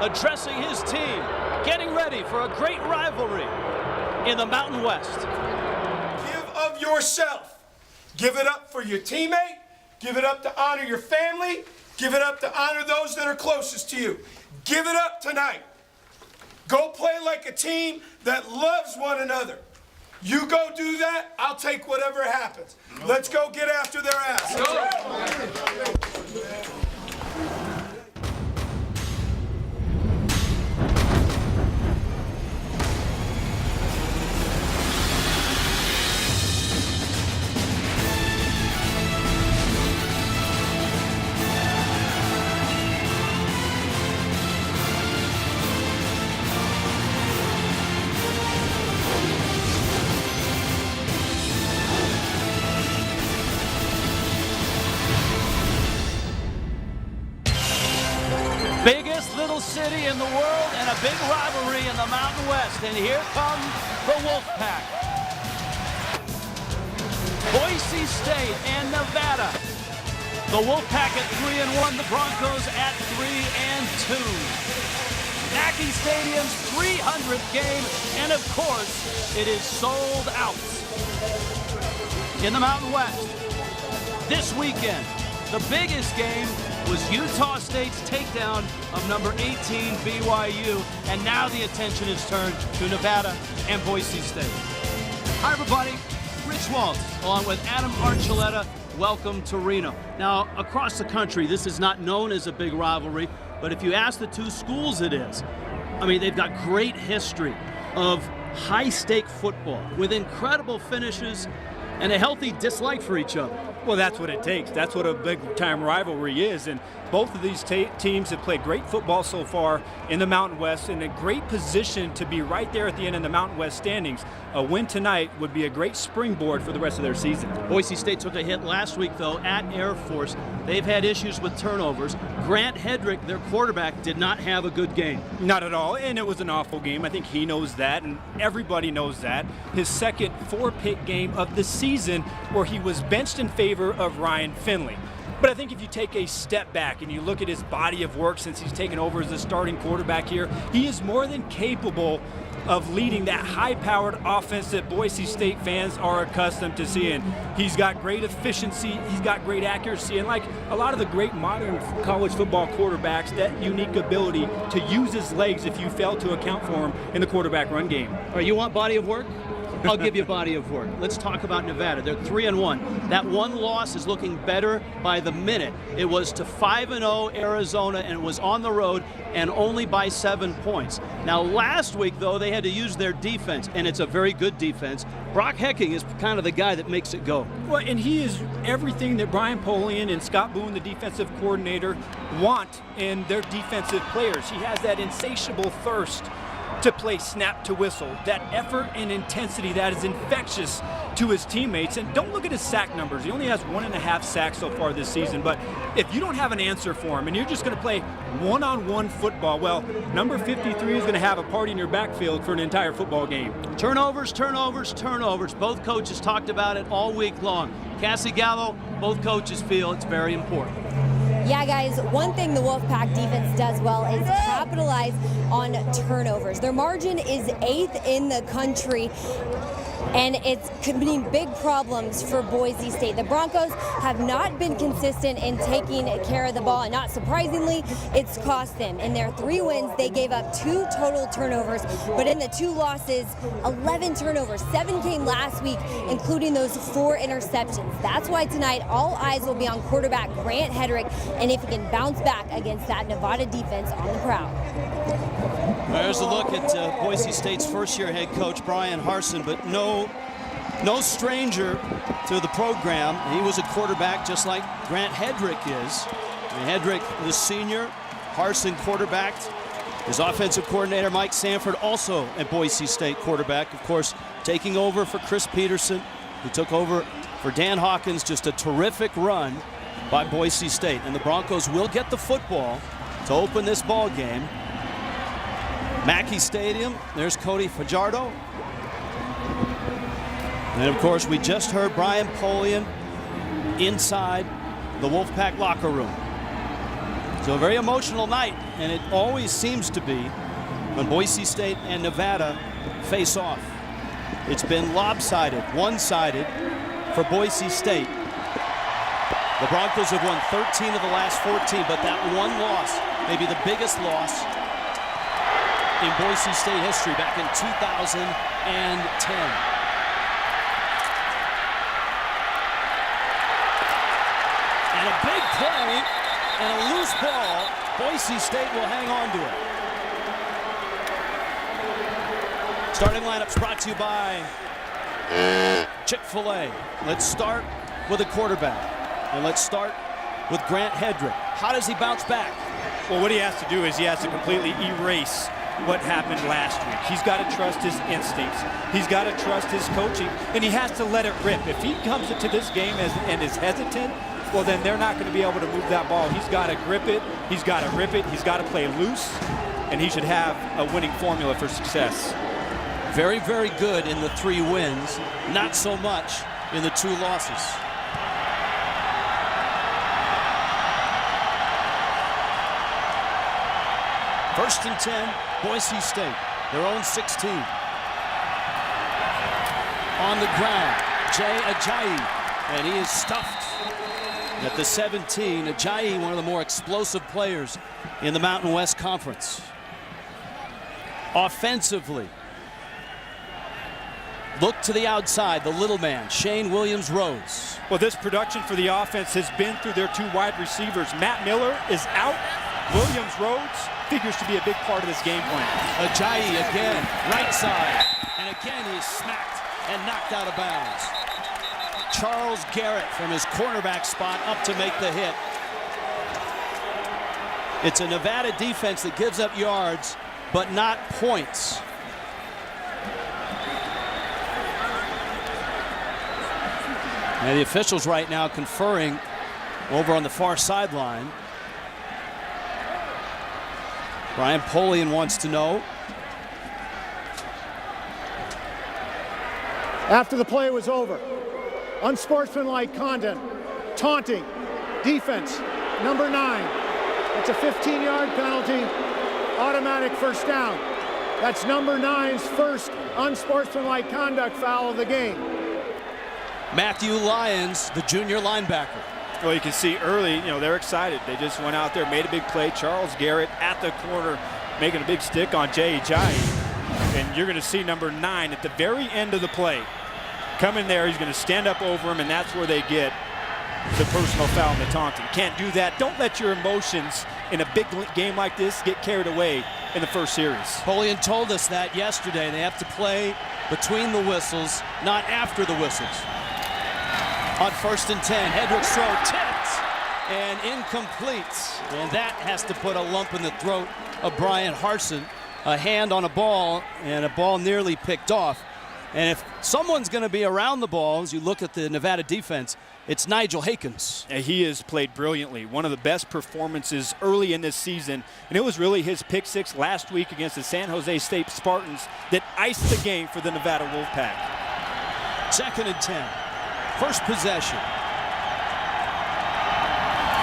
addressing his team, getting ready for a great rivalry in the Mountain West. Give of yourself. Give it up for your teammate. Give it up to honor your family. Give it up to honor those that are closest to you. Give it up tonight. Go play like a team that loves one another. You go do that, I'll take whatever happens. Let's go get after their ass. Biggest little city in the world and a big rivalry in the Mountain West. And here come the Wolfpack. Boise State and Nevada. The Wolfpack at 3-1, the Broncos at 3-2. Mackey Stadium's 300th game, and of course, it is sold out. In the Mountain West, this weekend, the biggest game was Utah State's takedown of number 18 BYU, and now the attention is turned to Nevada and Boise State. Hi everybody, Rich Waltz along with Adam Archuleta. Welcome to Reno. Now across the country this is not known as a big rivalry, but if you ask the two schools it is. I mean, they've got great history of high-stake football with incredible finishes and a healthy dislike for each other. Well, that's what it takes. That's what a big-time rivalry is. And both of these teams have played great football so far in the Mountain West, in a great position to be right there at the end of the Mountain West standings. A win tonight would be a great springboard for the rest of their season. Boise State took a hit last week, though, at Air Force. They've had issues with turnovers. Grant Hedrick, their quarterback, did not have a good game. Not at all, and it was an awful game. I think he knows that, and everybody knows that. His second four-pick game of the season where he was benched in favor of Ryan Finley. But I think if you take a step back and you look at his body of work since he's taken over as the starting quarterback here, he is more than capable of leading that high-powered offense that Boise State fans are accustomed to seeing. He's got great efficiency, he's got great accuracy, and like a lot of the great modern college football quarterbacks, that unique ability to use his legs if you fail to account for him in the quarterback run game. All right, you want body of work? I'll give you body of work. Let's talk about Nevada. They're 3-1. That one loss is looking better by the minute. It was to 5-0 Arizona, and it was on the road and only by 7 points. Now, last week, though, they had to use their defense, and it's a very good defense. Brock Hecking is kind of the guy that makes it go. Well, and he is everything that Brian Polian and Scott Boone, the defensive coordinator, want in their defensive players. He has that insatiable thirst to play snap to whistle, that effort and intensity that is infectious to his teammates. And don't look at his sack numbers. He only has 1.5 sacks so far this season. But if you don't have an answer for him and you're just going to play one-on-one football, well, number 53 is going to have a party in your backfield for an entire football game. Turnovers, turnovers, turnovers. Both coaches talked about it all week long. Cassie Gallo, both coaches feel it's very important. Yeah, guys, one thing the Wolfpack defense does well is capitalize on turnovers. Their margin is 8th in the country, and it's been big problems for Boise State. The Broncos have not been consistent in taking care of the ball, and not surprisingly, it's cost them. In their 3 wins, they gave up 2 total turnovers, but in the 2 losses, 11 turnovers. 7 came last week, including those 4 interceptions. That's why tonight, all eyes will be on quarterback Grant Hedrick, and if he can bounce back against that Nevada defense on the prowl. There's a look at Boise State's first-year head coach, Brian Harsin, but no stranger to the program. He was a quarterback just like Grant Hedrick is. And Hedrick, the senior, Harsin quarterbacked. His offensive coordinator, Mike Sanford, also a Boise State quarterback, of course, taking over for Chris Peterson, who took over for Dan Hawkins. Just a terrific run by Boise State. And the Broncos will get the football to open this ball game. Mackey Stadium, there's Cody Fajardo. And of course, we just heard Brian Polian inside the Wolfpack locker room. So a very emotional night, and it always seems to be when Boise State and Nevada face off. It's been lopsided, one-sided for Boise State. The Broncos have won 13 of the last 14, but that one loss, maybe the biggest loss in Boise State history back in 2010. And a big play and a loose ball. Boise State will hang on to it. Starting lineups brought to you by Chick-fil-A. Let's start with a quarterback. And let's start with Grant Hedrick. How does he bounce back? Well, what he has to do is he has to completely erase what happened last week. He's got to trust his instincts. He's got to trust his coaching, and he has to let it rip. If he comes into this game and is hesitant, well, then they're not going to be able to move that ball. He's got to grip it. He's got to rip it. He's got to play loose, and he should have a winning formula for success. Very, very good in the 3 wins. Not so much in the 2 losses. First and 10, Boise State, their own 16. On the ground, Jay Ajayi, and he is stuffed at the 17. Ajayi, one of the more explosive players in the Mountain West Conference. Offensively, look to the outside, the little man, Shane Williams-Rhodes. Well, this production for the offense has been through their 2 wide receivers. Matt Miller is out. Williams-Rhodes figures to be a big part of this game plan. Ajayi again, right side, and again he is smacked and knocked out of bounds. Charles Garrett from his cornerback spot up to make the hit. It's a Nevada defense that gives up yards, but not points. And the officials right now conferring over on the far sideline. Brian Polian wants to know. After the play was over, unsportsmanlike conduct, taunting, defense, number 9. That's a 15-yard penalty, automatic first down. That's number 9's first unsportsmanlike conduct foul of the game. Matthew Lyons, the junior linebacker. Well, you can see early, they're excited. They just went out there, made a big play. Charles Garrett at the corner, making a big stick on Jay Ajayi. And you're going to see number 9 at the very end of the play. Come in there, he's going to stand up over him, and that's where they get the personal foul and the taunting. Can't do that. Don't let your emotions in a big game like this get carried away in the first series. Polian told us that yesterday. They have to play between the whistles, not after the whistles. On first and 10, Hedrick's throw tipped and incomplete. And that has to put a lump in the throat of Brian Harsin. A hand on a ball, and a ball nearly picked off. And if someone's going to be around the ball, as you look at the Nevada defense, it's Nigel Hakens. He has played brilliantly. One of the best performances early in this season. And it was really his pick 6 last week against the San Jose State Spartans that iced the game for the Nevada Wolfpack. Second and 10. First possession.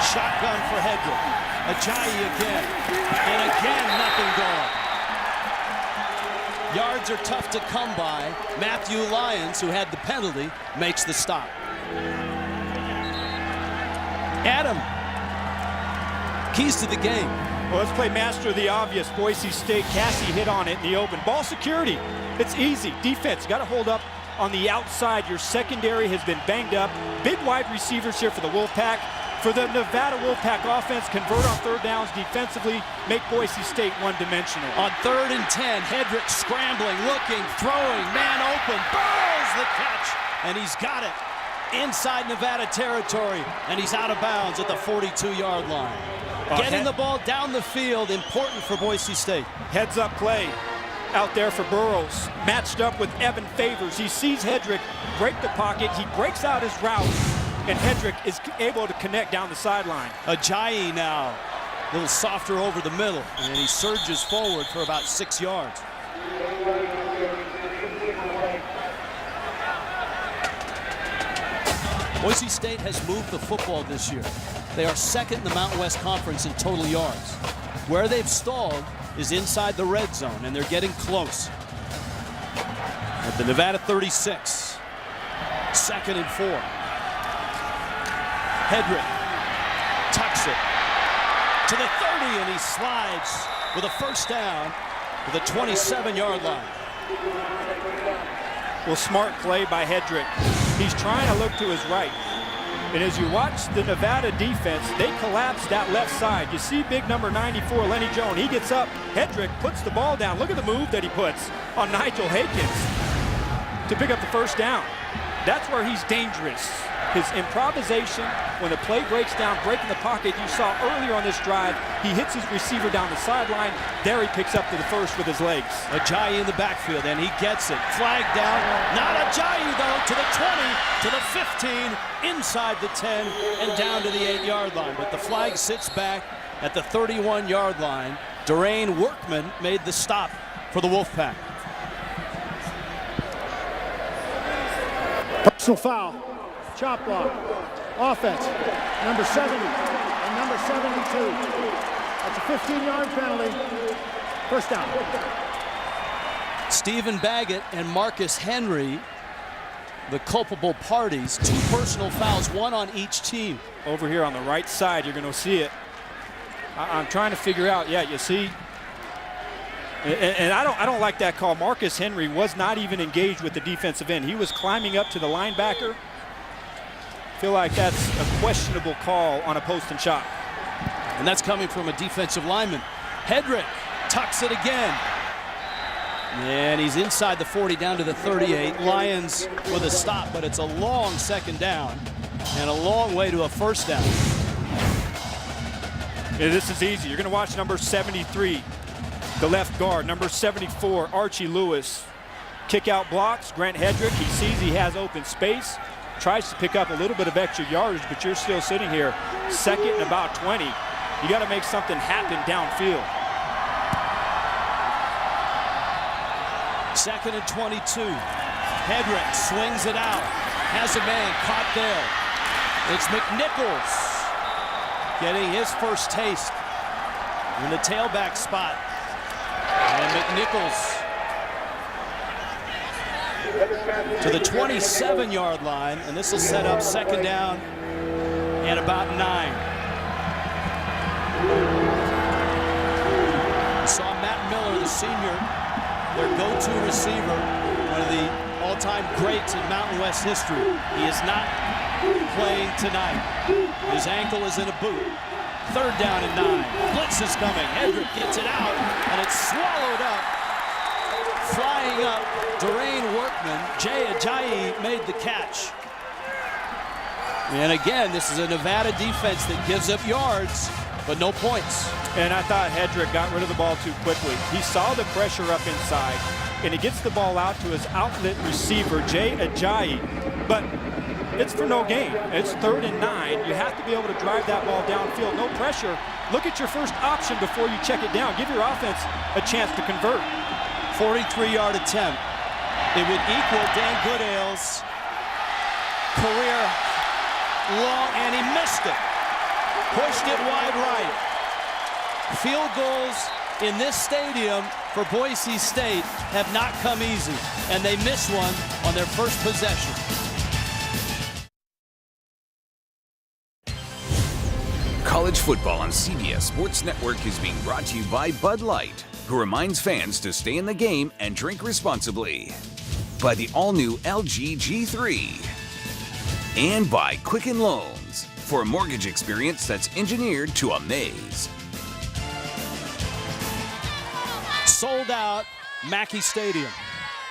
Shotgun for Hedrick. Ajayi again. And again, nothing going. Yards are tough to come by. Matthew Lyons, who had the penalty, makes the stop. Adam, keys to the game. Well, let's play master of the obvious. Boise State, Cassie hit on it in the open. Ball security, it's easy. Defense, got to hold up on the outside. Your secondary has been banged up. Big wide receivers here for the Wolfpack. For the Nevada Wolfpack offense, convert on third downs defensively, make Boise State one-dimensional. On third and 10, Hedrick scrambling, looking, throwing, man open, Burrows the catch, and he's got it inside Nevada territory, and he's out of bounds at the 42-yard line. Getting the ball down the field, important for Boise State. Heads-up play out there for Burrows, matched up with Evan Favors. He sees Hedrick break the pocket, he breaks out his route, and Hedrick is able to connect down the sideline. Ajayi now, a little softer over the middle, and he surges forward for about 6 yards. Boise State has moved the football this year. They are second in the Mountain West Conference in total yards. Where they've stalled is inside the red zone, and they're getting close. At the Nevada 36, 2nd and 4. Hedrick tucks it to the 30, and he slides with a first down to the 27-yard line. Well, smart play by Hedrick. He's trying to look to his right. And as you watch the Nevada defense, they collapse that left side. You see big number 94, Lenny Jones. He gets up. Hedrick puts the ball down. Look at the move that he puts on Nigel Hakins to pick up the first down. That's where he's dangerous. His improvisation, when the play breaks down, breaking the pocket, you saw earlier on this drive, he hits his receiver down the sideline. There he picks up to the first with his legs. Ajayi in the backfield, and he gets it. Flag down. Not Ajayi, though, to the 20, to the 15, inside the 10, and down to the 8-yard line. But the flag sits back at the 31-yard line. Durain Workman made the stop for the Wolfpack. Personal foul. Chop block. Offense. Number 70 and number 72. That's a 15-yard penalty. First down. Stephen Baggett and Marcus Henry, the culpable parties. 2 personal fouls, 1 on each team. Over here on the right side, you're going to see it. I'm trying to figure out. Yeah, you see. And I don't like that call. Marcus Henry was not even engaged with the defensive end. He was climbing up to the linebacker. Feel like that's a questionable call on a post and shot. And that's coming from a defensive lineman. Hedrick tucks it again. And he's inside the 40 down to the 38. Lions with a stop, but it's a long second down and a long way to a first down. Yeah, this is easy. You're going to watch number 73, the left guard. Number 74, Archie Lewis. Kick out blocks. Grant Hedrick, he sees he has open space. Tries to pick up a little bit of extra yardage, but you're still sitting here 2nd and about 20. You got to make something happen downfield. 2nd and 22. Hedrick swings it out. Has a man caught there. It's McNichols getting his first taste in the tailback spot. And McNichols to the 27-yard line, and this will set up 2nd down and about 9. We saw Matt Miller, the senior, their go-to receiver, one of the all-time greats in Mountain West history. He is not playing tonight. His ankle is in a boot. 3rd down and 9. Blitz is coming. Hedrick gets it out, and it's swallowed up. Flying up, Durain Workman. Jay Ajayi made the catch. And again, this is a Nevada defense that gives up yards, but no points. And I thought Hedrick got rid of the ball too quickly. He saw the pressure up inside, and he gets the ball out to his outlet receiver, Jay Ajayi. But it's for no gain. It's 3rd and 9. You have to be able to drive that ball downfield. No pressure. Look at your first option before you check it down. Give your offense a chance to convert. 43-yard attempt. It would equal Dan Goodale's career long, and he missed it. Pushed it wide right. Field goals in this stadium for Boise State have not come easy, and they miss one on their first possession. College football on CBS Sports Network is being brought to you by Bud Light, who reminds fans to stay in the game and drink responsibly. By the all-new LG G3. And by Quicken Loans, for a mortgage experience that's engineered to amaze. Sold out Mackey Stadium.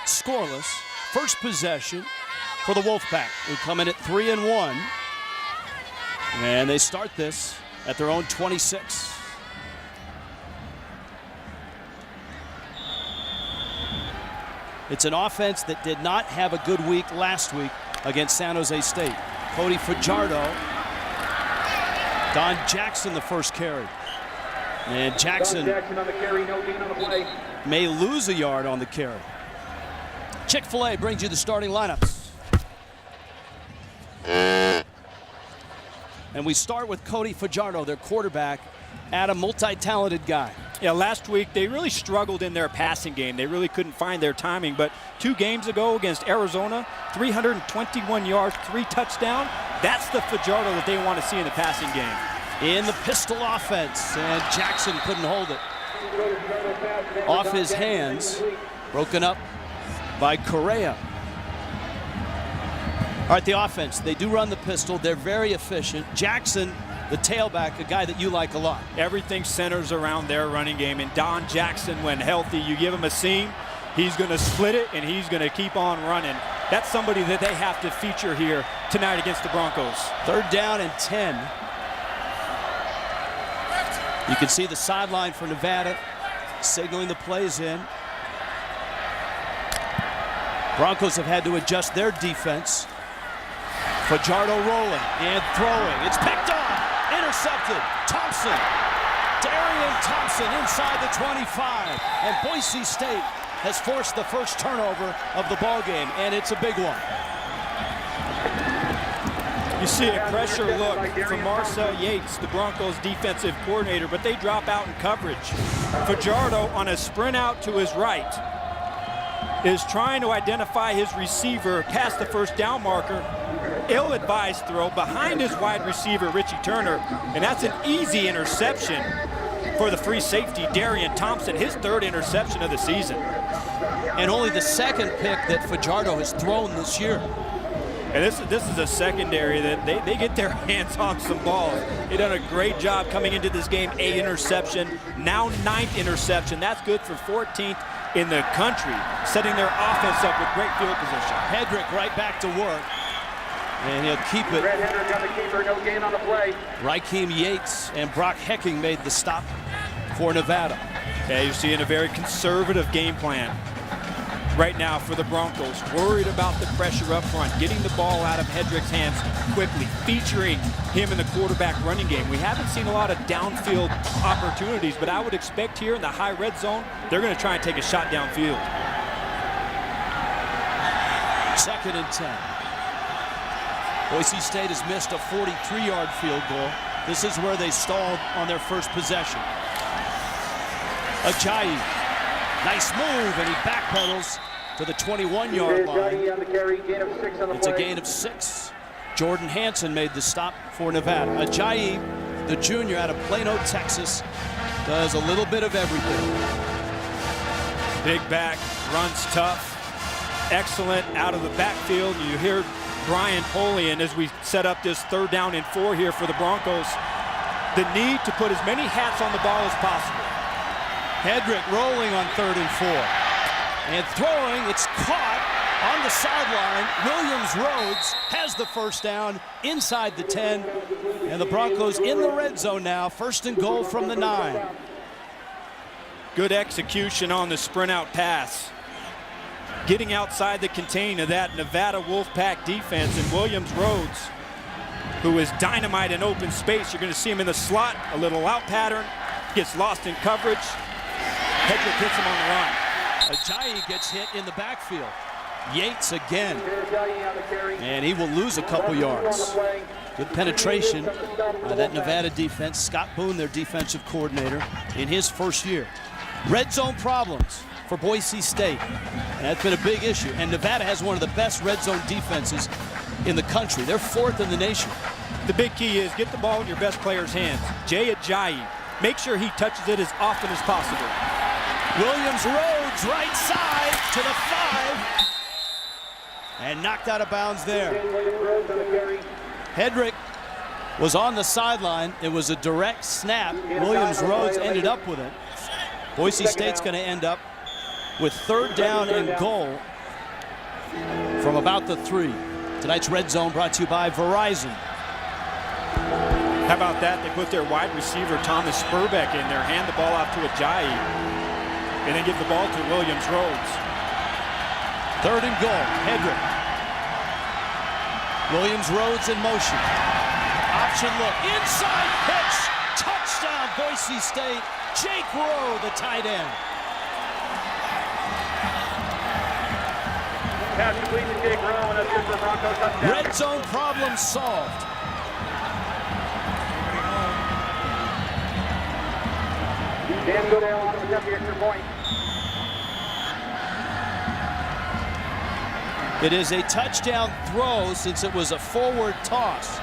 Scoreless. First possession for the Wolfpack, who come in at 3-1. And they start this at their own 26. It's an offense that did not have a good week last week against San Jose State. Cody Fajardo. Don Jackson the first carry. And Jackson may lose a yard on the carry. Chick-fil-A brings you the starting lineups. And we start with Cody Fajardo, their quarterback, a multi-talented guy. Yeah, last week they really struggled in their passing game. They really couldn't find their timing. But 2 games ago against Arizona, 321 yards, 3 touchdowns. That's the Fajardo that they want to see in the passing game. In the pistol offense, and Jackson couldn't hold it. Off his hands, broken up by Correa. All right, the offense, they do run the pistol. They're very efficient. Jackson, the tailback, a guy that you like a lot. Everything centers around their running game. And Don Jackson, when healthy, you give him a seam, he's going to split it, and he's going to keep on running. That's somebody that they have to feature here tonight against the Broncos. 3rd down and 10. You can see the sideline for Nevada signaling the plays in. Broncos have had to adjust their defense. Fajardo rolling and throwing. It's picked off. Intercepted. Thompson. Darian Thompson inside the 25. And Boise State has forced the first turnover of the ball game, and it's a big one. You see a pressure look from Marcel Yates, the Broncos defensive coordinator, but they drop out in coverage. Fajardo on a sprint out to his right is trying to identify his receiver past the first down marker. Ill-advised throw behind his wide receiver, Richie Turner, and that's an easy interception for the free safety, Darian Thompson, his 3rd interception of the season. And only the 2nd pick that Fajardo has thrown this year. And this is a secondary that they get their hands on some balls. They've done a great job coming into this game. 8 interception, now 9th interception. That's good for 14th in the country, setting their offense up with great field position. Hedrick right back to work. And he'll keep it. Red Hedrick on the keeper, no gain on the play. Raheem Yates and Brock Hecking made the stop for Nevada. Yeah, you're seeing a very conservative game plan right now for the Broncos. Worried about the pressure up front, getting the ball out of Hedrick's hands quickly, featuring him in the quarterback running game. We haven't seen a lot of downfield opportunities, but I would expect here in the high red zone, they're going to try and take a shot downfield. 2nd and 10. Boise State has missed a 43-yard field goal. This is where they stalled on their first possession. Ajayi, nice move, and he backpedals to the 21-yard line. It's a gain of 6. Jordan Hansen made the stop for Nevada. Ajayi, the junior out of Plano, Texas, does a little bit of everything. Big back, runs tough, excellent out of the backfield. You hear Brian Polian as we set up this 3rd down and 4 here for the Broncos. The need to put as many hats on the ball as possible. Hedrick rolling on 3rd and 4. And throwing, it's caught on the sideline. Williams Rhodes has the first down inside the 10. And the Broncos in the red zone now. 1st and goal from the 9. Good execution on the sprint out pass. Getting outside the contain of that Nevada Wolfpack defense, and Williams Rhodes, who is dynamite in open space. You're going to see him in the slot, a little out pattern, gets lost in coverage. Hedrick hits him on the run. Ajayi gets hit in the backfield. Yates again, and he will lose a couple yards. Good penetration by that Nevada defense. Scott Boone, their defensive coordinator, in his first year. Red zone problems for Boise State. That's been a big issue. And Nevada has one of the best red zone defenses in the country. They're 4th in the nation. The big key is get the ball in your best player's hands. Jay Ajayi, make sure he touches it as often as possible. Williams Rhodes, right side to the 5. And knocked out of bounds there. Hedrick was on the sideline. It was a direct snap. Williams Rhodes ended up with it. Boise State's going to end up with 3rd down and goal from about the 3. Tonight's Red Zone brought to you by Verizon. How about that? They put their wide receiver, Thomas Spurbeck, in there, hand the ball off to Ajayi, and then give the ball to Williams Rhodes. 3rd and goal, Hedrick. Williams Rhodes in motion. Option look, inside pitch, touchdown Boise State. Jake Rowe, the tight end. Pass complete to Jake Rowe, and that's good for Broncos touchdown. Red zone problem solved. Dan Goodale is going to get the extra point. It is a touchdown throw since it was a forward toss.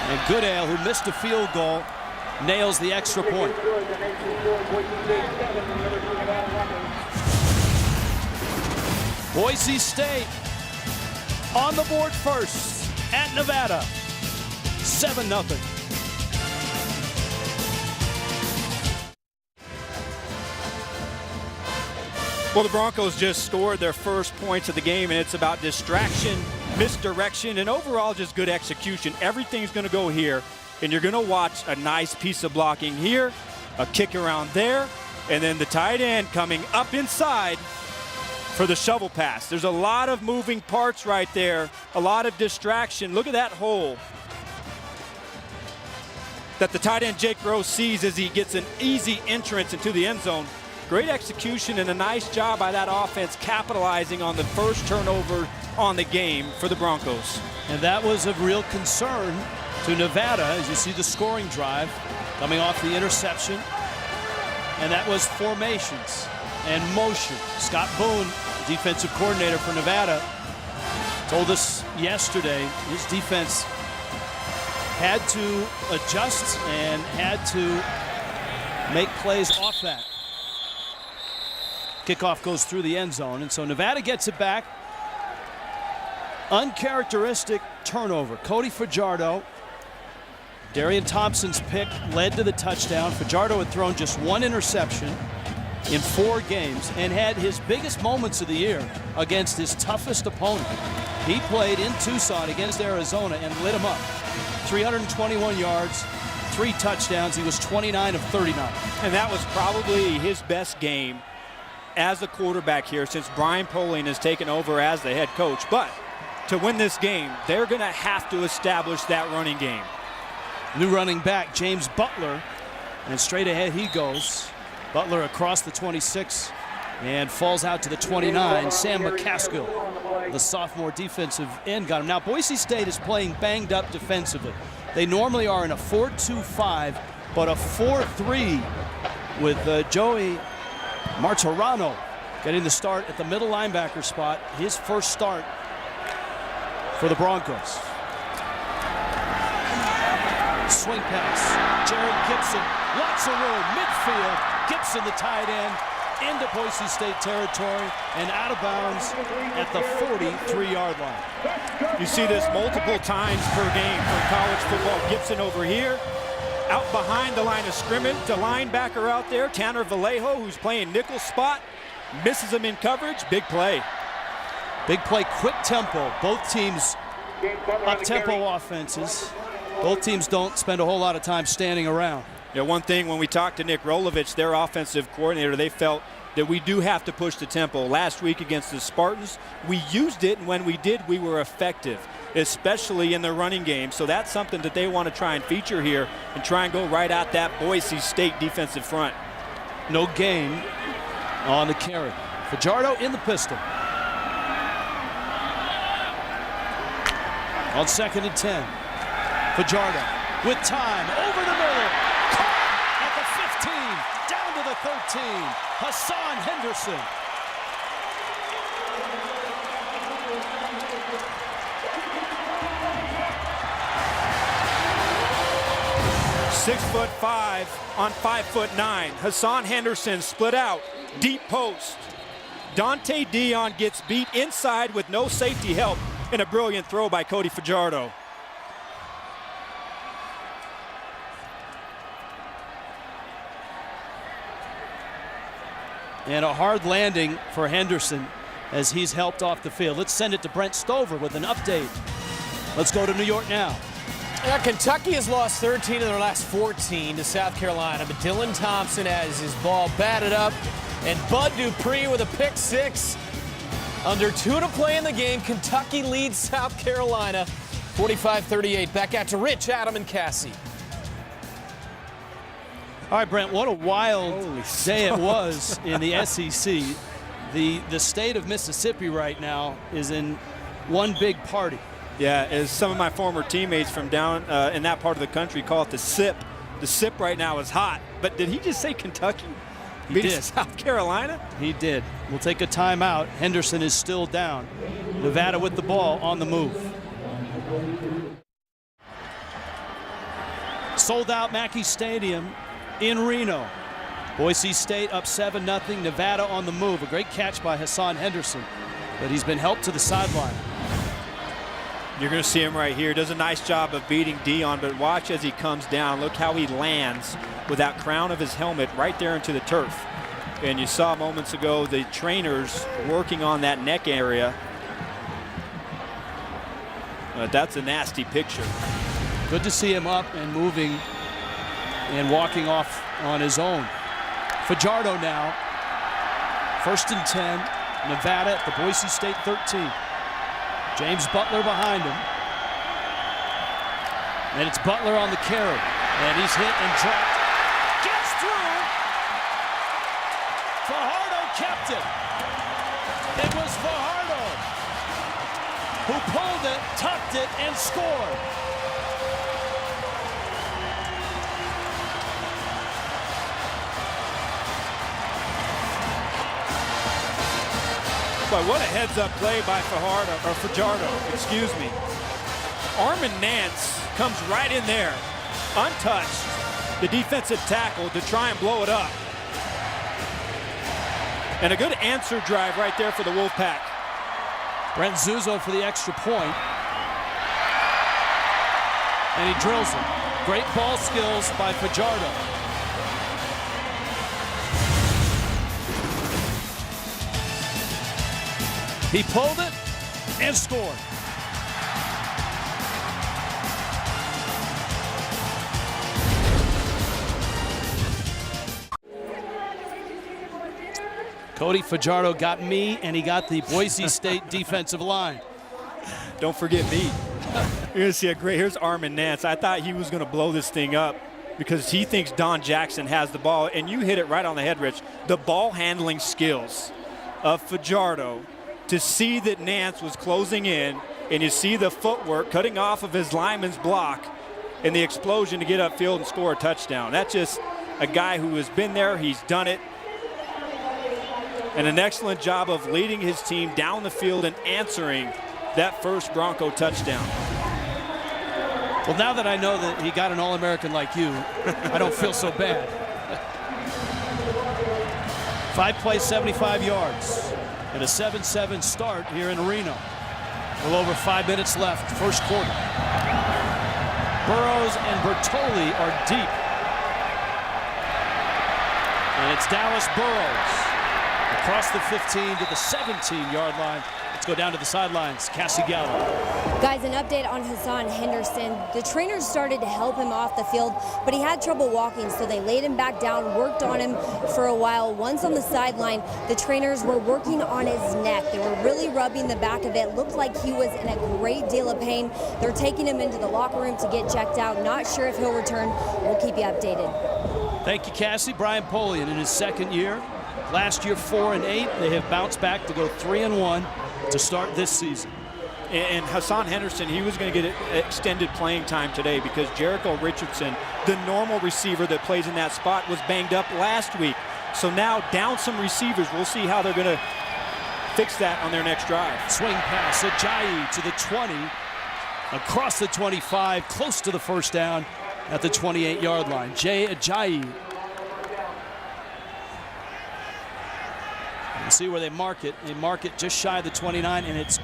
And Goodale, who missed a field goal, nails the extra point. Boise State on the board first at Nevada, 7-0. Well, the Broncos just scored their first points of the game, and it's about distraction, misdirection, and overall just good execution. Everything's going to go here, and you're going to watch a nice piece of blocking here, a kick around there, and then the tight end coming up inside for the shovel pass. There's a lot of moving parts right there, a lot of distraction. Look at that hole that the tight end Jake Rose sees as he gets an easy entrance into the end zone. Great execution and a nice job by that offense capitalizing on the first turnover on the game for the Broncos. And that was of real concern to Nevada as you see the scoring drive coming off the interception. And that was formations and motion. Scott Boone, defensive coordinator for Nevada, told us yesterday his defense had to adjust and had to make plays off that. Kickoff goes through the end zone, and so Nevada gets it back. Uncharacteristic turnover. Cody Fajardo, Darian Thompson's pick led to the touchdown. Fajardo had thrown just one interception in 4 games and had his biggest moments of the year against his toughest opponent. He played in Tucson against Arizona and lit him up. 321 yards, 3 touchdowns. He was 29 of 39. And that was probably his best game as a quarterback here since Brian Poling has taken over as the head coach. But to win this game, they're going to have to establish that running game. New running back, James Butler, and straight ahead he goes. Butler across the 26 and falls out to the 29. Sam McCaskill, the sophomore defensive end, got him. Now, Boise State is playing banged up defensively. They normally are in a 4-2-5, but a 4-3 with Joey Martorano getting the start at the middle linebacker spot. His first start for the Broncos. Swing pass. Jared Gibson. Lots of room. Midfield. Gibson, the tight end, into Boise State territory and out of bounds at the 43-yard line. You see this multiple times per game for college football. Gibson over here. Out behind the line of scrimmage, the linebacker out there, Tanner Vallejo, who's playing nickel spot, misses him in coverage. Big play. Big play, quick tempo. Both teams up-tempo offenses. Both teams don't spend a whole lot of time standing around. Yeah, one thing when we talked to Nick Rolovich, their offensive coordinator, they felt that we do have to push the tempo. Last week against the Spartans, we used it, and when we did, we were effective, especially in the running game. So that's something that they want to try and feature here and try and go right at that Boise State defensive front. No gain on the carry. Fajardo in the pistol. On 2nd and 10. Fajardo with time over the middle. Caught at the 15. Down to the 13. Hassan Henderson. (6'5" on 5'9". Hassan Henderson split out, deep post. Dante Dion gets beat inside with no safety help, and a brilliant throw by Cody Fajardo. And a hard landing for Henderson as he's helped off the field. Let's send it to Brent Stover with an update. Let's go to New York now. Yeah, Kentucky has lost 13 of their last 14 to South Carolina, but Dylan Thompson has his ball batted up, and Bud Dupree with a pick 6. Under 2 to play in the game, Kentucky leads South Carolina 45-38. Back out to Rich, Adam, and Cassie. All right, Brent, what a wild day it was in the SEC. The state of Mississippi right now is in one big party. Yeah, as some of my former teammates from down in that part of the country call it the SIP The sip right now is hot. But did he just say Kentucky? He did. South Carolina? He did. We'll take a timeout. Henderson is still down. Nevada with the ball on the move. Sold out Mackey Stadium in Reno. Boise State up 7-0. Nevada on the move. A great catch by Hassan Henderson, but he's been helped to the sideline. You're going to see him right here. Does a nice job of beating Dion, but watch as he comes down. Look how he lands with that crown of his helmet right there into the turf. And you saw moments ago the trainers working on that neck area. That's a nasty picture. Good to see him up and moving and walking off on his own. Fajardo now. 1st and 10. Nevada at the Boise State 13. James Butler behind him. And it's Butler on the carry. And he's hit and dropped. Gets through. Fajardo kept it. It was Fajardo who pulled it, tucked it, and scored. But what a heads-up play by Fajardo, excuse me. Armin Nance comes right in there, untouched, the defensive tackle to try and blow it up. And a good answer drive right there for the Wolfpack. Brent Zuzo for the extra point. And he drills it. Great ball skills by Fajardo. He pulled it and scored. Cody Fajardo got me, and he got the Boise State defensive line. Don't forget me. You're going to see a great, here's Armin Nance. I thought he was going to blow this thing up because he thinks Don Jackson has the ball, and you hit it right on the head, Rich. The ball handling skills of Fajardo, to see that Nance was closing in, and you see the footwork cutting off of his lineman's block, and the explosion to get upfield and score a touchdown. That's just a guy who has been there, he's done it, and an excellent job of leading his team down the field and answering that first Bronco touchdown. Well, now that I know that he got an All-American like you, I don't feel so bad. 5 plays, 75 yards. And a 7-7 start here in Reno. A little over 5 minutes left, first quarter. Burrows and Bertoli are deep. And it's Dallas Burrows across the 15 to the 17-yard line. Let's go down to the sidelines. Cassie Gallo. Guys, an update on Hassan Henderson. The trainers started to help him off the field, but he had trouble walking, so they laid him back down, worked on him for a while. Once on the sideline, the trainers were working on his neck. They were really rubbing the back of it. Looked like he was in a great deal of pain. They're taking him into the locker room to get checked out. Not sure if he'll return. We'll keep you updated. Thank you, Cassie. Brian Polian in his second year. Last year 4-8. They have bounced back to go 3-1 to start this season. And Hassan Henderson, he was going to get extended playing time today because Jericho Richardson, the normal receiver that plays in that spot, was banged up last week. So now down some receivers. We'll see how they're going to fix that on their next drive. Swing pass, Ajayi to the 20, across the 25, close to the first down at the 28-yard line. Jay Ajayi. You see where they mark it. They mark it just shy of the 29, and it's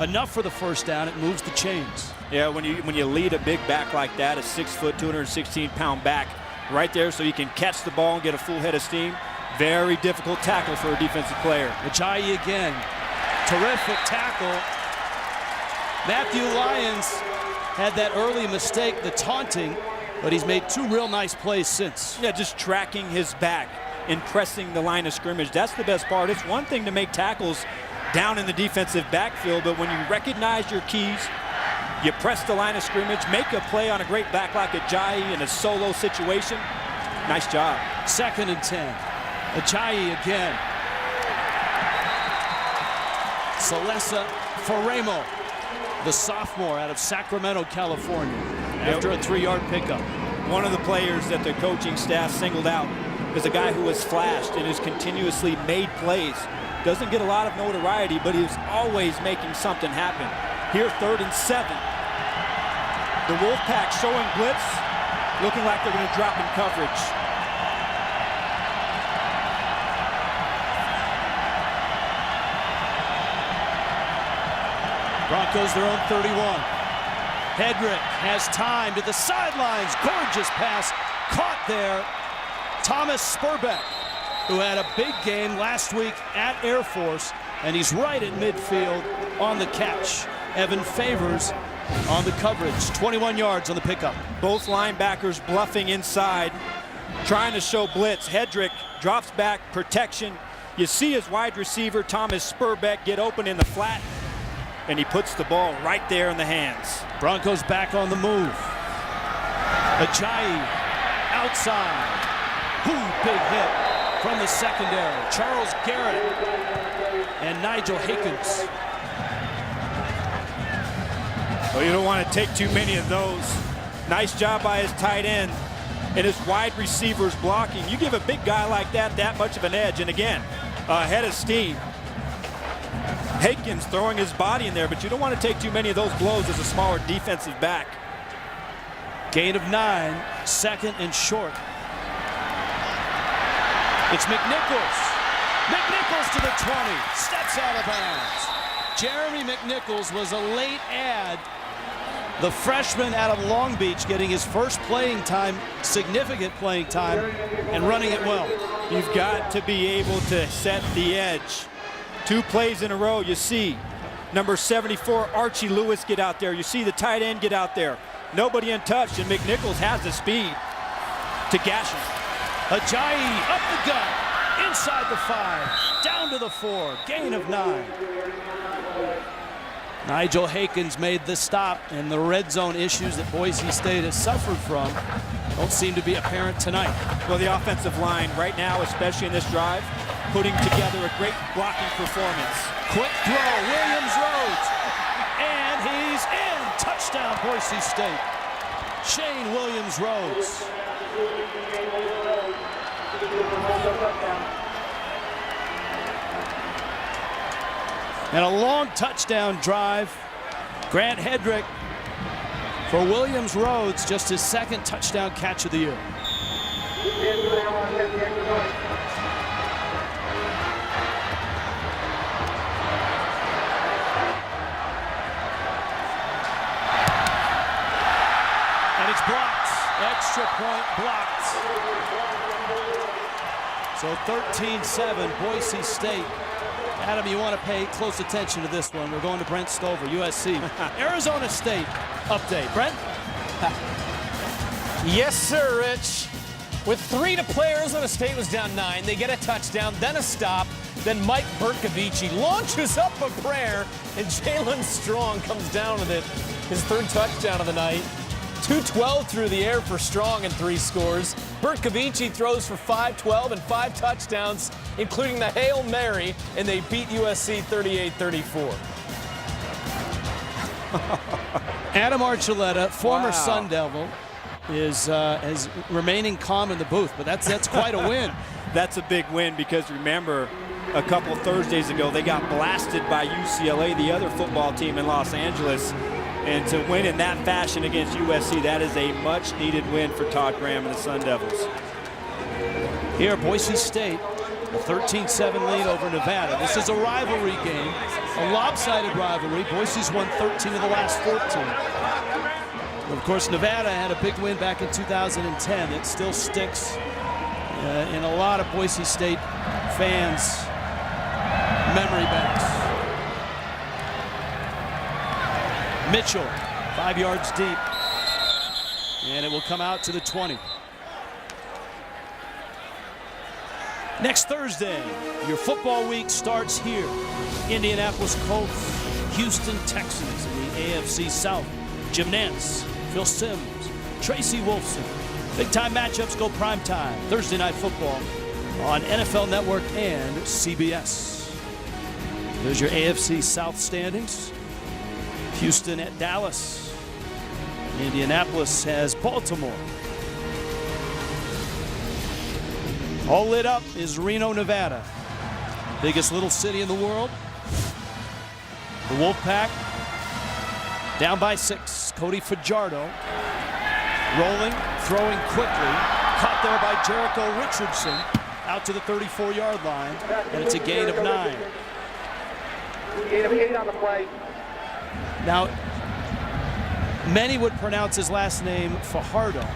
enough for the first down. It moves the chains. Yeah, when you lead a big back like that, a 6', 216-pound back right there so you can catch the ball and get a full head of steam. Very difficult tackle for a defensive player. Ajayi again. Terrific tackle. Matthew Lyons had that early mistake, the taunting, but he's made 2 real nice plays since. Yeah, just tracking his back and pressing the line of scrimmage. That's the best part. It's one thing to make tackles down in the defensive backfield, but when you recognize your keys, you press the line of scrimmage, make a play on a great back like Ajayi in a solo situation. Nice job. 2nd and 10. Ajayi again. Celesa Faremo, the sophomore out of Sacramento, California, after a 3-yard pickup. one of the players that the coaching staff singled out is a guy who has flashed and has continuously made plays. Doesn't get a lot of notoriety, but he's always making something happen. Here, 3rd and 7. The Wolfpack showing blitz, looking like they're going to drop in coverage. Broncos their own 31. Hedrick has time to the sidelines. Gorgeous pass caught there. Thomas Spurbeck, who had a big game last week at Air Force, and he's right at midfield on the catch. Evan Favors on the coverage, 21 yards on the pickup. Both linebackers bluffing inside, trying to show blitz. Hedrick drops back, protection. You see his wide receiver, Thomas Spurbeck, get open in the flat, and he puts the ball right there in the hands. Broncos back on the move. Ajayi outside. Big hit from the secondary. Charles Garrett and Nigel Hakens. Well, you don't want to take too many of those. Nice job by his tight end and his wide receivers blocking. You give a big guy like that much of an edge, and again, head of steam. Hakens throwing his body in there, but you don't want to take too many of those blows as a smaller defensive back. Gain of 9, 2nd and short. It's McNichols. McNichols to the 20, steps out of bounds. Jeremy McNichols was a late add. The freshman out of Long Beach getting his first playing time, significant playing time, and running it well. You've got to be able to set the edge. 2 plays in a row, you see number 74, Archie Lewis, get out there. You see the tight end get out there. Nobody untouched, and McNichols has the speed to gash him. Ajayi up the gut, inside the 5, down to the 4, gain of 9. Nigel Hakens made the stop, and the red zone issues that Boise State has suffered from don't seem to be apparent tonight. Well, the offensive line right now, especially in this drive, putting together a great blocking performance. Quick throw, Williams Rhodes, and he's in. Touchdown, Boise State. Shane Williams Rhodes. And a long touchdown drive. Grant Hedrick for Williams Rhodes, just his 2nd touchdown catch of the year. And it's blocked. Extra point blocked. So 13-7, Boise State. Adam, you want to pay close attention to this one. We're going to Brent Stover, USC. Arizona State update. Brent? Yes, sir, Rich. With 3 to play, Arizona State was down 9. They get a touchdown, then a stop. Then Mike Berkovici launches up a prayer, and Jalen Strong comes down with it. His 3rd touchdown of the night. 212 through the air for Strong and 3 scores. Berkovici throws for 512 and 5 touchdowns, including the Hail Mary, and they beat USC 38-34. Adam Archuleta, former Sun Devil, is remaining calm in the booth, but that's quite a win. That's a big win because remember, a couple Thursdays ago, they got blasted by UCLA, the other football team in Los Angeles. And to win in that fashion against USC, that is a much-needed win for Todd Graham and the Sun Devils. Here, Boise State, a 13-7 lead over Nevada. This is a rivalry game, a lopsided rivalry. Boise's won 13 of the last 14. Of course, Nevada had a big win back in 2010. It still sticks in a lot of Boise State fans' memory banks. Mitchell, 5 yards deep, and it will come out to the 20. Next Thursday, your football week starts here. Indianapolis Colts, Houston Texans in the AFC South. Jim Nantz, Phil Simms, Tracy Wolfson. Big time matchups go prime time. Thursday Night Football on NFL Network and CBS. There's your AFC South standings. Houston at Dallas. Indianapolis has Baltimore. All lit up is Reno, Nevada. Biggest little city in the world. The Wolfpack down by 6. Cody Fajardo rolling, throwing quickly. Caught there by Jericho Richardson out to the 34-yard line, and it's a gain of 9. Gain of 8 on the play. Now, many would pronounce his last name Fajardo.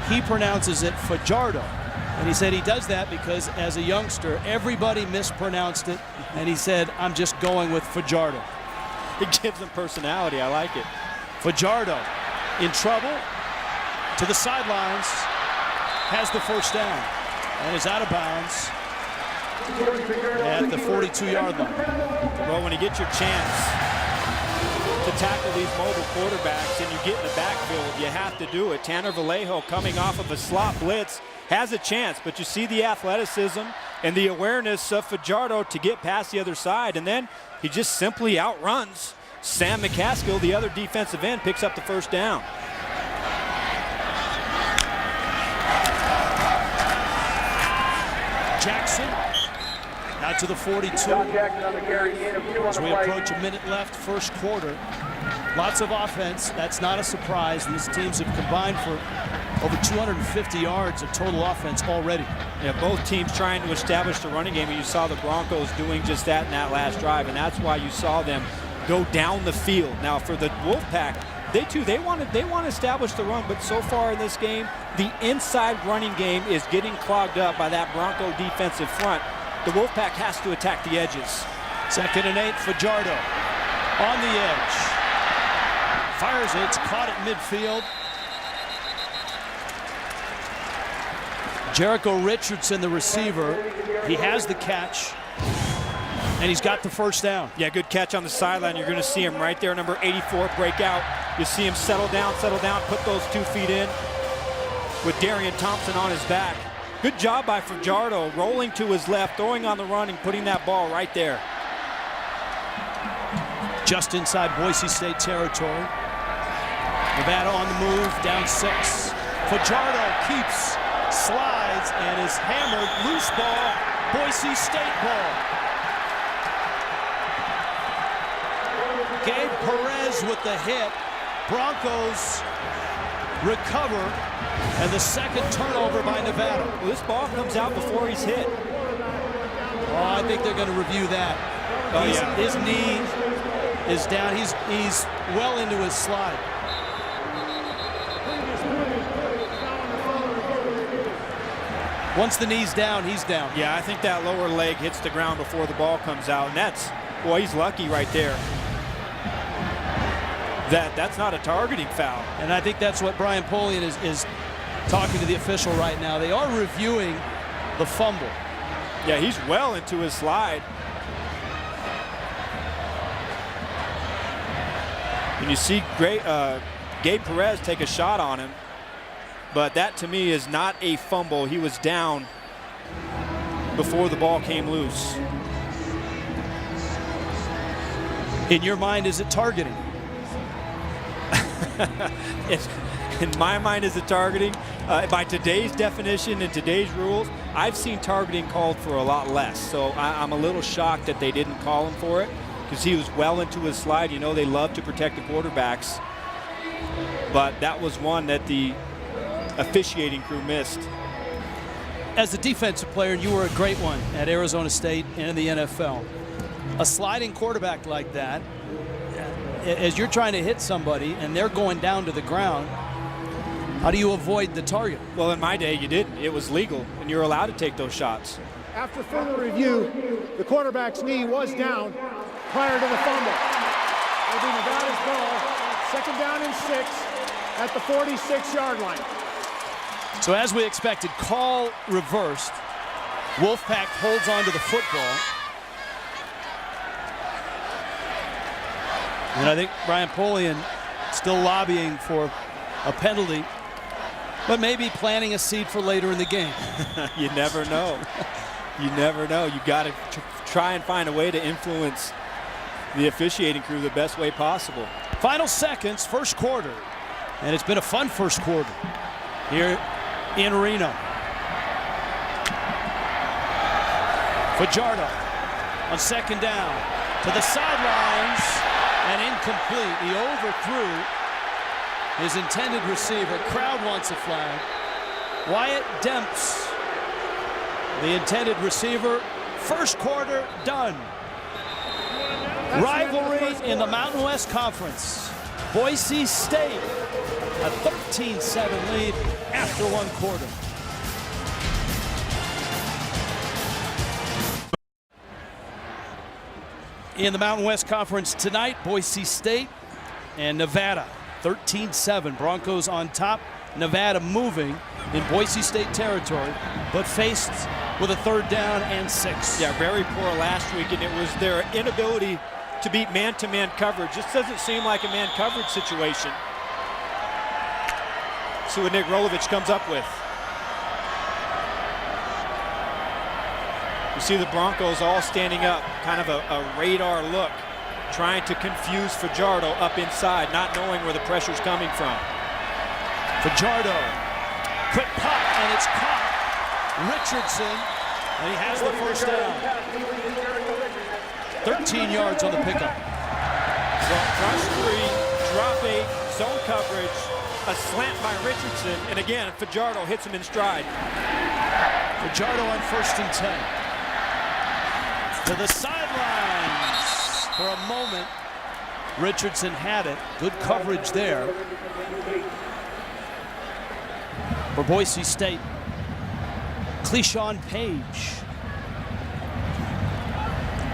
He pronounces it Fajardo. And he said he does that because as a youngster, everybody mispronounced it. And he said, I'm just going with Fajardo. It gives him personality. I like it. Fajardo in trouble to the sidelines, has the first down, and is out of bounds at the 42-yard line. Well, when you get your chance to tackle these mobile quarterbacks and you get in the backfield, you have to do it. Tanner Vallejo, coming off of a slot blitz, has a chance, but you see the athleticism and the awareness of Fajardo to get past the other side, and then he just simply outruns Sam McCaskill, the other defensive end, picks up the first down. Jackson out to the 42 as we approach a minute left, first quarter. Lots of offense. That's not a surprise. These teams have combined for over 250 yards of total offense already. Yeah, both teams trying to establish the running game, and you saw the Broncos doing just that in that last drive, and that's why you saw them go down the field. Now for the Wolfpack, they want to establish the run, but so far in this game, the inside running game is getting clogged up by that Bronco defensive front. The Wolfpack has to attack the edges. 2nd and 8, Fajardo on the edge. Fires it, it's caught at midfield. Jericho Richardson, the receiver, he has the catch, and he's got the first down. Yeah, good catch on the sideline. You're going to see him right there, number 84, break out. You see him settle down, put those 2 feet in with Darian Thompson on his back. Good job by Fajardo, rolling to his left, throwing on the run, and putting that ball right there. Just inside Boise State territory. Nevada on the move, down 6. Fajardo keeps, slides, and is hammered. Loose ball, Boise State ball. Gabe Perez with the hit. Broncos recover, and the second turnover by Nevada. Well, this ball comes out before he's hit. Oh, I think they're going to review that. Oh, yeah. His knee is down. He's well into his slide. Once the knee's down, he's down. Yeah, I think that lower leg hits the ground before the ball comes out, and boy, he's lucky right there. That's not a targeting foul. And I think that's what Brian Polian is talking to the official right now. They are reviewing the fumble. Yeah, he's well into his slide. And you see Gabe Perez take a shot on him, but that to me is not a fumble. He was down before the ball came loose. In your mind, is it targeting? In my mind, is it targeting? By today's definition and today's rules, I've seen targeting called for a lot less. So I'm a little shocked that they didn't call him for it, because he was well into his slide. You know, they love to protect the quarterbacks. But that was one that the officiating crew missed. As a defensive player, you were a great one at Arizona State and in the NFL. A sliding quarterback like that, as you're trying to hit somebody and they're going down to the ground, how do you avoid the target? Well, in my day, you didn't. It was legal, and you're allowed to take those shots. After further review, the quarterback's knee was down prior to the fumble. It'll be Nevada's ball, 2nd down and 6 at the 46-yard line. So as we expected, call reversed. Wolfpack holds on to the football. And I think Brian Polian still lobbying for a penalty, but maybe planting a seed for later in the game. You never know. You never know. You got to try and find a way to influence the officiating crew the best way possible. Final seconds, first quarter. And it's been a fun first quarter here in Reno. Fajardo on second down to the sidelines and incomplete. He overthrew his intended receiver. Crowd wants a flag. Wyatt Demps, the intended receiver. First quarter done. Rivalry in the Mountain West Conference. Boise State a 13-7 lead after one quarter. In the Mountain West Conference tonight, Boise State and Nevada 13-7. Broncos on top. Nevada moving in Boise State territory, but faced with a 3rd down and 6. Yeah, very poor last week, and it was their inability to beat man-to-man coverage. This doesn't seem like a man coverage situation. See what Nick Rolovich comes up with. You see the Broncos all standing up, kind of a radar look, trying to confuse Fajardo up inside, not knowing where the pressure's coming from. Fajardo, quick pop, and it's caught. Richardson, and he has the first down. 13 yards on the pickup. So rush 3, drop 8, zone coverage, a slant by Richardson, and again, Fajardo hits him in stride. Fajardo on 1st and 10. To the sidelines for a moment. Richardson had it. Good coverage there for Boise State. Cleishon Page.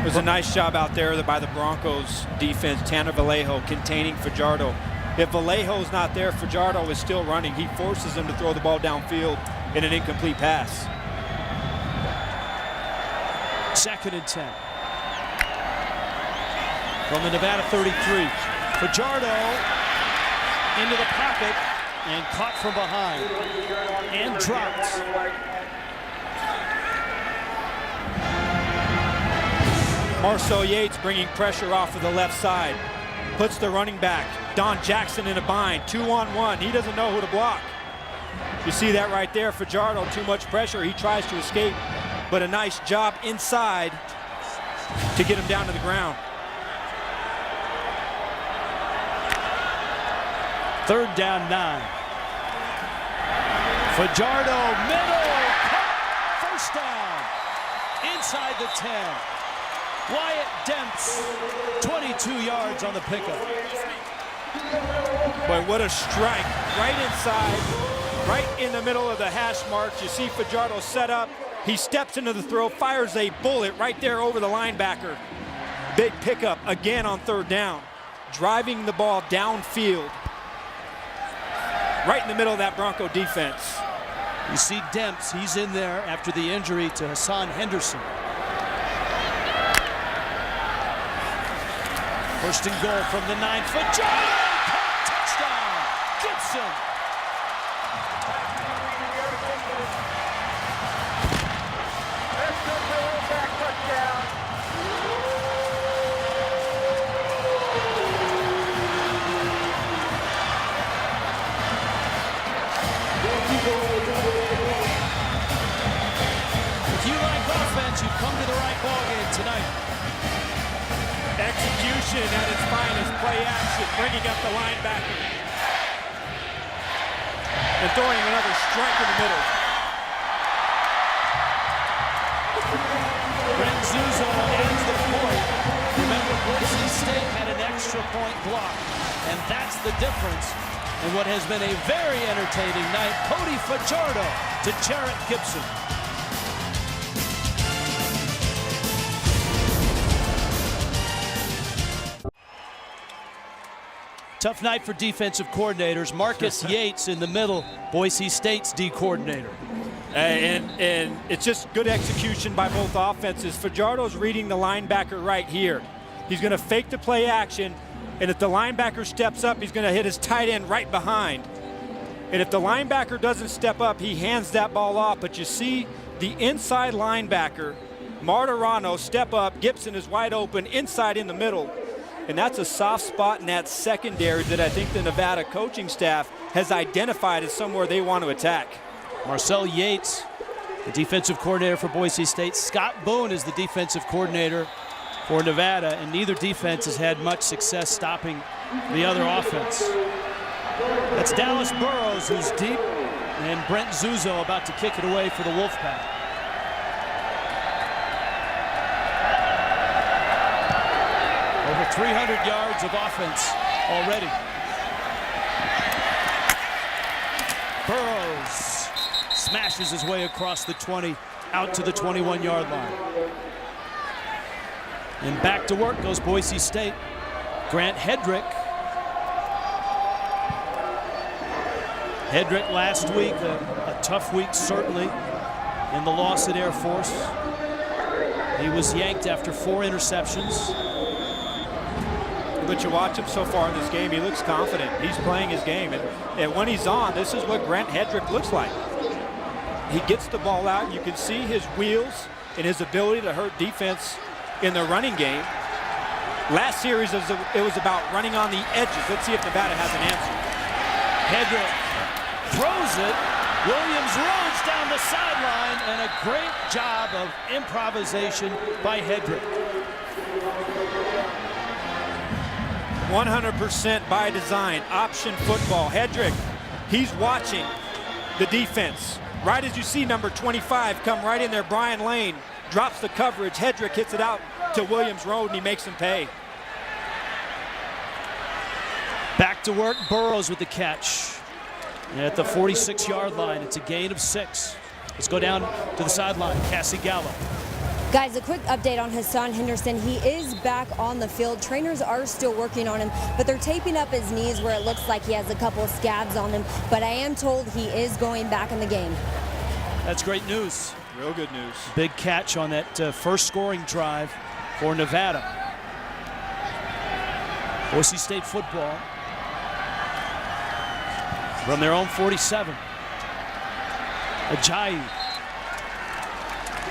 It was a nice job out there by the Broncos defense. Tanner Vallejo containing Fajardo. If Vallejo's not there, Fajardo is still running. He forces him to throw the ball downfield in an incomplete pass. 2nd and 10. From the Nevada 33. Fajardo into the pocket and caught from behind and dropped. Marcel Yates bringing pressure off of the left side. Puts the running back, Don Jackson, in a bind. 2-on-1. He doesn't know who to block. You see that right there. Fajardo, too much pressure. He tries to escape, but a nice job inside to get him down to the ground. 3rd down 9. Fajardo, middle, cut, 1st down, inside the 10. Wyatt Demps, 22 yards on the pickup. Boy, what a strike. Right inside, right in the middle of the hash marks. You see Fajardo set up. He steps into the throw, fires a bullet right there over the linebacker. Big pickup again on 3rd down. Driving the ball downfield. Right in the middle of that Bronco defense. You see Demps, he's in there after the injury to Hassan Henderson. 1st and goal from the 9. Fajardo, touchdown, Gibson. If you like offense, you've come to the right ballgame tonight. Execution at its finest, play action, bringing up the linebacker. And throwing another strike in the middle. Brent Zuzo adds the point. Remember, Boise State had an extra point block, and that's the difference in what has been a very entertaining night. Cody Fajardo to Jarrett Gibson. Tough night for defensive coordinators. Marcus Yates in the middle, Boise State's D coordinator. And it's just good execution by both offenses. Fajardo's reading the linebacker right here. He's going to fake the play action, and if the linebacker steps up, he's going to hit his tight end right behind. And if the linebacker doesn't step up, he hands that ball off. But you see the inside linebacker, Martirano, step up. Gibson is wide open inside in the middle. And that's a soft spot in that secondary that I think the Nevada coaching staff has identified as somewhere they want to attack. Marcel Yates The defensive coordinator for Boise State. Scott Boone is the defensive coordinator for Nevada, and neither defense has had much success stopping the other offense. That's Dallas Burrows, who's deep, and Brent Zuzo about to kick it away for the Wolfpack. Over 300 yards of offense already. Burrows smashes his way across the 20, out to the 21-yard line. And back to work goes Boise State. Grant Hedrick. Hedrick last week, a tough week certainly in the loss at Air Force. He was yanked after 4 interceptions. But you watch him so far in this game, he looks confident. He's playing his game. And when he's on, this is what Grant Hedrick looks like. He gets the ball out. You can see his wheels and his ability to hurt defense in the running game. Last series, it was about running on the edges. Let's see if Nevada has an answer. Hedrick throws it. Williams rolls down the sideline, and a great job of improvisation by Hedrick. 100% by design, option football. Hedrick, he's watching the defense. Right as you see number 25 come right in there, Brian Lane drops the coverage. Hedrick hits it out to Williams Road, and he makes him pay. Back to work, Burrows with the catch. At the 46-yard line, it's a gain of 6. Let's go down to the sideline, Cassie Gallo. Guys, a quick update on Hassan Henderson. He is back on the field. Trainers are still working on him, but they're taping up his knees where it looks like he has a couple of scabs on him. But I am told he is going back in the game. That's great news. Real good news. Big catch on that first scoring drive for Nevada. Boise State football from their own 47. Ajayi.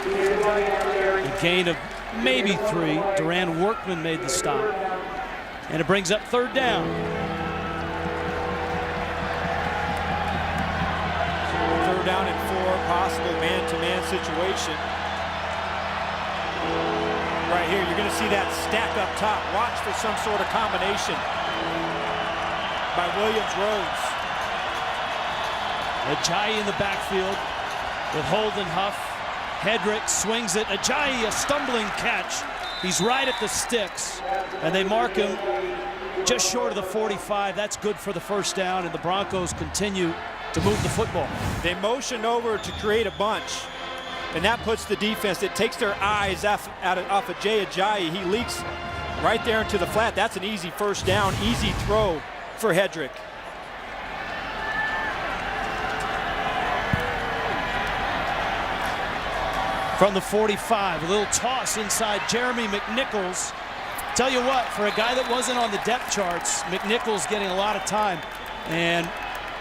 A gain of maybe 3. Duran Workman made the stop. And it brings up 3rd down. 3rd down and 4, possible man-to-man situation. Right here, you're going to see that stack up top. Watch for some sort of combination by Williams Rhodes. Ajayi in the backfield with Holden Huff. Hedrick swings it. Ajayi, a stumbling catch. He's right at the sticks, and they mark him just short of the 45. That's good for the 1st down, and the Broncos continue to move the football. They motion over to create a bunch, and that puts the defense, it takes their eyes off of Jay Ajayi. He leaks right there into the flat. That's an easy 1st down, easy throw for Hedrick. From the 45, a little toss inside Jeremy McNichols. Tell you what, for a guy that wasn't on the depth charts, McNichols getting a lot of time and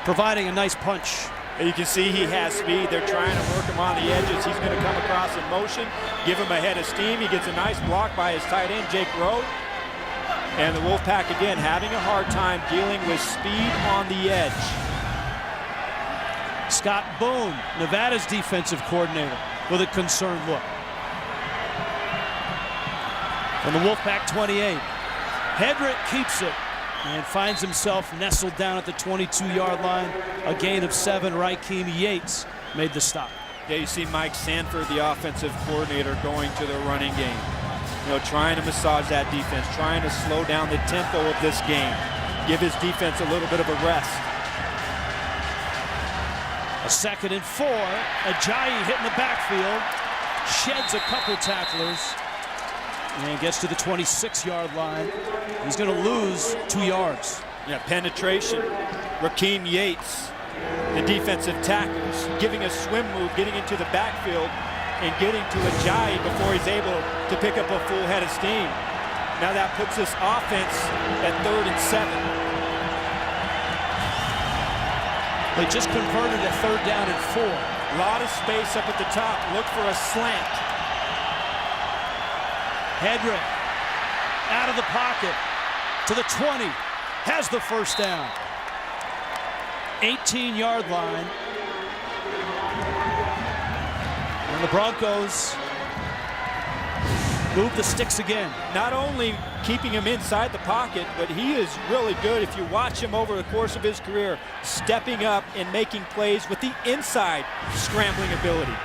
providing a nice punch. You can see he has speed. They're trying to work him on the edges. He's going to come across in motion, give him a head of steam. He gets a nice block by his tight end, Jake Rowe. And the Wolfpack, again, having a hard time dealing with speed on the edge. Scott Boone, Nevada's defensive coordinator, with a concerned look. From the Wolfpack 28, Hedrick keeps it and finds himself nestled down at the 22-yard line. A gain of 7. Raheem Yates made the stop. Yeah, you see Mike Sanford, the offensive coordinator, going to the running game. You know, trying to massage that defense, trying to slow down the tempo of this game, give his defense a little bit of a rest. A 2nd and 4. Ajayi hitting the backfield, sheds a couple tacklers, and gets to the 26-yard line. He's going to lose 2 yards. Yeah, penetration. Raheem Yates, the defensive tackles, giving a swim move, getting into the backfield, and getting to Ajayi before he's able to pick up a full head of steam. Now that puts this offense at 3rd and 7. They just converted a 3rd down and 4. A lot of space up at the top. Look for a slant. Hedrick out of the pocket to the 20. Has the 1st down. 18-yard line. And the Broncos move the sticks again. Not only keeping him inside the pocket, but he is really good. If you watch him over the course of his career, stepping up and making plays with the inside scrambling ability.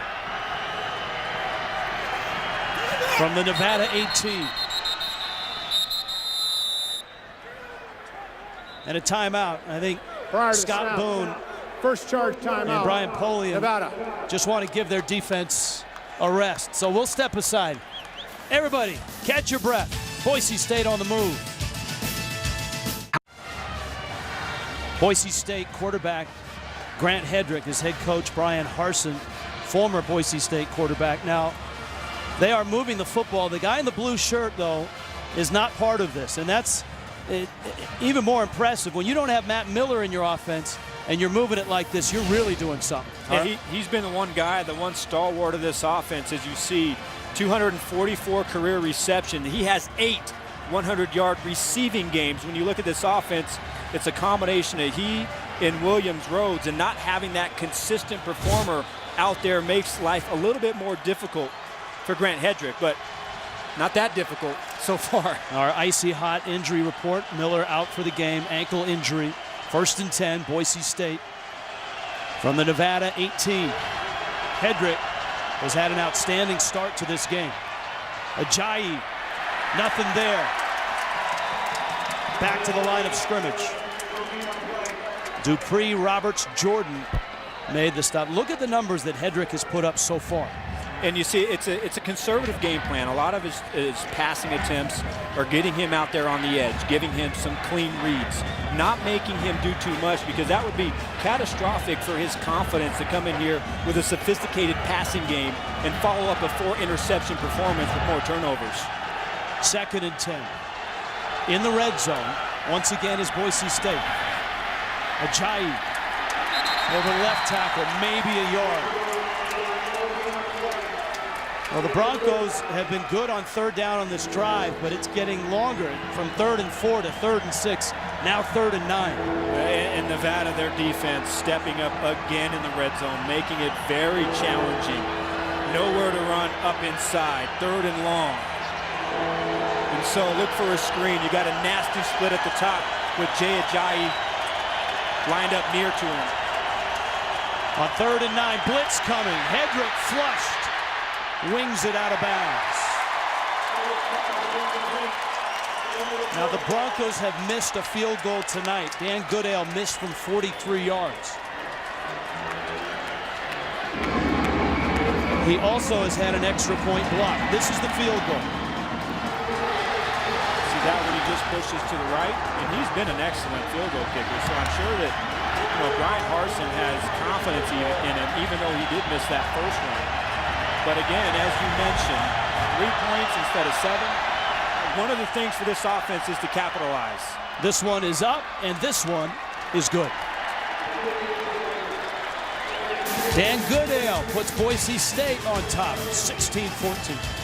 From the Nevada 18. And a timeout. I think Scott Boone, first charge timeout, and Brian Polian Nevada just want to give their defense a rest. So we'll step aside. Everybody, catch your breath. Boise State on the move. Boise State quarterback Grant Hedrick, his head coach Brian Harsin, former Boise State quarterback. Now, they are moving the football. The guy in the blue shirt, though, is not part of this, and that's even more impressive. When you don't have Matt Miller in your offense and you're moving it like this, you're really doing something. Yeah, he's been the one guy, the one stalwart of this offense, as you see. 244 career reception. He has 8 100-yard receiving games. When you look at this offense, it's a combination of he and Williams Rhodes, and not having that consistent performer out there makes life a little bit more difficult for Grant Hedrick, but not that difficult so far. Our icy hot injury report: Miller out for the game, ankle injury. 1st and 10, Boise State from the Nevada 18. Hedrick has had an outstanding start to this game. Ajayi, nothing there. Back to the line of scrimmage. Dupree, Roberts, Jordan made the stop. Look at the numbers that Hedrick has put up so far. And you see, it's a conservative game plan. A lot of his passing attempts are getting him out there on the edge, giving him some clean reads, not making him do too much, because that would be catastrophic for his confidence to come in here with a sophisticated passing game and follow up a 4-interception performance with more turnovers. 2nd and 10. In the red zone, once again, is Boise State. Ajayi over the left tackle, maybe a yard. Well, the Broncos have been good on 3rd down on this drive, but it's getting longer from 3rd and 4 to 3rd and 6, now 3rd and 9. And Nevada, their defense stepping up again in the red zone, making it very challenging. Nowhere to run up inside, 3rd and long. And so look for a screen. You got a nasty split at the top with Jay Ajayi lined up near to him. On 3rd and 9, blitz coming. Hedrick flushed. Wings it out of bounds. Now the Broncos have missed a field goal tonight. Dan Goodale missed from 43 yards. He also has had an extra point block. This is the field goal. See that when he just pushes to the right? And he's been an excellent field goal kicker, so I'm sure that Brian Harsin has confidence in him, even though he did miss that first one. But again, as you mentioned, 3 points instead of 7. One of the things for this offense is to capitalize. This one is up, and this one is good. Dan Goodale puts Boise State on top, 16-14.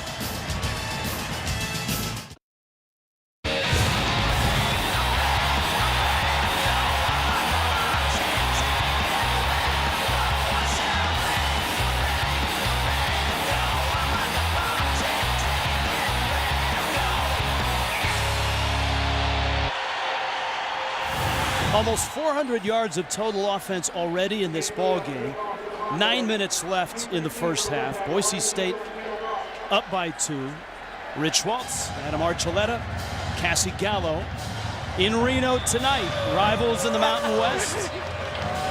Almost 400 yards of total offense already in this ball game. 9 minutes left in the first half. Boise State up by 2. Rich Waltz, Adam Archuleta, Cassie Gallo in Reno tonight. Rivals in the Mountain West.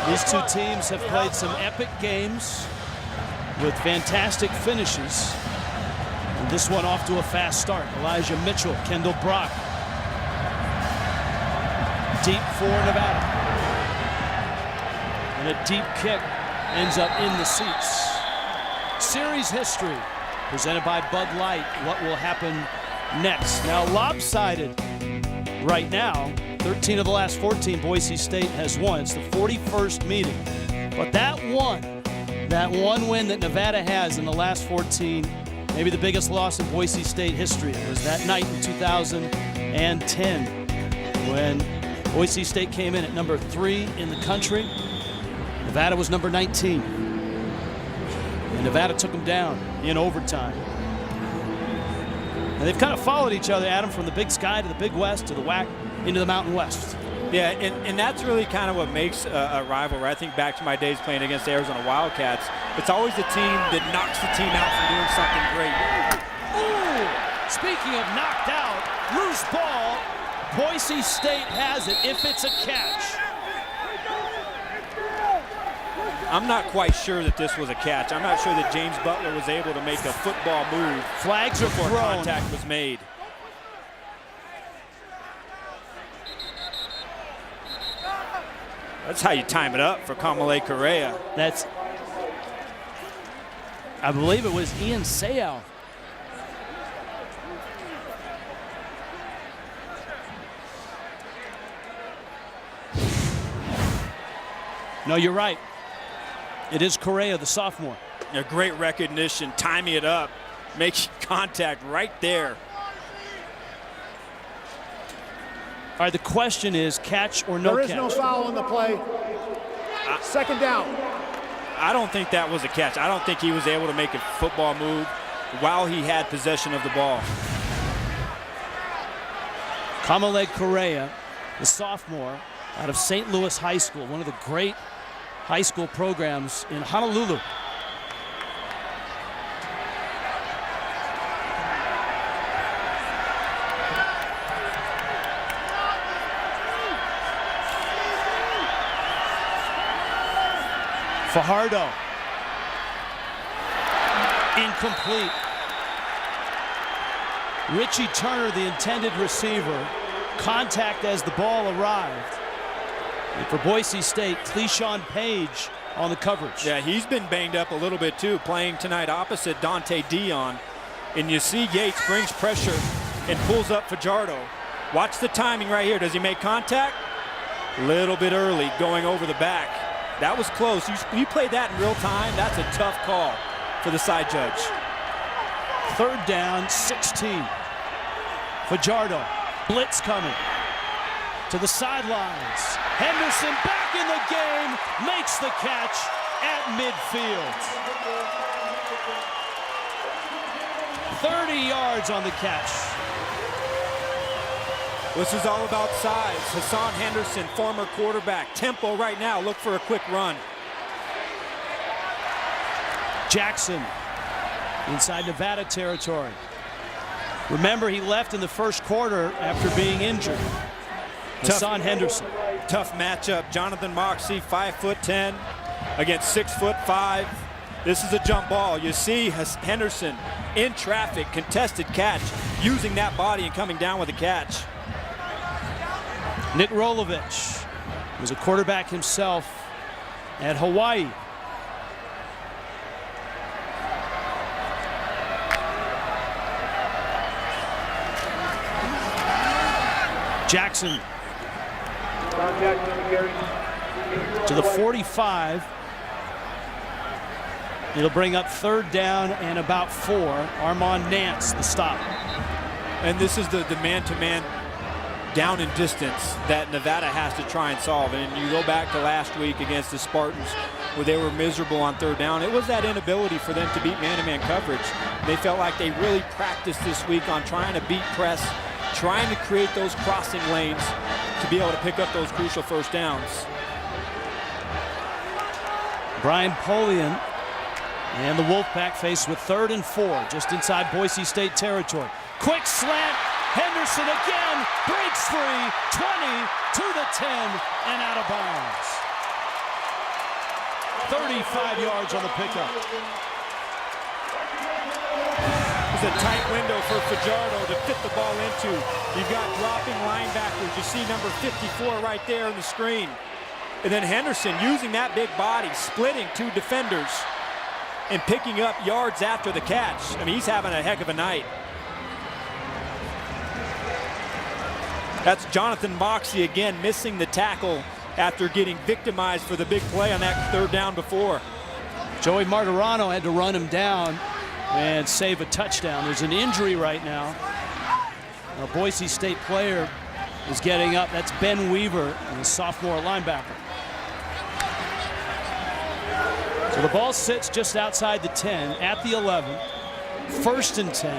These two teams have played some epic games with fantastic finishes. And this one off to a fast start. Elijah Mitchell, Kendall Brock. Deep for Nevada. And a deep kick ends up in the seats. Series history presented by Bud Light. What will happen next? Now lopsided right now. 13 of the last 14 Boise State has won. It's the 41st meeting. But that one win that Nevada has in the last 14, maybe the biggest loss in Boise State history, was that night in 2010 when Boise State came in at number 3 in the country. Nevada was number 19. And Nevada took them down in overtime. And they've kind of followed each other, Adam, from the Big Sky to the Big West to the WAC into the Mountain West. Yeah, and that's really kind of what makes a rivalry. I think back to my days playing against the Arizona Wildcats. It's always the team that knocks the team out from doing something great. Ooh, speaking of knocked out, loose ball. Boise State has it if it's a catch. I'm not quite sure that this was a catch. I'm not sure that James Butler was able to make a football move. Flags are before thrown. Contact was made. That's how you time it up for Kamale Correa. That's, I believe it was Ian Seau. No, you're right. It is Correa, the sophomore. A great recognition, timing it up, making contact right there. All right, the question is catch or no catch? There is no foul on the play. Second down. I don't think that was a catch. I don't think he was able to make a football move while he had possession of the ball. Kamale Correa, the sophomore out of St. Louis High School, one of the great high school programs in Honolulu. Fajardo. Incomplete. Richie Turner, the intended receiver. Contact as the ball arrived. And for Boise State, Cleshon Page on the coverage. Yeah, he's been banged up a little bit too, playing tonight opposite Dante Dion. And you see Yates brings pressure and pulls up Fajardo. Watch the timing right here. Does he make contact? A little bit early, going over the back. That was close. You play that in real time, that's a tough call for the side judge. Third down, 16. Fajardo, blitz coming to the sidelines. Henderson back in the game, makes the catch at midfield. 30 yards on the catch. This is all about size. Hassan Henderson, former quarterback. Tempo right now, look for a quick run. Jackson inside Nevada territory. Remember, he left in the first quarter after being injured. Hassan Henderson. Tough matchup. Jonathan Moxey, 5'10", against 6'5". This is a jump ball. You see Henderson in traffic, contested catch, using that body and coming down with a catch. Nick Rolovich was a quarterback himself at Hawaii. Jackson to the 45. It'll bring up third down and about 4. Armand Nance, the stop. And this is the man-to-man down and distance that Nevada has to try and solve. And you go back to last week against the Spartans where they were miserable on third down. It was that inability for them to beat man-to-man coverage. They felt like they really practiced this week on trying to beat press, trying to create those crossing lanes to be able to pick up those crucial first downs. Brian Polian and the Wolfpack faced with 3rd and 4 just inside Boise State territory. Quick slant. Henderson again breaks free, 20 to the 10 and out of bounds. 35 yards on the pickup. It's a tight window for Fajardo to fit the ball into. You've got dropping linebackers. You see number 54 right there on the screen. And then Henderson using that big body, splitting 2 defenders and picking up yards after the catch. I mean, he's having a heck of a night. That's Jonathan Moxey again missing the tackle after getting victimized for the big play on that third down before. Joey Martirano had to run him down and save a touchdown. There's an injury right now. A Boise State player is getting up. That's Ben Weaver, the sophomore linebacker. So So the ball sits just outside the 10 at the 11. 1st and 10.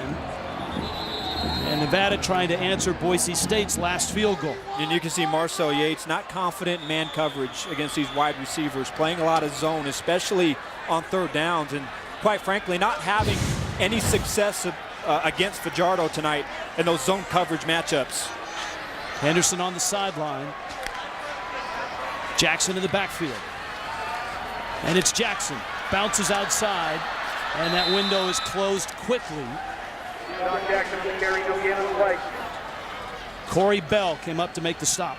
And Nevada trying to answer Boise State's last field goal. And you can see Marcel Yates not confident in man coverage against these wide receivers, playing a lot of zone, especially on 3rd downs, and quite frankly not having any success against Fajardo tonight in those zone coverage matchups. Henderson on the sideline. Jackson in the backfield. And it's Jackson. Bounces outside, and that window is closed quickly. Jackson on the carry, no gain on the play. Corey Bell came up to make the stop.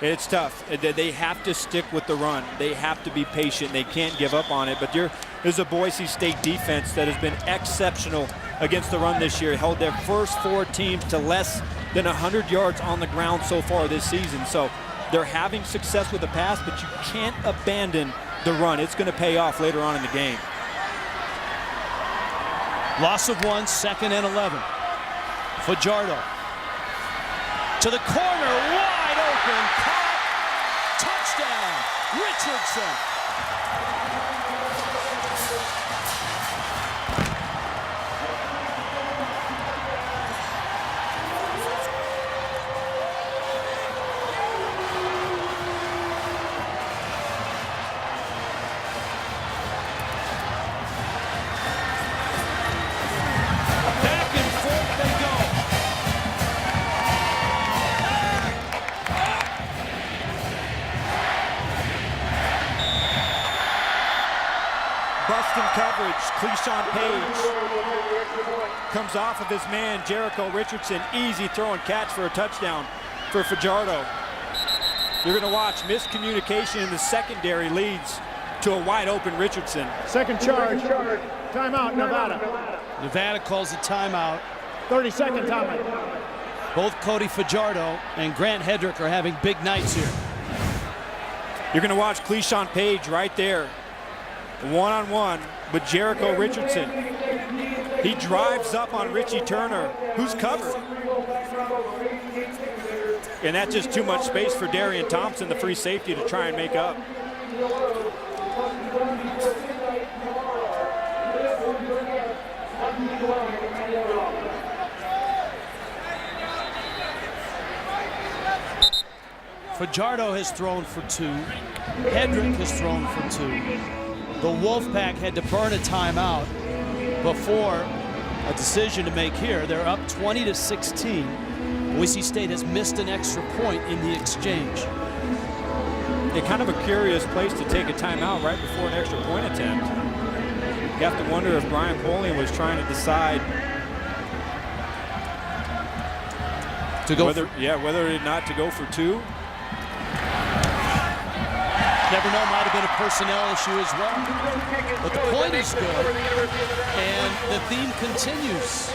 It's tough. They have to stick with the run. They have to be patient. They can't give up on it. But there's a Boise State defense that has been exceptional against the run this year. Held their first 4 teams to less than 100 yards on the ground so far this season. So they're having success with the pass, but you can't abandon the run. It's going to pay off later on in the game. Loss of 1, 2nd and 11. Fajardo to the corner, wide open, caught, touchdown, Richardson. Busting coverage, Cleashon Page comes off of his man, Jericho Richardson. Easy throw and catch for a touchdown for Fajardo. You're going to watch miscommunication in the secondary leads to a wide open Richardson. Second charge. Timeout, Nevada. Nevada calls a timeout. 30-second timeout. Both Cody Fajardo and Grant Hedrick are having big nights here. You're going to watch Cleashon Page right there. One-on-one with Jericho Richardson. He drives up on Richie Turner, who's covered. And that's just too much space for Darian Thompson, the free safety, to try and make up. Fajardo has thrown for 2. Hedrick has thrown for 2. The Wolfpack had to burn a timeout before a decision to make here. They're up 20-16. Boise State has missed an extra point in the exchange. Yeah, kind of a curious place to take a timeout right before an extra point attempt. You have to wonder if Brian Polian was trying to decide to go whether or not to go for 2. Never know, might have been a personnel issue as well. But the point is good, and the theme continues.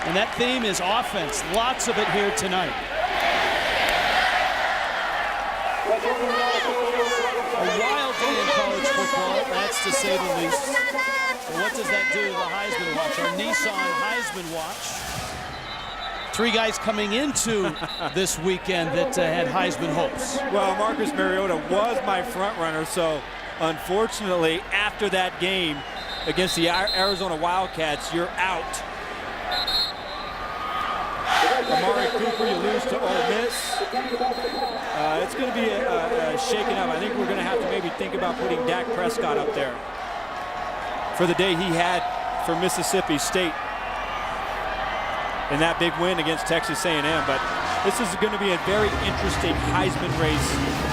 And that theme is offense. Lots of it here tonight. A wild day in college football, that's to say the least. But what does that do to the Heisman Watch? Our Nissan Heisman Watch. 3 guys coming into this weekend that had Heisman hopes. Well, Marcus Mariota was my front runner, so unfortunately, after that game against the Arizona Wildcats, you're out. Amari Cooper, you lose to Ole Miss. It's going to be a shaking up. I think we're going to have to maybe think about putting Dak Prescott up there for the day he had for Mississippi State in that big win against Texas A&M. But this is going to be a very interesting Heisman race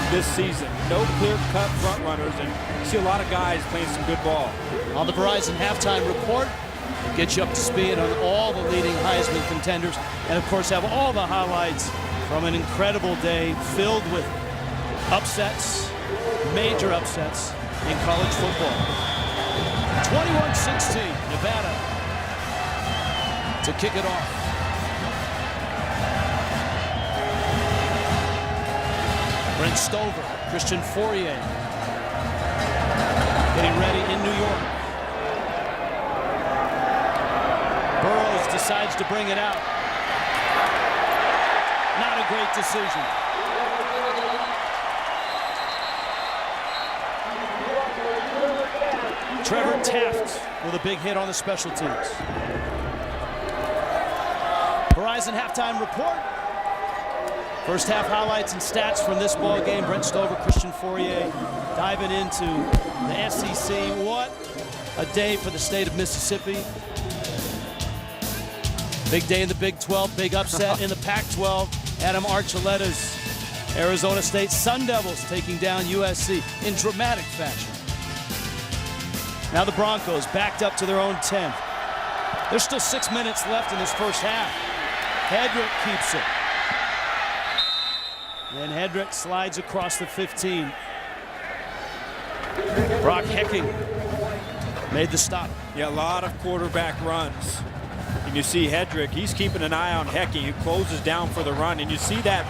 this season. No clear-cut front runners, and you see a lot of guys playing some good ball. On the Verizon halftime report, we'll get you up to speed on all the leading Heisman contenders, and of course have all the highlights from an incredible day filled with upsets, major upsets in college football. 21-16, Nevada to kick it off. Brent Stover, Christian Fourier, getting ready in New York. Burrows decides to bring it out. Not a great decision. Trevor Taft with a big hit on the special teams. Verizon halftime report. First half highlights and stats from this ball game. Brent Stover, Christian Fourier diving into the SEC. What a day for the state of Mississippi. Big day in the Big 12, big upset in the Pac-12. Adam Archuleta's Arizona State Sun Devils taking down USC in dramatic fashion. Now the Broncos backed up to their own 10. There's still 6 minutes left in this first half. Hedrick keeps it. Then Hedrick slides across the 15. Brock Hecking made the stop. Yeah, a lot of quarterback runs. And you see Hedrick, he's keeping an eye on Hecking, who closes down for the run. And you see that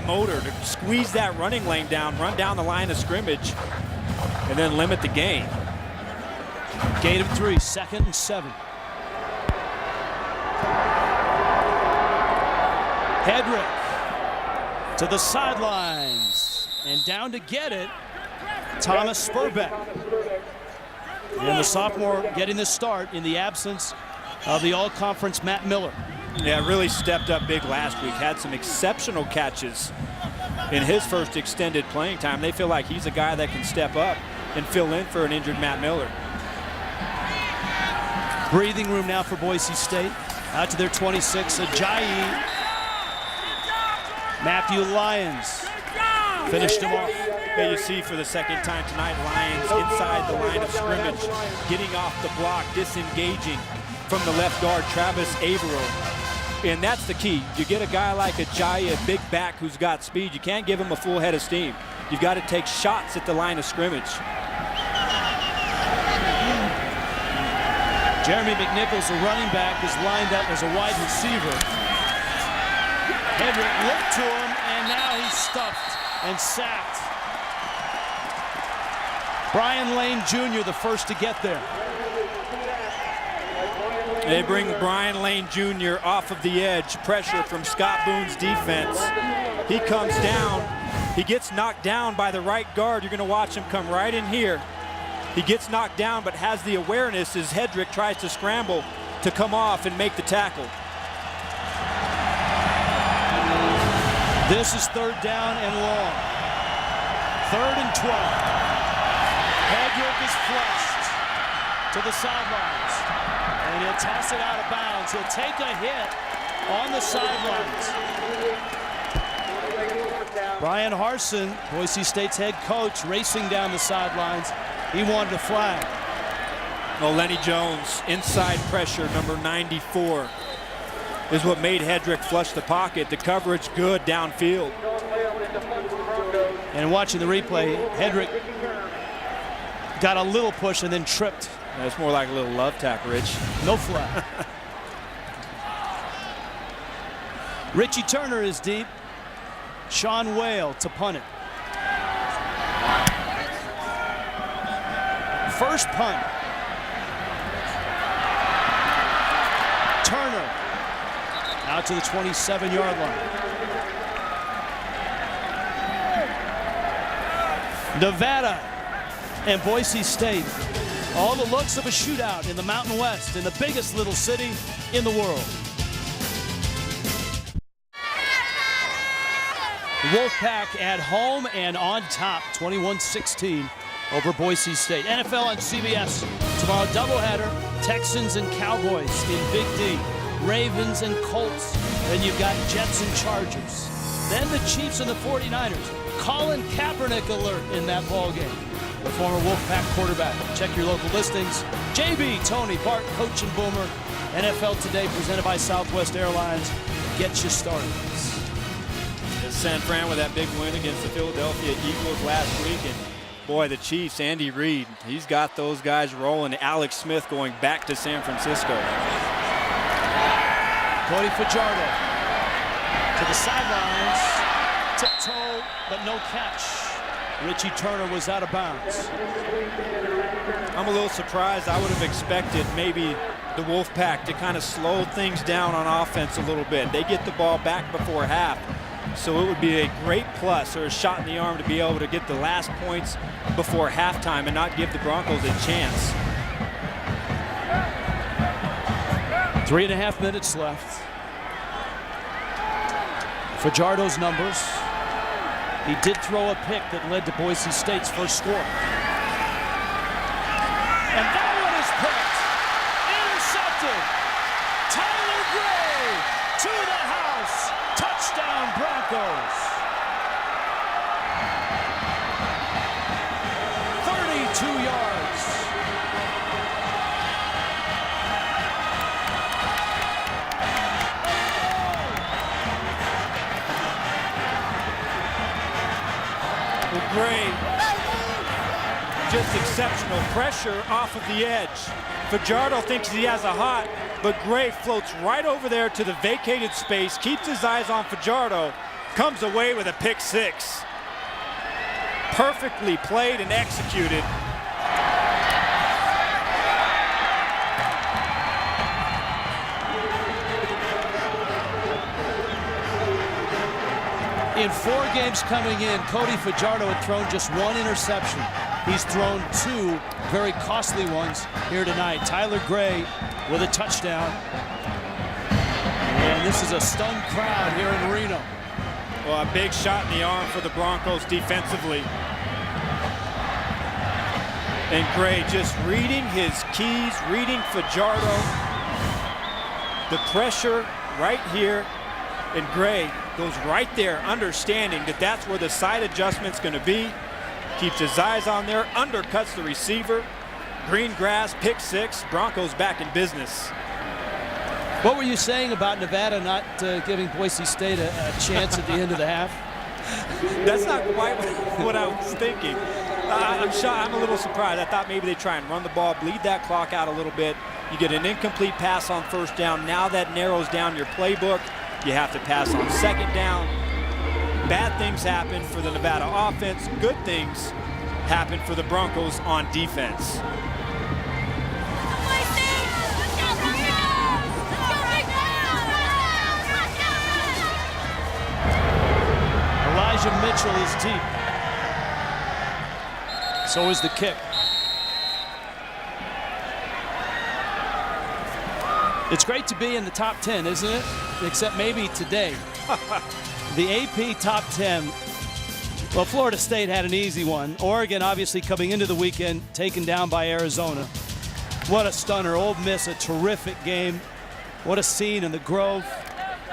motor to squeeze that running lane down, run down the line of scrimmage, and then limit the gain. Gain of 3, 2nd and 7. Hedrick to the sidelines, and down to get it, Thomas Spurbeck. And the sophomore getting the start in the absence of the all-conference Matt Miller. Yeah, really stepped up big last week. Had some exceptional catches in his first extended playing time. They feel like he's a guy that can step up and fill in for an injured Matt Miller. Breathing room now for Boise State. Out to their 26, Ajayi. Matthew Lyons finished him off. Yeah, you see for the second time tonight, Lyons inside the line of scrimmage, getting off the block, disengaging from the left guard, Travis Averill. And that's the key. You get a guy like Ajayi, a big back who's got speed. You can't give him a full head of steam. You've got to take shots at the line of scrimmage. Jeremy McNichols, a running back, is lined up as a wide receiver. Hedrick looked to him, and now he's stuffed and sacked. Brian Lane Jr., the first to get there. They bring Brian Lane Jr. off of the edge. Pressure from Scott Boone's defense. He comes down. He gets knocked down by the right guard. You're going to watch him come right in here. He gets knocked down, but has the awareness as Hedrick tries to scramble to come off and make the tackle. This is 3rd down and long. 3rd and 12. Hedrick is flushed to the sidelines. And he'll toss it out of bounds. He'll take a hit on the sidelines. Brian Harsin, Boise State's head coach, racing down the sidelines. He wanted a flag. Oh, Lenny Jones, inside pressure, number 94, is what made Hedrick flush the pocket. The coverage good downfield. And watching the replay, Hedrick got a little push and then tripped. That's more like a little love tap, Rich. No flag. Richie Turner is deep. Sean Whale to punt it. First punt. Turner out to the 27-yard line. Nevada and Boise State. All the looks of a shootout in the Mountain West, in the biggest little city in the world. The Wolfpack at home and on top, 21-16 over Boise State. NFL on CBS. Tomorrow, doubleheader, Texans and Cowboys in Big D. Ravens and Colts. Then you've got Jets and Chargers. Then the Chiefs and the 49ers. Colin Kaepernick alert in that ball game. The former Wolfpack quarterback. Check your local listings. JB, Tony, Bart, Coach, and Boomer. NFL Today presented by Southwest Airlines. Get you started. San Fran with that big win against the Philadelphia Eagles last week. And boy, the Chiefs, Andy Reid, he's got those guys rolling. Alex Smith going back to San Francisco. Cody Fajardo to the sidelines. Tiptoe, but no catch. Richie Turner was out of bounds. I'm a little surprised. I would have expected maybe the Wolfpack to kind of slow things down on offense a little bit. They get the ball back before half, so it would be a great plus or a shot in the arm to be able to get the last points before halftime and not give the Broncos a chance 3.5 minutes left. Fajardo's numbers. He did throw a pick that led to Boise State's first score. And that one is picked. Intercepted. Tyler Gray to the house. Touchdown Broncos. 32 yards. Gray, just exceptional pressure off of the edge. Fajardo thinks he has a hot, but Gray floats right over there to the vacated space, keeps his eyes on Fajardo, comes away with a pick six. Perfectly played and executed. In 4 games coming in, Cody Fajardo had thrown just 1 interception. He's thrown 2 very costly ones here tonight. Tyler Gray with a touchdown. And this is a stunned crowd here in Reno. Well, a big shot in the arm for the Broncos defensively. And Gray just reading his keys, reading Fajardo. The pressure right here. And Gray goes right there, understanding that that's where the side adjustment's going to be. Keeps his eyes on there, undercuts the receiver. Green grass, pick six. Broncos back in business. What were you saying about Nevada not giving Boise State a chance at the end of the half? That's not quite what I was thinking. I'm a little surprised. I thought maybe they try and run the ball, bleed that clock out a little bit. You get an incomplete pass on first down. Now that narrows down your playbook. You have to pass on second down. Bad things happen for the Nevada offense. Good things happen for the Broncos on defense. Elijah Mitchell is deep. So is the kick. It's great to be in the top 10, isn't it? Except maybe today. The AP top 10. Well, Florida State had an easy one. Oregon obviously coming into the weekend taken down by Arizona. What a stunner. Ole Miss, a terrific game. What a scene in the Grove.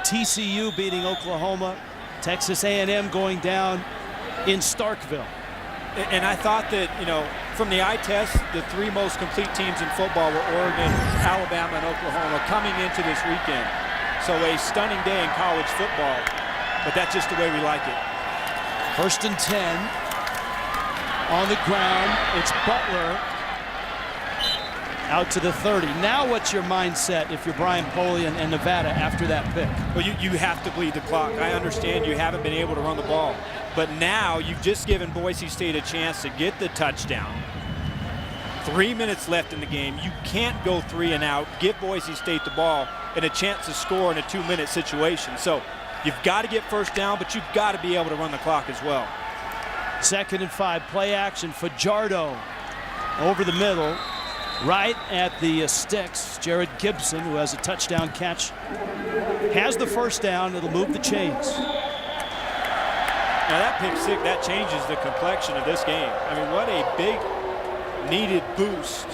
TCU beating Oklahoma. Texas A&M going down in Starkville. And I thought that, from the eye test, the 3 most complete teams in football were Oregon, Alabama, and Oklahoma coming into this weekend. So a stunning day in college football, but that's just the way we like it. 1st and 10 on the ground. It's Butler out to the 30. Now what's your mindset if you're Brian Polian and Nevada after that pick? Well, you have to bleed the clock. I understand you haven't been able to run the ball, but now you've just given Boise State a chance to get the touchdown. 3 minutes left in the game. You can't go 3 and out. Give Boise State the ball and a chance to score in a 2-minute situation. So you've got to get first down, but you've got to be able to run the clock as well. 2nd and 5, play action. Fajardo over the middle, right at the sticks. Jared Gibson, who has a touchdown catch, has the first down. It'll move the chains. Now that pick six, that changes the complexion of this game. I mean, what a big needed boost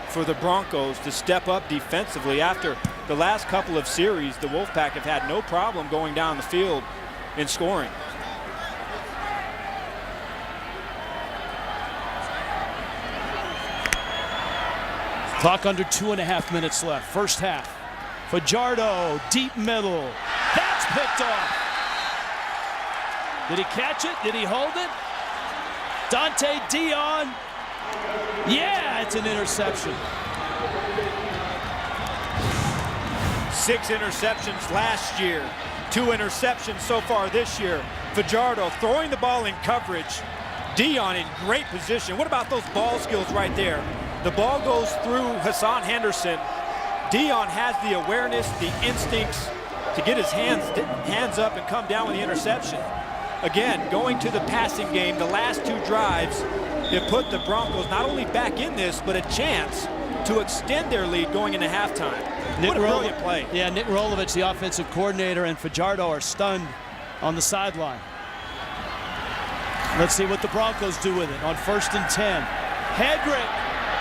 for the Broncos to step up defensively. After the last couple of series, the Wolfpack have had no problem going down the field and scoring. Clock under 2.5 minutes left. First half. Fajardo, deep middle. That's picked off. Did he catch it? Did he hold it? Dante Dion. Yeah, it's an interception. 6 interceptions last year. 2 interceptions so far this year. Fajardo throwing the ball in coverage. Dion in great position. What about those ball skills right there? The ball goes through Hassan Henderson. Dion has the awareness, the instincts to get his hands up and come down with the interception. Again, going to the passing game, the last 2 drives have put the Broncos not only back in this, but a chance to extend their lead going into halftime. What a brilliant play. Yeah, Nick Rolovich, the offensive coordinator, and Fajardo are stunned on the sideline. Let's see what the Broncos do with it on 1st and 10. Hedrick,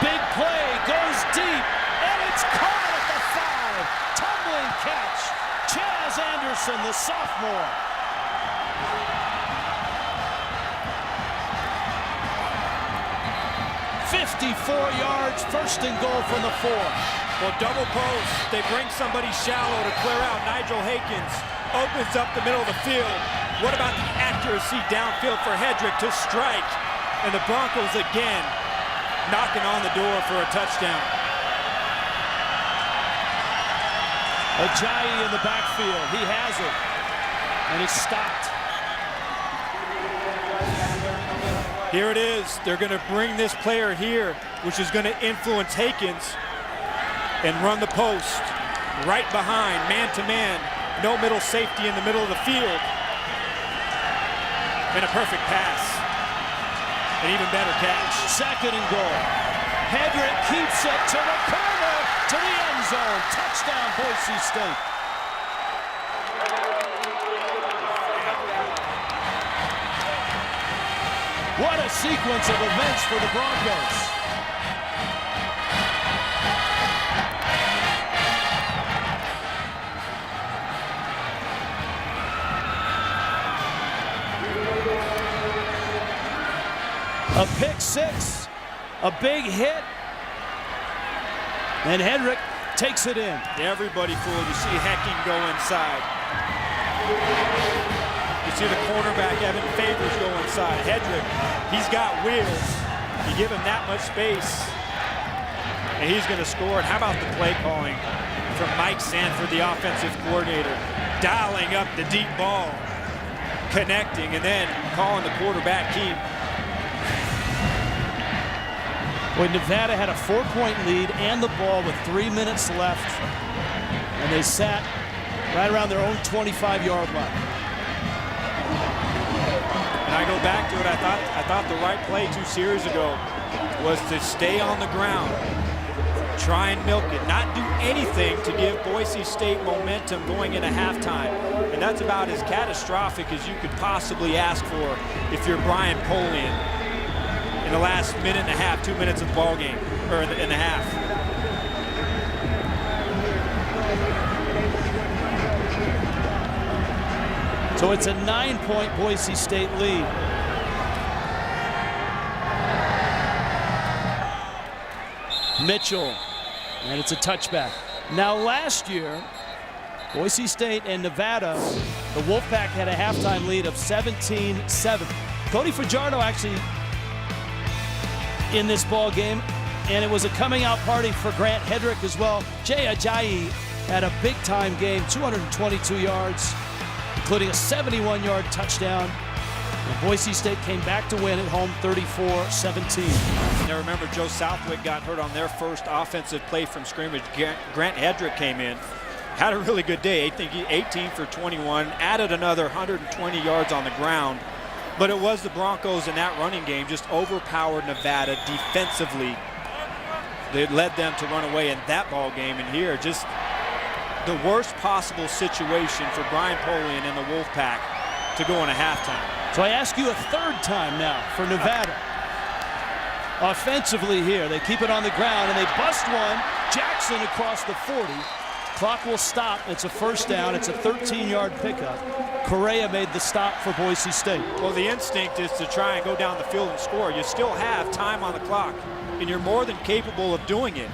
big play, goes deep, and it's caught at the 5. Tumbling catch. Chaz Anderson, the sophomore. "54 yards, 1st and goal from the 4. Well, double post. They bring somebody shallow to clear out. Nigel Hakins opens up the middle of the field. What about the accuracy downfield for Hedrick to strike? And the Broncos again knocking on the door for a touchdown. Ajayi in the backfield. He has it. And he's stopped. Here it is. They're going to bring this player here, which is going to influence Hakins, and run the post right behind, man-to-man. No middle safety in the middle of the field. And a perfect pass. An even better catch. 2nd and goal. Hedrick keeps it to the corner, to the end zone. Touchdown, Boise State. What a sequence of events for the Broncos. A pick 6, a big hit, and Hedrick takes it in. Everybody fooled. You see Hecking go inside. You see the cornerback, Evan Favors, go inside. Hedrick, he's got wheels. You give him that much space, and he's going to score. And how about the play calling from Mike Sanford, the offensive coordinator, dialing up the deep ball, connecting, and then calling the quarterback keep. Well, Nevada had a 4-point lead and the ball with 3 minutes left, and they sat right around their own 25-yard line. And I go back to it. I thought the right play 2 series ago was to stay on the ground, try and milk it, not do anything to give Boise State momentum going into halftime. And that's about as catastrophic as you could possibly ask for if you're Brian Polian in the last minute and a half, 2 minutes of the ball game, or in the half. So it's a 9-point Boise State lead. Mitchell, and it's a touchback. Now last year, Boise State and Nevada, the Wolfpack had a halftime lead of 17-7. Cody Fajardo actually in this ball game, and it was a coming out party for Grant Hedrick as well. Jay Ajayi had a big time game, 222 yards, including a 71-yard touchdown. And Boise State came back to win at home 34-17. Now remember, Joe Southwick got hurt on their first offensive play from scrimmage. Grant Hedrick came in, had a really good day. I think he 18 for 21, added another 120 yards on the ground. But it was the Broncos in that running game just overpowered Nevada defensively. They led them to run away in that ball game. And here, just the worst possible situation for Brian Polian and the Wolfpack to go into halftime. So I ask you a third time now for Nevada. Offensively here, they keep it on the ground and they bust one. Jackson across the 40. Clock will stop. It's a first down. It's a 13-yard pickup. Correa made the stop for Boise State. Well, the instinct is to try and go down the field and score. You still have time on the clock, and you're more than capable of doing it.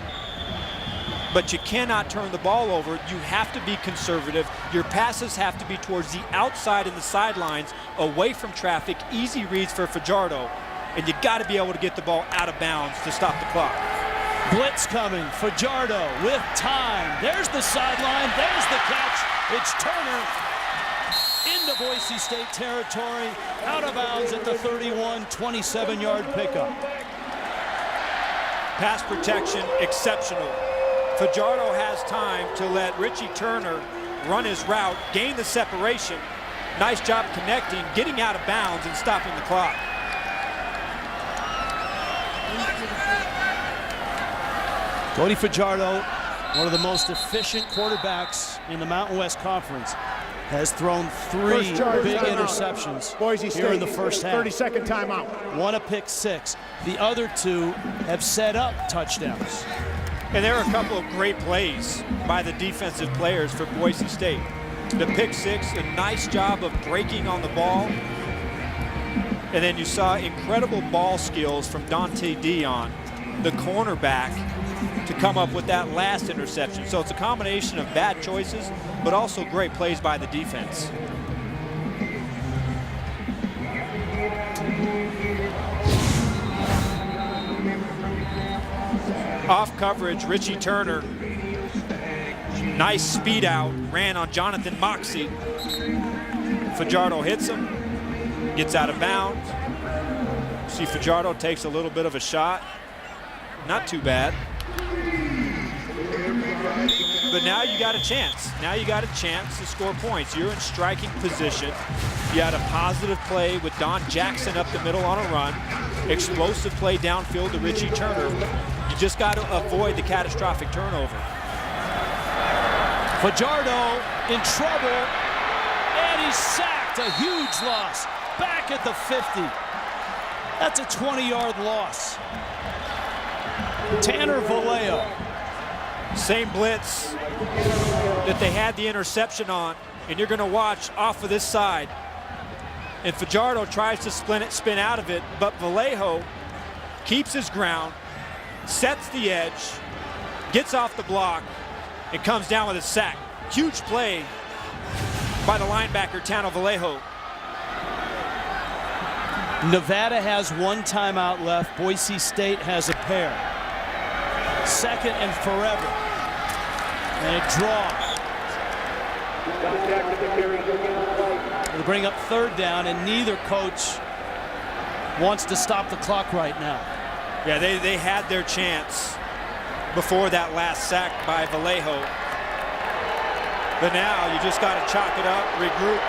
But you cannot turn the ball over. You have to be conservative. Your passes have to be towards the outside and the sidelines, away from traffic, easy reads for Fajardo. And you got to be able to get the ball out of bounds to stop the clock. Blitz coming. Fajardo with time. There's the sideline. There's the catch. It's Turner into Boise State territory, out of bounds at the 31, 27-yard pickup. Pass protection exceptional. Fajardo has time to let Richie Turner run his route, gain the separation. Nice job connecting, getting out of bounds, and stopping the clock. Cody Fajardo one of the most efficient quarterbacks in the Mountain West Conference, has thrown 3 big interceptions Boise here State, in the first half. 30-second timeout. One a pick 6. The other 2 have set up touchdowns. And there are a couple of great plays by the defensive players for Boise State. The pick 6, a nice job of breaking on the ball. And then you saw incredible ball skills from Dante Dion, the cornerback, to come up with that last interception. So it's a combination of bad choices, but also great plays by the defense. Off coverage, Richie Turner. Nice speed out, ran on Jonathan Moxie. Fajardo hits him, gets out of bounds. See, Fajardo takes a little bit of a shot. Not too bad. But now you got a chance. Now you got a chance to score points. You're in striking position. You had a positive play with Don Jackson up the middle on a run. Explosive play downfield to Richie Turner. You just got to avoid the catastrophic turnover. Fajardo in trouble, and he's sacked. A huge loss. Back at the 50. That's a 20-yard loss. Tanner Vallejo. Same blitz that they had the interception on, and you're going to watch off of this side. And Fajardo tries to spin out of it, but Vallejo keeps his ground, sets the edge, gets off the block, and comes down with a sack. Huge play by the linebacker, Tanner Vallejo. Nevada has 1 timeout left. Boise State has a pair. 2nd and forever. And a draw. They'll bring up 3rd down, and neither coach wants to stop the clock right now. Yeah, they had their chance before that last sack by Vallejo. But now you just got to chalk it up, regroup,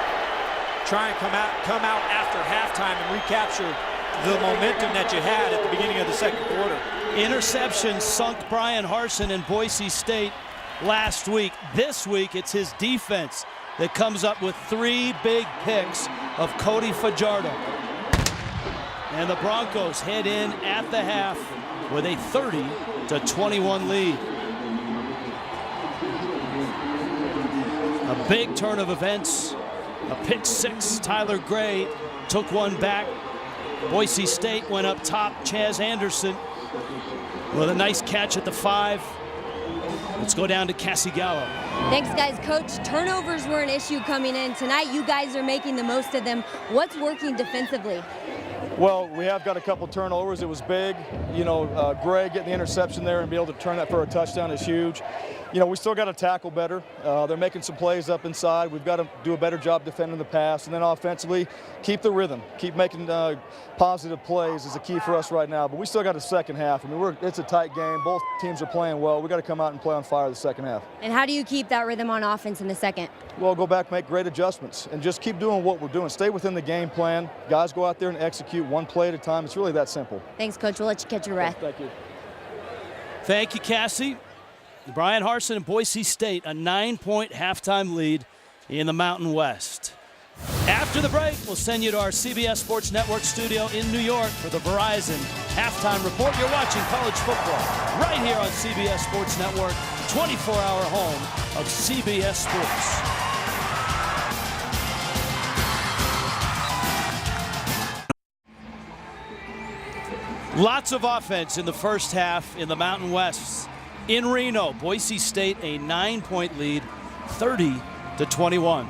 try and come out after halftime and recapture the momentum that you had at the beginning of the 2nd quarter. Interception sunk Brian Harsin in Boise State last week. This week, it's his defense that comes up with 3 big picks of Cody Fajardo. And the Broncos head in at the half with a 30-21 lead. A big turn of events. A pick 6. Tyler Gray took one back. Boise State went up top. Chaz Anderson with a nice catch at the 5. Let's go down to Cassie Gallo. Thanks, guys. Coach, turnovers were an issue coming in. Tonight, you guys are making the most of them. What's working defensively? Well, we have got a couple turnovers. It was big. You know, Gray getting the interception there and be able to turn that for a touchdown is huge. You know, we still got to tackle better. They're making some plays up inside. We've got to do a better job defending the pass. And then offensively, keep the rhythm. Keep making positive plays is the key for us right now. But we still got a 2nd half. I mean, it's a tight game. Both teams are playing well. We got to come out and play on fire the 2nd half. And how do you keep that rhythm on offense in the 2nd? Well, go back, make great adjustments, and just keep doing what we're doing. Stay within the game plan. Guys, go out there and execute one play at a time. It's really that simple. Thanks, Coach. We'll let you catch your breath. Thank you. Thank you, Cassie. Brian Harsin and Boise State, a 9-point halftime lead in the Mountain West. After the break, we'll send you to our CBS Sports Network studio in New York for the Verizon Halftime Report. You're watching college football right here on CBS Sports Network, 24-hour home of CBS Sports. Lots of offense in the first half in the Mountain West. In Reno, Boise State a 9-point lead, 30-21.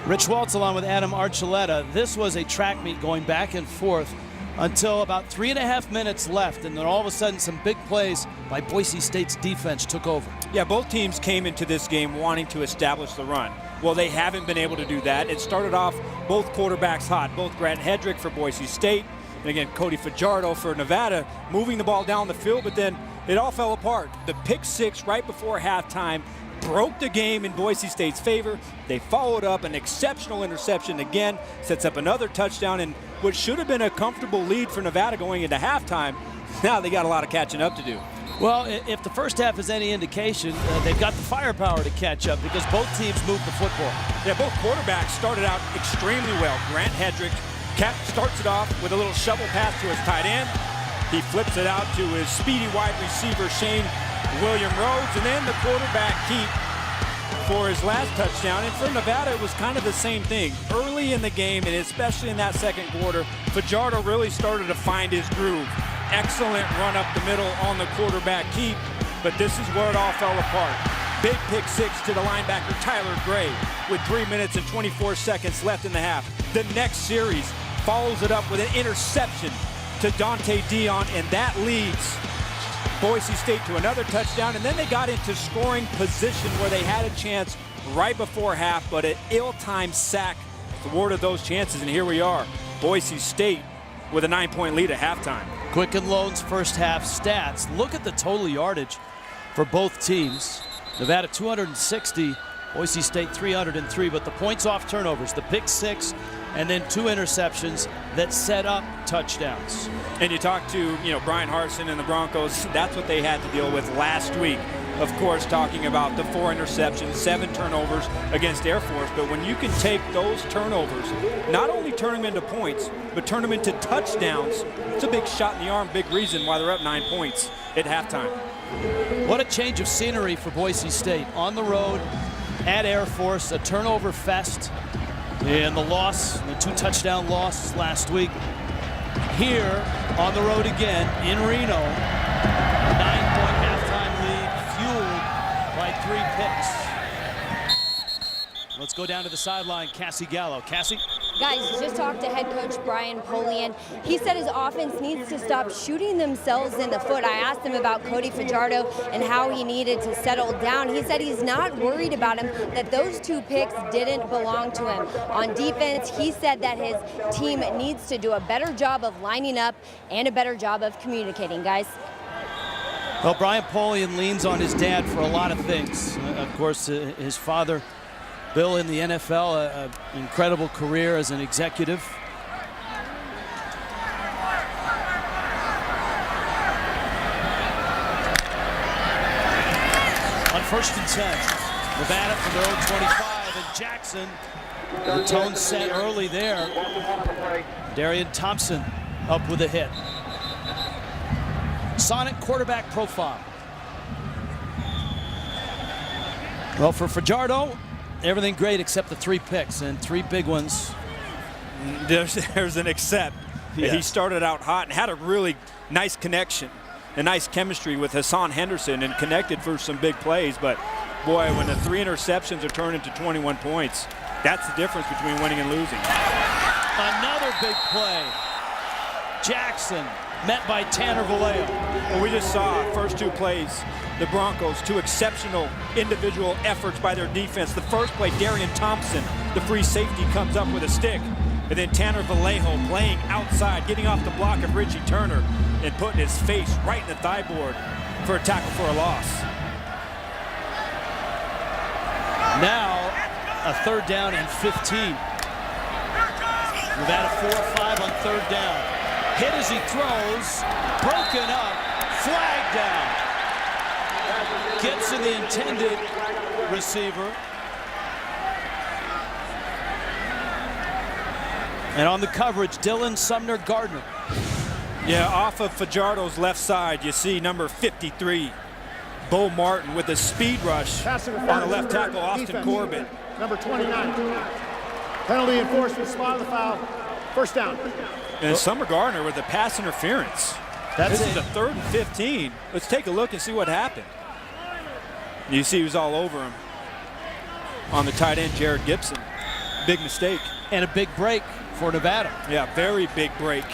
Rich Waltz along with Adam Archuleta. This was a track meet going back and forth until about 3.5 minutes left, and then all of a sudden some big plays by Boise State's defense took over. Yeah, both teams came into this game wanting to establish the run. Well, they haven't been able to do that. It started off both quarterbacks hot, both Grant Hedrick for Boise State, and again, Cody Fajardo for Nevada, moving the ball down the field, but then it all fell apart. The pick 6 right before halftime broke the game in Boise State's favor. They followed up an exceptional interception again, sets up another touchdown, and what should have been a comfortable lead for Nevada going into halftime, now they got a lot of catching up to do. Well, if the first half is any indication, they've got the firepower to catch up because both teams moved the football. Yeah, both quarterbacks started out extremely well. Grant Hedrick starts it off with a little shovel pass to his tight end. He flips it out to his speedy wide receiver, Shane William Rhodes, and then the quarterback keep for his last touchdown. And for Nevada, it was kind of the same thing. Early in the game, and especially in that second quarter, Fajardo really started to find his groove. Excellent run up the middle on the quarterback keep, but this is where it all fell apart. Big pick six to the linebacker Tyler Gray with 3 minutes and 24 seconds left in the half. The next series follows it up with an interception to Dante Dion, and that leads Boise State to another touchdown. And then they got into scoring position where they had a chance right before half, but an ill-timed sack thwarted those chances, and here we are. Boise State with a 9-point lead at halftime. Quicken Loan's first half stats. Look at the total yardage for both teams. Nevada 260, Boise State 303, but the points off turnovers, the pick six, and then 2 interceptions that set up touchdowns. And you talk to, Brian Harsin and the Broncos, that's what they had to deal with last week. Of course, talking about the 4 interceptions, 7 turnovers against Air Force. But when you can take those turnovers, not only turn them into points, but turn them into touchdowns, it's a big shot in the arm, big reason why they're up 9 points at halftime. What a change of scenery for Boise State. On the road at Air Force, a turnover fest in the loss, the 2 touchdown loss last week. Here on the road again in Reno, 9-point halftime lead fueled by 3 picks. Let's go down to the sideline. Cassie Gallo. Cassie? Guys, just talked to head coach Brian Polian. He said his offense needs to stop shooting themselves in the foot. I asked him about Cody Fajardo and how he needed to settle down. He said he's not worried about him, that those 2 picks didn't belong to him. On defense, he said that his team needs to do a better job of lining up and a better job of communicating, guys. Well, Brian Polian leans on his dad for a lot of things. Of course, his father, Bill, in the NFL, an incredible career as an executive. On 1st and 10, Nevada from their own 25, and Jackson, the tone set early there. Darian Thompson up with a hit. Sonic quarterback profile. Well, for Fajardo, everything great except the 3 picks, and 3 big ones. There's an except. Yes. He started out hot and had a really nice connection, a nice chemistry with Hassan Henderson, and connected for some big plays. But boy, when the 3 interceptions are turned into 21 points, that's the difference between winning and losing. Another big play. Jackson met by Tanner Vallejo. Well, we just saw first 2 plays, the Broncos, 2 exceptional individual efforts by their defense. The first play, Darian Thompson, the free safety, comes up with a stick. And then Tanner Vallejo playing outside, getting off the block of Richie Turner and putting his face right in the thigh board for a tackle for a loss. Now a 3rd down and 15. Nevada 4-5 on 3rd down. Hit as he throws, broken up, flag down. Gets to the intended receiver. And on the coverage, Dylan Sumner Gardner. Yeah, off of Fajardo's left side, you see number 53, Bo Martin, with a speed rush on the left tackle, Austin defense. Corbett. Number 29. Penalty enforcement, spot of the foul. 1st down. And Sumner Gardner with a pass interference. This is a 3rd and 15. Let's take a look and see what happened. You see he was all over him on the tight end, Jared Gibson. Big mistake. And a big break for Nevada. Yeah, very big break.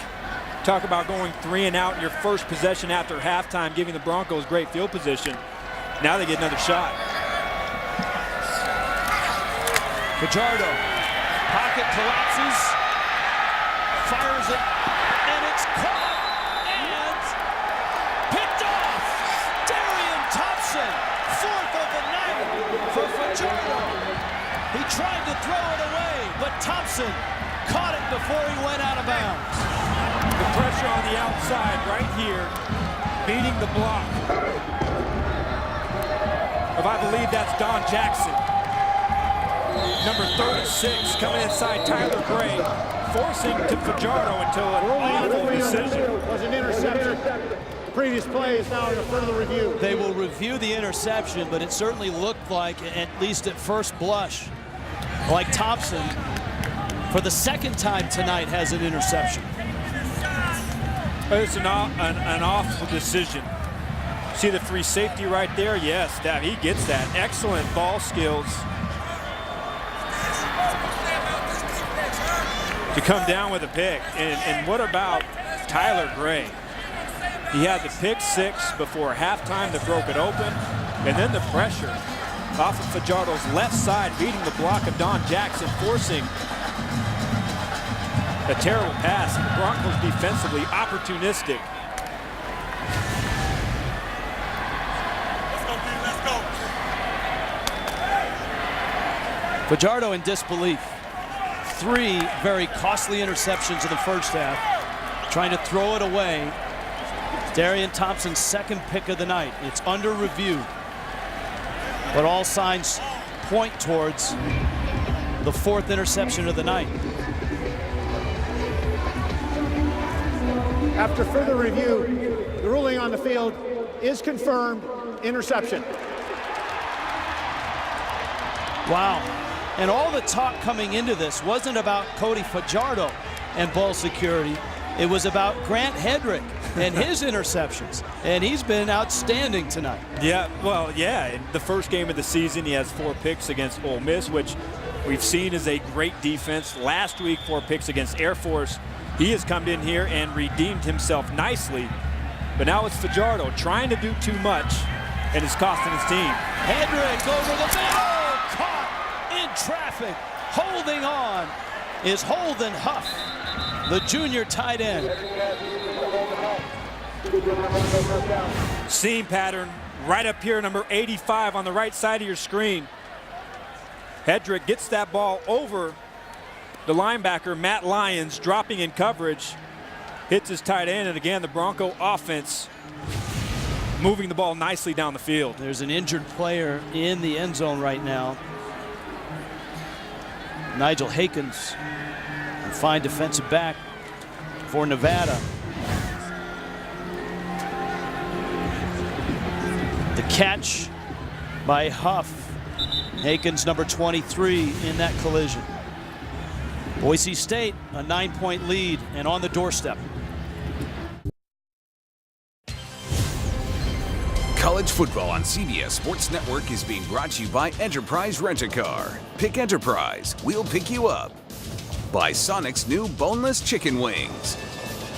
Talk about going 3 and out in your first possession after halftime, giving the Broncos great field position. Now they get another shot. Fajardo, pocket collapses, fires it, and it's caught and picked off. Darian Thompson, 4th of the night for Fajardo. He tried to throw it away, but Thompson caught it before he went out of bounds. The pressure on the outside right here. beating the block of, I believe that's Don Jackson. Number 36 coming inside Tyler Gray, forcing to Fajardo until an awful decision. Was an interception. The previous play is now in the front of the review. They will review the interception, but it certainly looked like, at least at first blush, like Thompson, for the second time tonight, has an interception. It's an awful decision. See the free safety right there? Yes, he gets that. Excellent ball skills to come down with a pick. And what about Tyler Gray? He had the pick six before halftime that broke it open, and then the pressure off of Fajardo's left side, beating the block of Don Jackson, forcing a terrible pass. And the Broncos defensively opportunistic. Fajardo in disbelief. 3 very costly interceptions in the first half, trying to throw it away. Darian Thompson's second pick of the night. It's under review, but all signs point towards the 4th interception of the night. After further review, the ruling on the field is confirmed, interception. Wow. And all the talk coming into this wasn't about Cody Fajardo and ball security. It was about Grant Hedrick and his interceptions. And he's been outstanding tonight. Yeah, well, yeah. In the first game of the season, he has 4 picks against Ole Miss, which we've seen is a great defense. Last week, 4 picks against Air Force. He has come in here and redeemed himself nicely. But now it's Fajardo trying to do too much, and it's costing his team. Hedrick over the middle, caught in traffic. Holding on is Holden Huff, the junior tight end. Seam pattern right up here, number 85 on the right side of your screen. Hedrick gets that ball over the linebacker, Matt Lyons, dropping in coverage, hits his tight end, and again, the Bronco offense moving the ball nicely down the field. There's an injured player in the end zone right now. Nigel Hakens, a fine defensive back for Nevada. The catch by Huff. Hakens, number 23, in that collision. Boise State, a 9-point lead and on the doorstep. College football on CBS Sports Network is being brought to you by Enterprise Rent-A-Car. Pick Enterprise, we'll pick you up. By Sonic's new boneless chicken wings.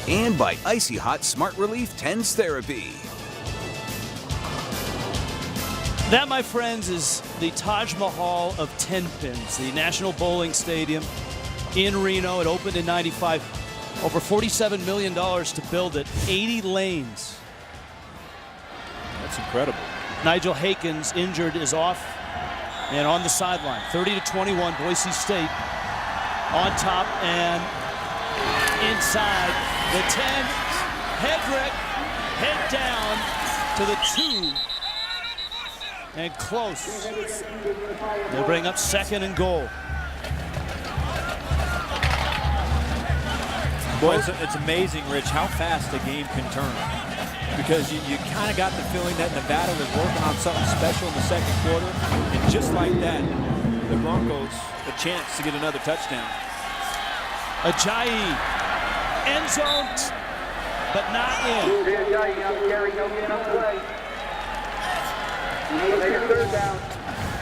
And by Icy Hot Smart Relief TENS Therapy. That, my friends, is the Taj Mahal of 10 pins, the National Bowling Stadium in Reno. It opened in '95. Over $47 million to build it. 80 lanes. That's incredible. Nigel Hakens, injured, is off and on the sideline. 30-21, Boise State on top and inside the 10. Hedrick, head down to the 2 and close. They'll bring up 2nd and goal. Boy, it's amazing, Rich, how fast a game can turn. Because you kind of got the feeling that Nevada was working on something special in the second quarter. And just like that, the Broncos a chance to get another touchdown. Ajayi, end zone, but not in.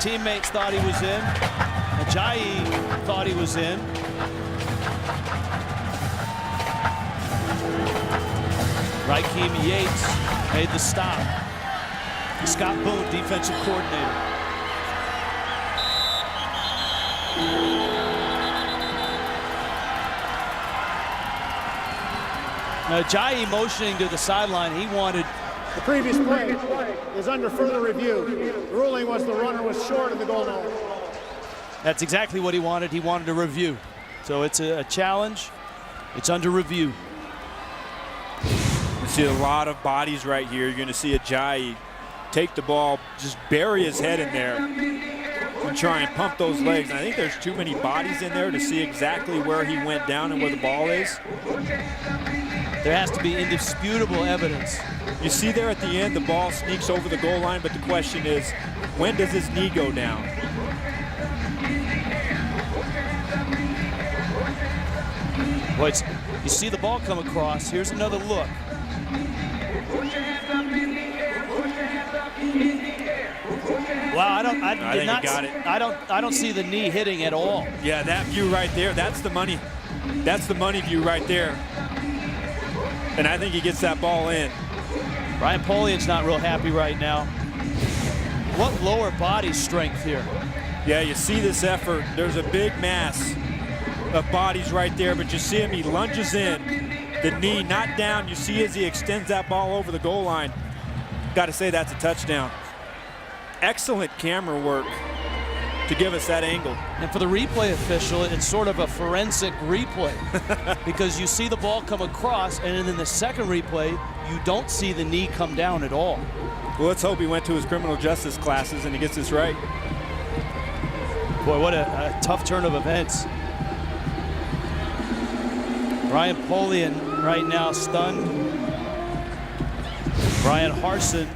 Teammates thought he was in. Ajayi thought he was in. Raheem Yates made the stop. Scott Boone, defensive coordinator. Now Ajayi motioning to the sideline. He wanted. The previous play is under further review. The ruling was the runner was short of the goal line. That's exactly what he wanted. He wanted a review. So it's a challenge. It's under review. See a lot of bodies right here. You're going to see Ajayi take the ball, just bury his head in there and try and pump those legs. And I think there's too many bodies in there to see exactly where he went down and where the ball is. There has to be indisputable evidence. You see there at the end, the ball sneaks over the goal line, but the question is, when does his knee go down? Well, you see the ball come across. Here's another look. Wow, I don't see the knee hitting at all. Yeah, that view right there, that's the money. That's the money view right there. And I think he gets that ball in. Ryan Polian's not real happy right now. What lower body strength here. Yeah, you see this effort. There's a big mass of bodies right there, but you see him, he lunges in. The knee not down. You see as he extends that ball over the goal line. Got to say that's a touchdown. Excellent camera work to give us that angle. And for the replay official, it's sort of a forensic replay because you see the ball come across, and in the second replay, you don't see the knee come down at all. Well, let's hope he went to his criminal justice classes and he gets this right. Boy, what a tough turn of events. Ryan Polian right now stunned. Brian Harsin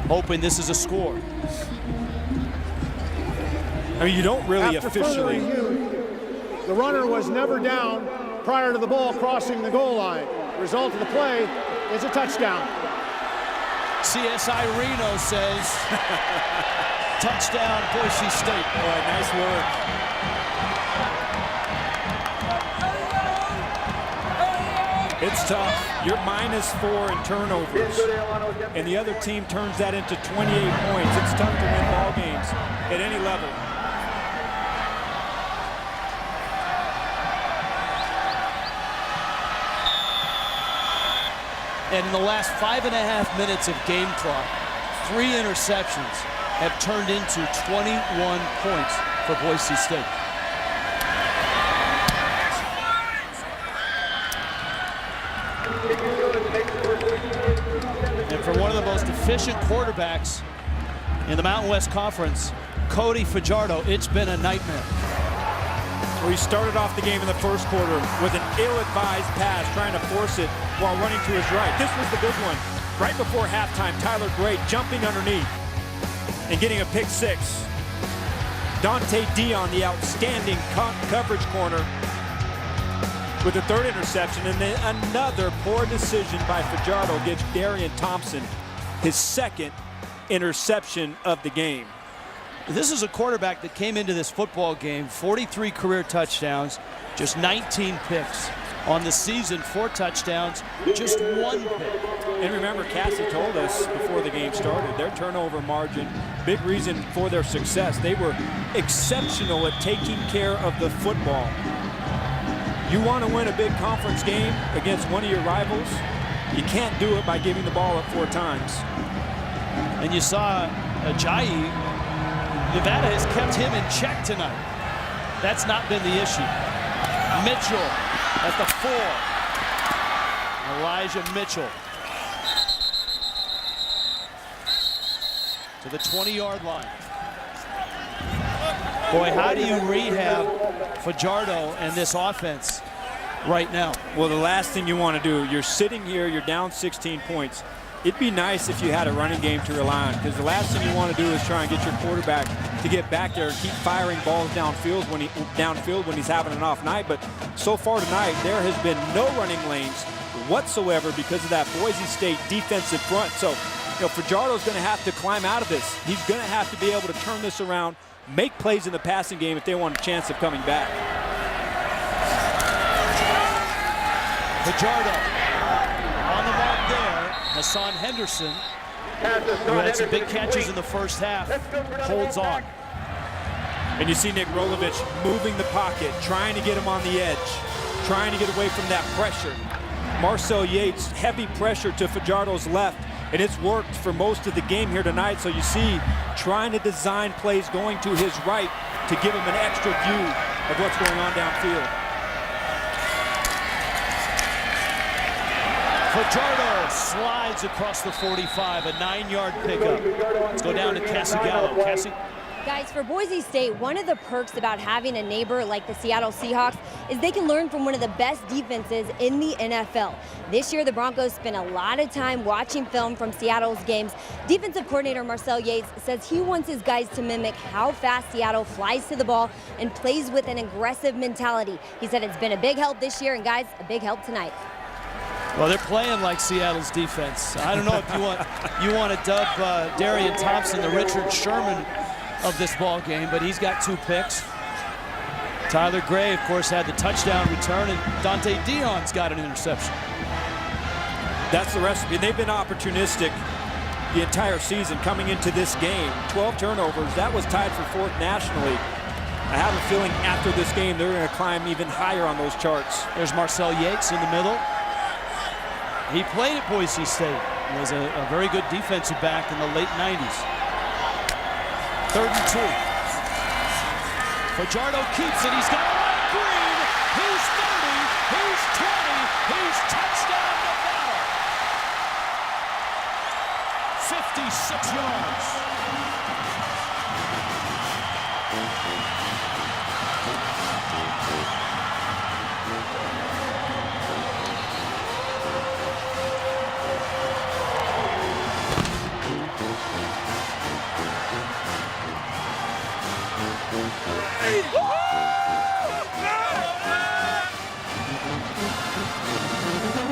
hoping this is a score. I mean, you don't really After officially. further review, the runner was never down prior to the ball crossing the goal line. Result of the play is a touchdown. CSI Reno says touchdown Boise State. Boy, nice work. It's tough. You're -4 in turnovers, and the other team turns that into 28 points. It's tough to win ball games at any level. And in the last 5.5 minutes of game clock, 3 interceptions have turned into 21 points for Boise State. And for one of the most efficient quarterbacks in the Mountain West Conference, Cody Fajardo, it's been a nightmare. Well, he started off the game in the first quarter with an ill-advised pass, trying to force it while running to his right. This was the big one. Right before halftime, Tyler Gray jumping underneath and getting a pick six. Dante Dion, the outstanding coverage corner, with the third interception, and then another poor decision by Fajardo gives Darian Thompson his second interception of the game. This is a quarterback that came into this football game, 43 career touchdowns, just 19 picks. On the season, 4 touchdowns, just 1 pick. And remember, Cassie told us before the game started, their turnover margin, big reason for their success. They were exceptional at taking care of the football. You want to win a big conference game against one of your rivals, you can't do it by giving the ball up 4 times. And you saw Ajayi. Nevada has kept him in check tonight. That's not been the issue. Mitchell at the 4. Elijah Mitchell to the 20-yard line. Boy, how do you rehab Fajardo and this offense right now? Well, the last thing you want to do, you're sitting here, you're down 16 points. It'd be nice if you had a running game to rely on, because the last thing you want to do is try and get your quarterback to get back there and keep firing balls downfield when he's having an off night. But so far tonight, there has been no running lanes whatsoever because of that Boise State defensive front. So, Fajardo's going to have to climb out of this. He's going to have to be able to turn this around, make plays in the passing game if they want a chance of coming back. Fajardo on the mark there. Hassan Henderson, who had some big catches in the first half, holds on. And you see Nick Rolovich moving the pocket, trying to get him on the edge, trying to get away from that pressure. Marcel Yates, heavy pressure to Fajardo's left, and it's worked for most of the game here tonight. So you see, trying to design plays going to his right to give him an extra view of what's going on downfield. Fajardo slides across the 45, a 9-yard pickup. Let's go down to Cassie Gallo. Cassie? Guys, for Boise State, one of the perks about having a neighbor like the Seattle Seahawks is they can learn from one of the best defenses in the NFL. This year, the Broncos spent a lot of time watching film from Seattle's games. Defensive coordinator Marcel Yates says he wants his guys to mimic how fast Seattle flies to the ball and plays with an aggressive mentality. He said it's been a big help this year, and guys, a big help tonight. Well, they're playing like Seattle's defense. I don't know if you want to dub Darian Thompson the Richard Sherman of this ball game, but he's got 2 picks. Tyler Gray, of course, had the touchdown return, and Dante Dion's got an interception. That's the recipe. They've been opportunistic the entire season coming into this game. 12 turnovers. That was tied for 4th nationally. I have a feeling after this game they're going to climb even higher on those charts. There's Marcel Yates in the middle. He played at Boise State. He was a very good defensive back in the late 90s. 3rd and 2. Fajardo keeps it. He's got a line green. He's 30. He's 20. He's touchdown Nevada. 56 yards.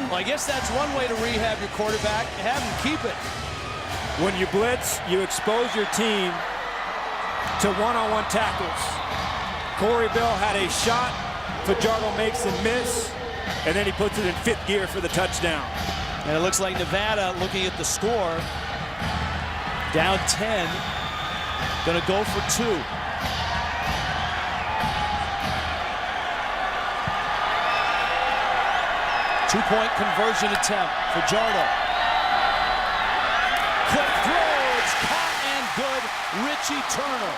Well, I guess that's one way to rehab your quarterback, have him keep it. When you blitz, you expose your team to one-on-one tackles. Corey Bell had a shot. Fajardo makes him miss, and then he puts it in 5th gear for the touchdown. And it looks like Nevada, looking at the score, down 10, gonna go for 2. Two-point conversion attempt. Fajardo. Quick throw. It's caught and good. Richie Turner.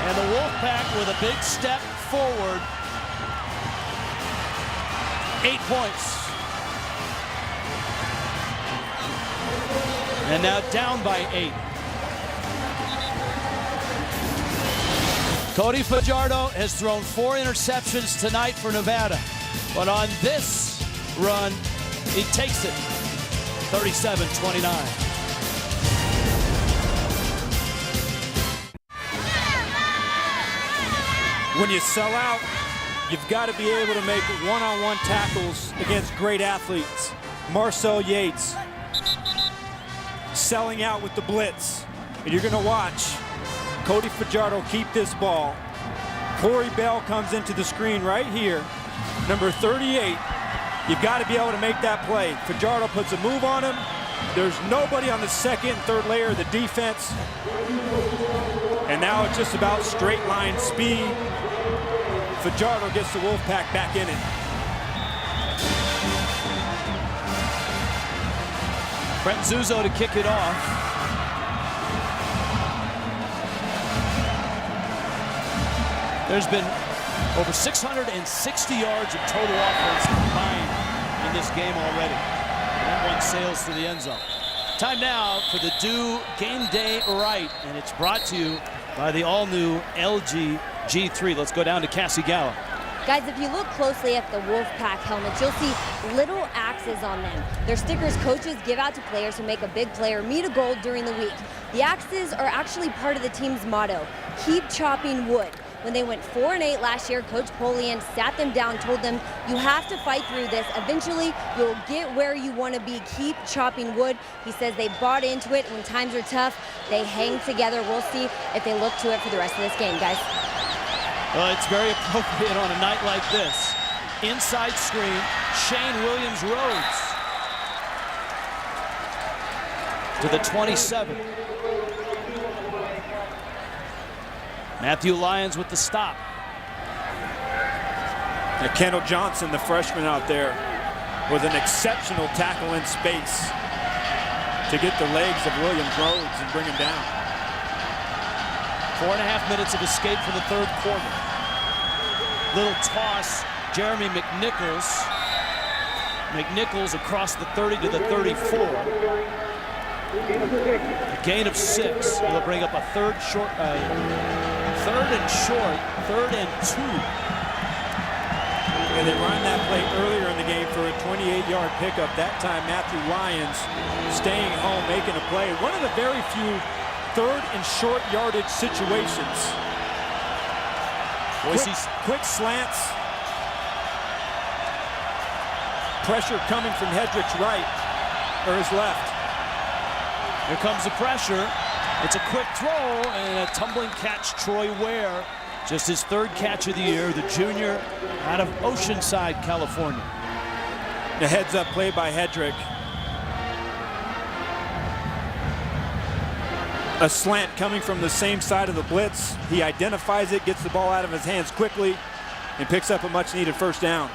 And the Wolfpack with a big step forward. 8 points. And now down by 8. Cody Fajardo has thrown 4 interceptions tonight for Nevada. But on this run, he takes it 37-29. When you sell out, you've got to be able to make one-on-one tackles against great athletes. Marcel Yates selling out with the blitz. And you're going to watch Cody Fajardo keep this ball. Corey Bell comes into the screen right here. Number 38. You've got to be able to make that play. Fajardo puts a move on him. There's nobody on the 2nd and 3rd layer of the defense. And now it's just about straight line speed. Fajardo gets the Wolfpack back in it. Brent Zuzo to kick it off. There's been over 660 yards of total offense combined in this game already. And that one sails to the end zone. Time now for the Do Game Day Right, and it's brought to you by the all-new LG G3. Let's go down to Cassie Gallo. Guys, if you look closely at the Wolfpack helmets, you'll see little axes on them. They're stickers coaches give out to players who make a big play or meet a goal during the week. The axes are actually part of the team's motto, keep chopping wood. When they went 4-8 last year, Coach Polian sat them down, told them, you have to fight through this. Eventually, you'll get where you want to be. Keep chopping wood. He says they bought into it. When times are tough, they hang together. We'll see if they look to it for the rest of this game, guys. Well, it's very appropriate on a night like this. Inside screen, Shane Williams-Rhodes to the 27. Matthew Lyons with the stop. And Kendall Johnson, the freshman out there, was an exceptional tackle in space to get the legs of Williams-Rhodes and bring him down. 4.5 minutes of escape for the third quarter. Little toss, Jeremy McNichols. McNichols across the 30 to the 34. A gain of 6. It'll bring up a third and short, third and 2. And they run that play earlier in the game for a 28-yard pickup. That time, Matthew Lyons staying home, making a play. One of the very few third and short yardage situations. Quick slants. Pressure coming from Hedrick's right, or his left. Here comes the pressure. It's a quick throw and a tumbling catch, Troy Ware. Just his third catch of the year, the junior out of Oceanside, California. The heads-up play by Hedrick. A slant coming from the same side of the blitz. He identifies it, gets the ball out of his hands quickly, and picks up a much-needed first down.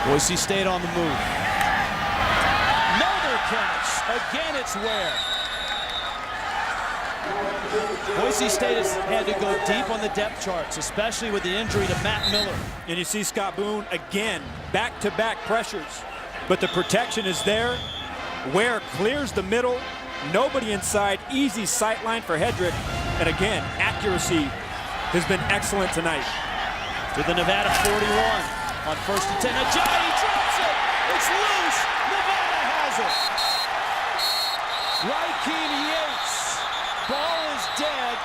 Boise State on the move. Another catch. Again, it's Ware. Boise State has had to go deep on the depth charts, especially with the injury to Matt Miller. And you see Scott Boone again, back-to-back pressures. But the protection is there. Ware clears the middle. Nobody inside. Easy sight line for Hedrick. And again, accuracy has been excellent tonight. To the Nevada 41 on 1st and 10. Ajayi drops it. It's loose. Nevada has it. Raheem Yates. Ball is dead.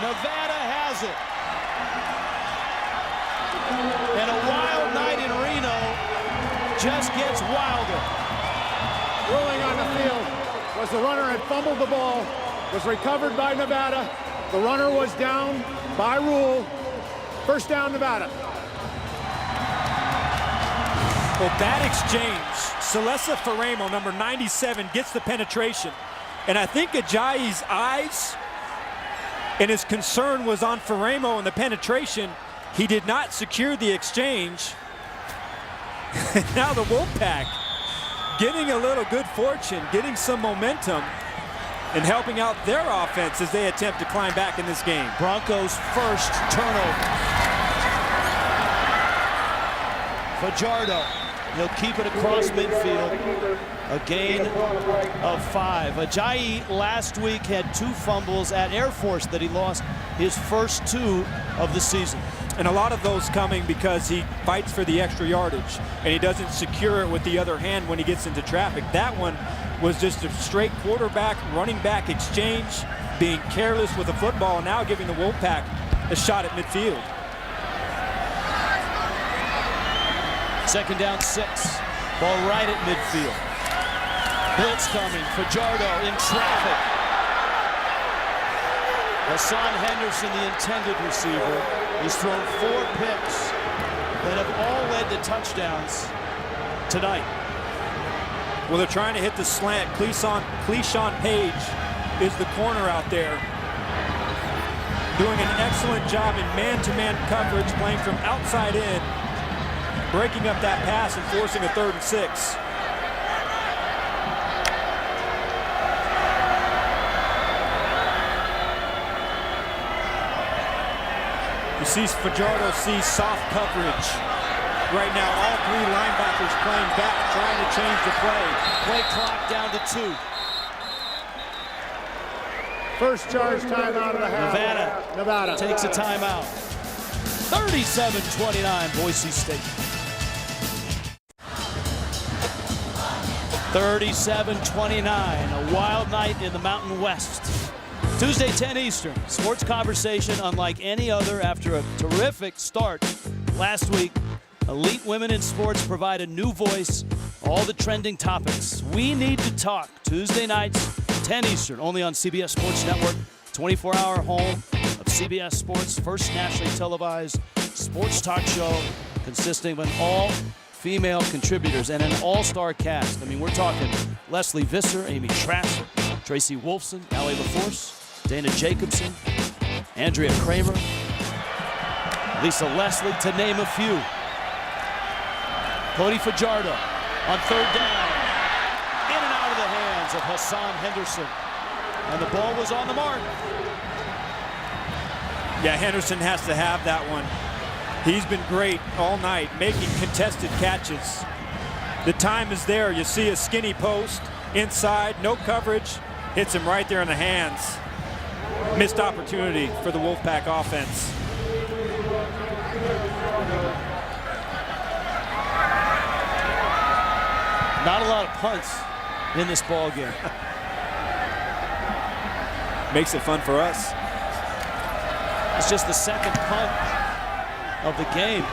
Nevada has it. And a wild night in Reno just gets wilder. Ruling on the field was the runner had fumbled the ball, was recovered by Nevada. The runner was down by rule. First down, Nevada. Well, that exchange, Celessa Faremo, number 97, gets the penetration. And I think Ajayi's eyes and his concern was on Faremo and the penetration. He did not secure the exchange. Now the Wolfpack getting a little good fortune, getting some momentum, and helping out their offense as they attempt to climb back in this game. Broncos' first turnover. Fajardo, he'll keep it across midfield. A gain of 5. Ajayi last week had 2 fumbles at Air Force that he lost his first 2 of the season. And a lot of those coming because he fights for the extra yardage and he doesn't secure it with the other hand when he gets into traffic. That one was just a straight quarterback, running back exchange, being careless with the football, and now giving the Wolfpack a shot at midfield. 2nd down 6. Ball right at midfield. Blitz coming. Fajardo in traffic. Hassan Henderson, the intended receiver, has thrown 4 picks that have all led to touchdowns tonight. Well, they're trying to hit the slant. Cleishon Page is the corner out there, doing an excellent job in man-to-man coverage, playing from outside in, breaking up that pass and forcing a 3rd and 6. You see Fajardo see soft coverage. Right now, all 3 linebackers playing back, trying to change the play. Play clock down to 2. First charge timeout of the half. Nevada takes a timeout. 37-29, Boise State. 37-29, a wild night in the Mountain West. Tuesday, 10 Eastern. Sports conversation unlike any other after a terrific start last week. Elite women in sports provide a new voice, all the trending topics. We need to talk. Tuesday nights, 10 Eastern, only on CBS Sports Network. 24-hour home of CBS Sports' first nationally televised sports talk show consisting of an all-female contributors and an all-star cast. I mean, we're talking Leslie Visser, Amy Trask, Tracy Wolfson, Allie LaForce, Dana Jacobson, Andrea Kramer, Lisa Leslie, to name a few. Cody Fajardo on 3rd down. In and out of the hands of Hassan Henderson. And the ball was on the mark. Yeah, Henderson has to have that one. He's been great all night, making contested catches. The time is there. You see a skinny post inside, no coverage, hits him right there in the hands. Missed opportunity for the Wolfpack offense. Not a lot of punts in this ball game. Makes it fun for us. It's just the second punt of the game.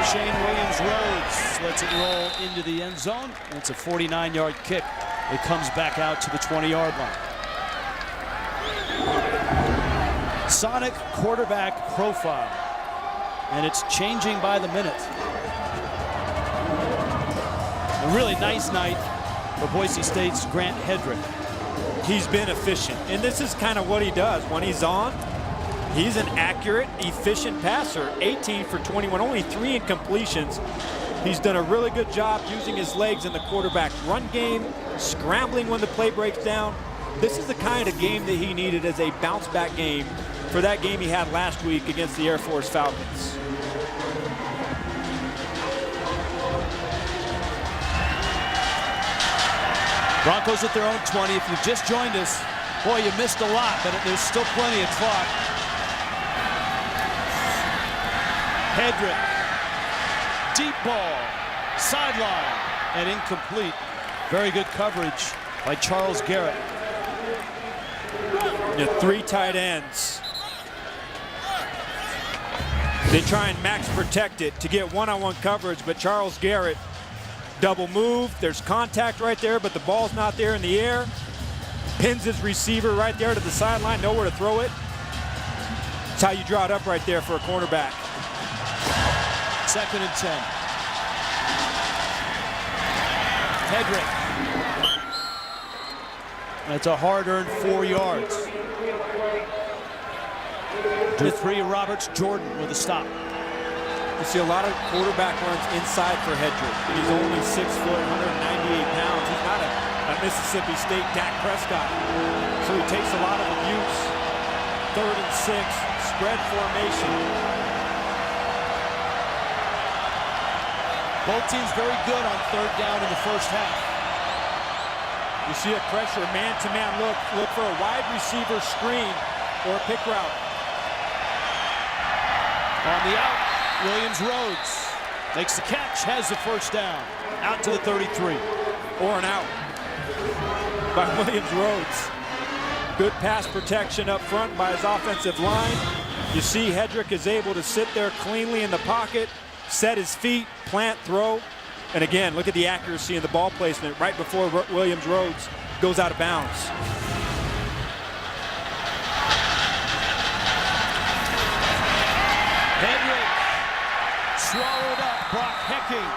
Shane Williams-Rhodes lets it roll into the end zone. It's a 49-yard kick. It comes back out to the 20-yard line. Sonic quarterback profile, and it's changing by the minute. A really nice night for Boise State's Grant Hedrick. He's been efficient, and this is kind of what he does. When he's on, he's an accurate, efficient passer. 18 for 21, only 3 incompletions. He's done a really good job using his legs in the quarterback run game, scrambling when the play breaks down. This is the kind of game that he needed as a bounce-back game for that game he had last week against the Air Force Falcons. Broncos at their own 20. If you've just joined us, boy, you missed a lot, but there's still plenty of clock. Hedrick, deep ball, sideline, and incomplete. Very good coverage by Charles Garrett. Yeah, 3 tight ends. They try and max protect it to get one-on-one coverage, but Charles Garrett double move. There's contact right there, but the ball's not there in the air. Pins his receiver right there to the sideline, nowhere to throw it. That's how you draw it up right there for a cornerback. 2nd and 10. Hedrick. That's a hard-earned 4 yards. Dupree Roberts Jordan with a stop. You see a lot of quarterback runs inside for Hedrick. He's only 6 foot, 198 pounds. He's not a Mississippi State Dak Prescott. So he takes a lot of abuse. 3rd and 6, spread formation. Both teams very good on 3rd down in the first half. You see a pressure, man-to-man look. Look for a wide receiver screen or a pick route. On the out, Williams-Rhodes makes the catch, has the first down. Out to the 33. Or an out by Williams-Rhodes. Good pass protection up front by his offensive line. You see Hedrick is able to sit there cleanly in the pocket, set his feet, plant, throw. And again, look at the accuracy in the ball placement right before Williams-Rhodes goes out of bounds. Hedrick swallowed up Brock Hecking.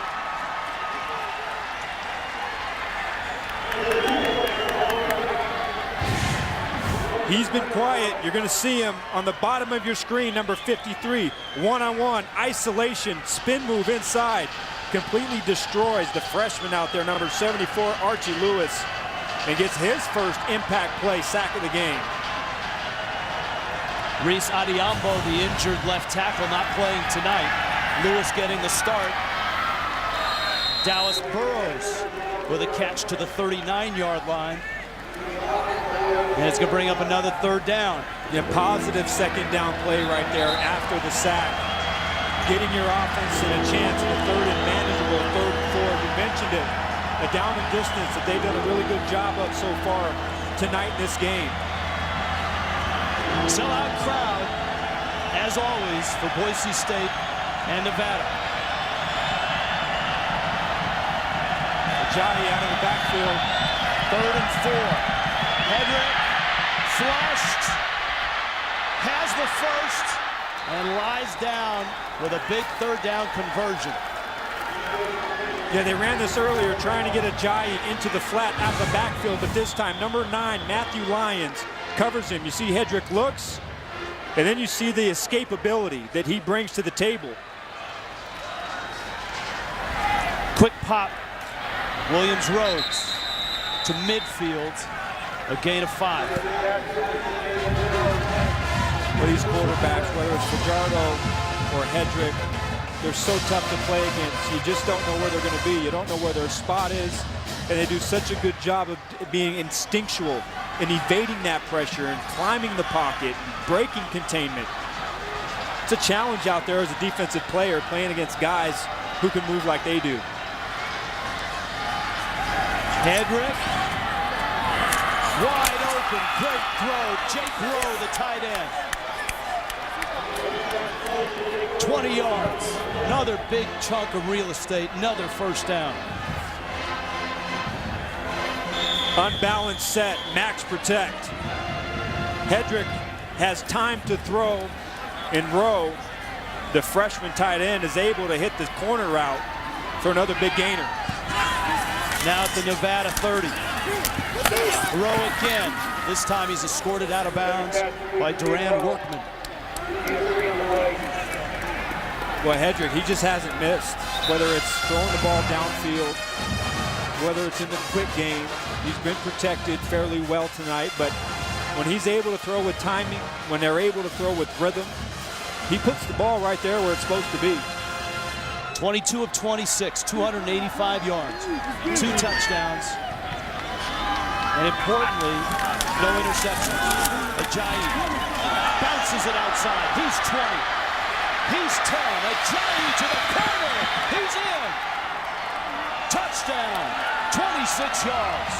He's been quiet. You're going to see him on the bottom of your screen, number 53. One-on-one, isolation, spin move inside. Completely destroys the freshman out there, number 74, Archie Lewis, and gets his first impact play, sack of the game. Reese Adiambo, the injured left tackle, not playing tonight. Lewis getting the start. Dallas Burrows with a catch to the 39-yard line. And it's going to bring up another 3rd down. Yeah, positive 2nd down play right there after the sack. Getting your offense in a chance in the 3rd and manageable 3rd and 4. You mentioned it, a down and distance that they've done a really good job of so far tonight in this game. Sellout crowd, as always, for Boise State and Nevada. Johnny out of the backfield. 3rd and 4. Hedrick flushed, has the first, and lies down with a big 3rd down conversion. Yeah, they ran this earlier trying to get Ajayi into the flat out of the backfield, but this time number 9, Matthew Lyons, covers him. You see Hedrick looks, and then you see the escapability that he brings to the table. Quick pop, Williams-Rhodes to midfield. A gain of 5. Well, these quarterbacks, whether it's Fajardo or Hedrick, they're so tough to play against. You just don't know where they're going to be. You don't know where their spot is. And they do such a good job of being instinctual and evading that pressure and climbing the pocket and breaking containment. It's a challenge out there as a defensive player playing against guys who can move like they do. Hedrick. Wide open. Great throw. Jake Rowe, the tight end. 20 yards. Another big chunk of real estate. Another first down. Unbalanced set, max protect. Hedrick has time to throw, and Rowe, the freshman tight end, is able to hit the corner route for another big gainer. Now at the Nevada 30. Rowe again. This time he's escorted out of bounds by Duran Workman. Well, Hedrick, he just hasn't missed. Whether it's throwing the ball downfield, whether it's in the quick game, he's been protected fairly well tonight, but when he's able to throw with timing, when they're able to throw with rhythm, he puts the ball right there where it's supposed to be. 22 of 26, 285 yards, 2 touchdowns, and importantly, no interceptions. Ajayi bounces it outside. He's 20. He's 10. Ajayi to the corner. He's in. Touchdown. 26 yards.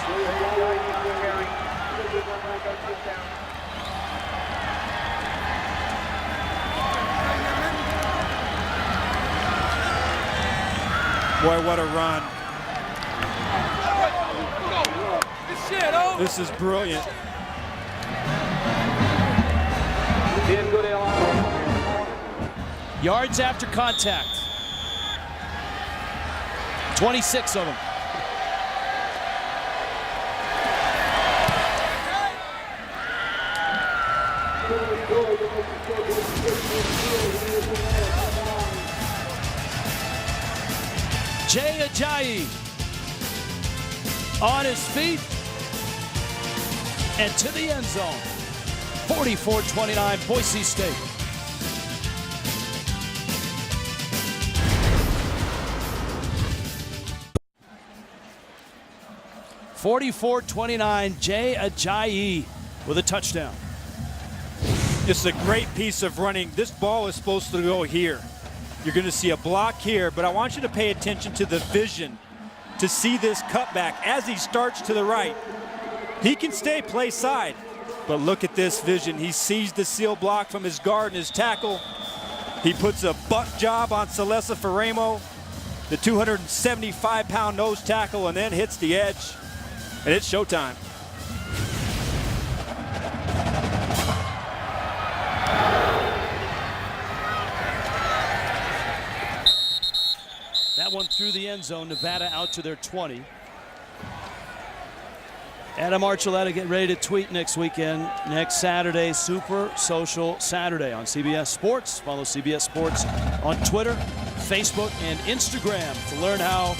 Boy, what a run. This is brilliant. Yards after contact. 26 of them. Jay Ajayi on his feet and to the end zone. 44-29 Boise State. (44-29) Jay Ajayi with a touchdown. It's a great piece of running. This ball is supposed to go here. You're going to see a block here, but I want you to pay attention to the vision to see this cutback as he starts to the right. He can stay play side, but look at this vision. He sees the seal block from his guard and his tackle. He puts a buck job on Celeste Faremo, the 275-pound nose tackle, and then hits the edge, and it's showtime. That one through the end zone. Nevada out to their 20. Adam Archuleta getting ready to tweet next weekend. Next Saturday, Super Social Saturday on CBS Sports. Follow CBS Sports on Twitter, Facebook, and Instagram to learn how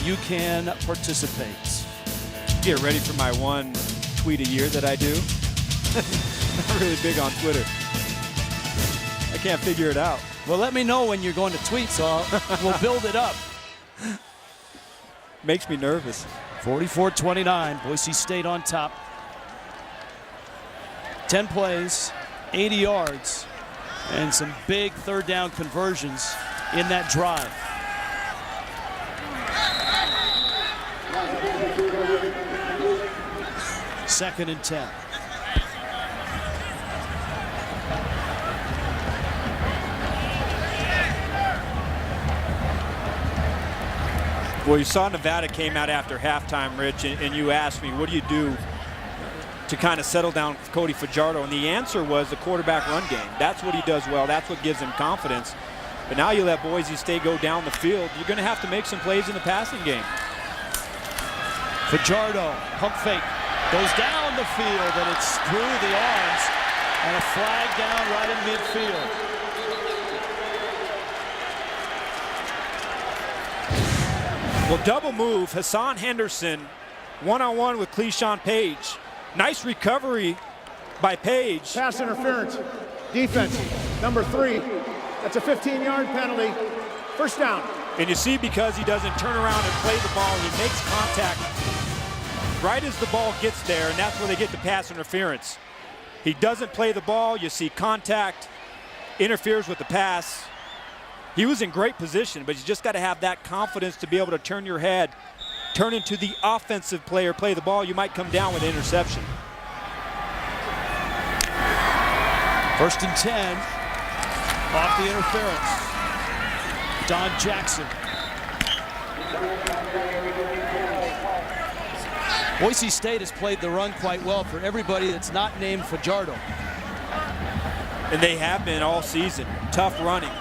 you can participate. Get ready for my one tweet a year that I do. Not really big on Twitter. I can't figure it out. Well, let me know when you're going to tweet, so we'll build it up. Makes me nervous. 44-29, Boise State on top. 10 plays, 80 yards, and some big third down conversions in that drive. Second and 10. Well, you saw Nevada came out after halftime, Rich, and you asked me, what do you do to kind of settle down Cody Fajardo? And the answer was the quarterback run game. That's what he does well. That's what gives him confidence. But now you let Boise State go down the field. You're going to have to make some plays in the passing game. Fajardo, pump fake, goes down the field, and it's through the arms, and a flag down right in midfield. Well, double move, Hassan Henderson, one-on-one with Cleishon Page. Nice recovery by Page. Pass interference. Defense, number 3. That's a 15-yard penalty. First down. And you see, because he doesn't turn around and play the ball, he makes contact right as the ball gets there, and that's where they get the pass interference. He doesn't play the ball, you see contact, interferes with the pass. He was in great position, but you just got to have that confidence to be able to turn your head, turn into the offensive player, play the ball. You might come down with an interception. First and 10, off the interference. Don Jackson. Boise State has played the run quite well for everybody that's not named Fajardo. And they have been all season. Tough running.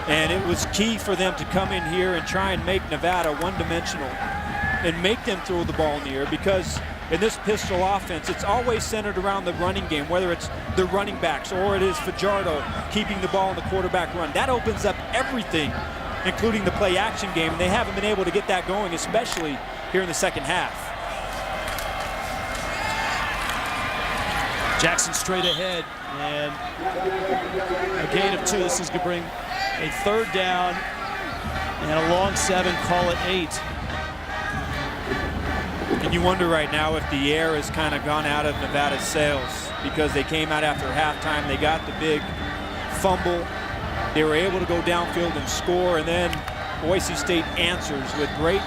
And it was key for them to come in here and try and make Nevada one-dimensional and make them throw the ball in the air, because in this pistol offense, it's always centered around the running game, whether it's the running backs or it is Fajardo keeping the ball in the quarterback run. That opens up everything, including the play-action game, and they haven't been able to get that going, especially here in the second half. Jackson straight ahead, and a gain of 2. This is going to bring a third down and a long 7, call it 8. And you wonder right now if the air has kind of gone out of Nevada's sails, because they came out after halftime, they got the big fumble, they were able to go downfield and score, and then Boise State answers with great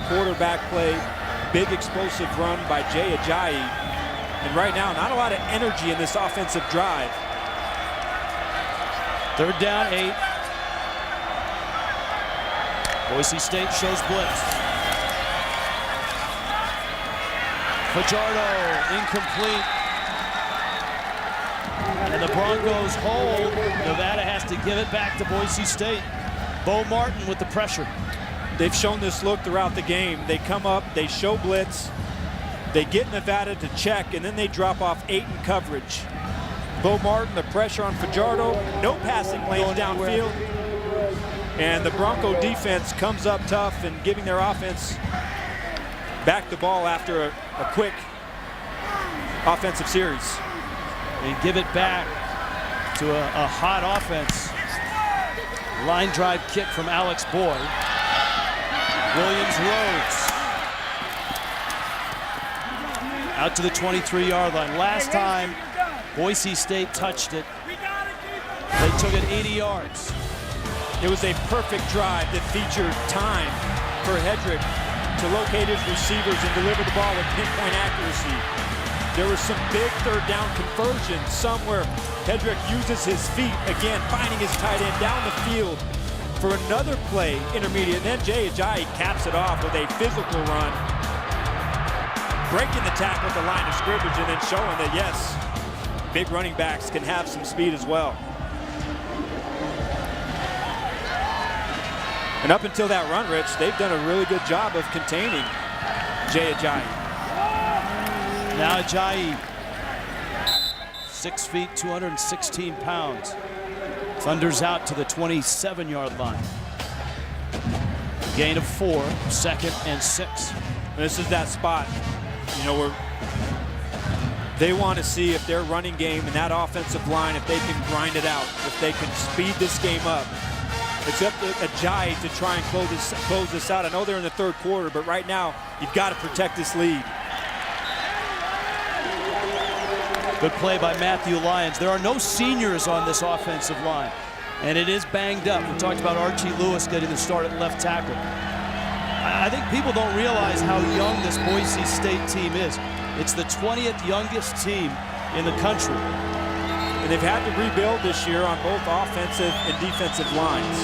quarterback play, big explosive run by Jay Ajayi. And right now, not a lot of energy in this offensive drive. Third down, 8. Boise State shows blitz. Fajardo, incomplete. And the Broncos hold. Nevada has to give it back to Boise State. Bo Martin with the pressure. They've shown this look throughout the game. They come up, they show blitz, they get Nevada to check, and then they drop off 8 in coverage. Bo Martin, the pressure on Fajardo, no passing lanes downfield. And the Bronco defense comes up tough and giving their offense back the ball after a quick offensive series. They give it back to a hot offense. Line drive kick from Alex Boyd. Williams Rhodes. Out to the 23-yard line. Last time Boise State touched it, they took it 80 yards. It was a perfect drive that featured time for Hedrick to locate his receivers and deliver the ball with pinpoint accuracy. There was some big third down conversions, some where Hedrick uses his feet, again, finding his tight end down the field for another play, intermediate. And then Jay Ajayi caps it off with a physical run, breaking the tackle at the line of scrimmage and then showing that, yes, big running backs can have some speed as well. And up until that run, Rich, they've done a really good job of containing Jay Ajayi. Now Ajayi, 6 feet, 216 pounds. Thunders out to the 27-yard line. Gain of 4, 2nd and 6. And this is that spot, you know, where they want to see if their running game and that offensive line, if they can grind it out, if they can speed this game up. It's up to Ajayi to try and close this out. I know they're in the third quarter, but right now, you've got to protect this lead. Good play by Matthew Lyons. There are no seniors on this offensive line, and it is banged up. We talked about Archie Lewis getting the start at left tackle. I think people don't realize how young this Boise State team is. It's the 20th youngest team in the country. And they've had to rebuild this year on both offensive and defensive lines.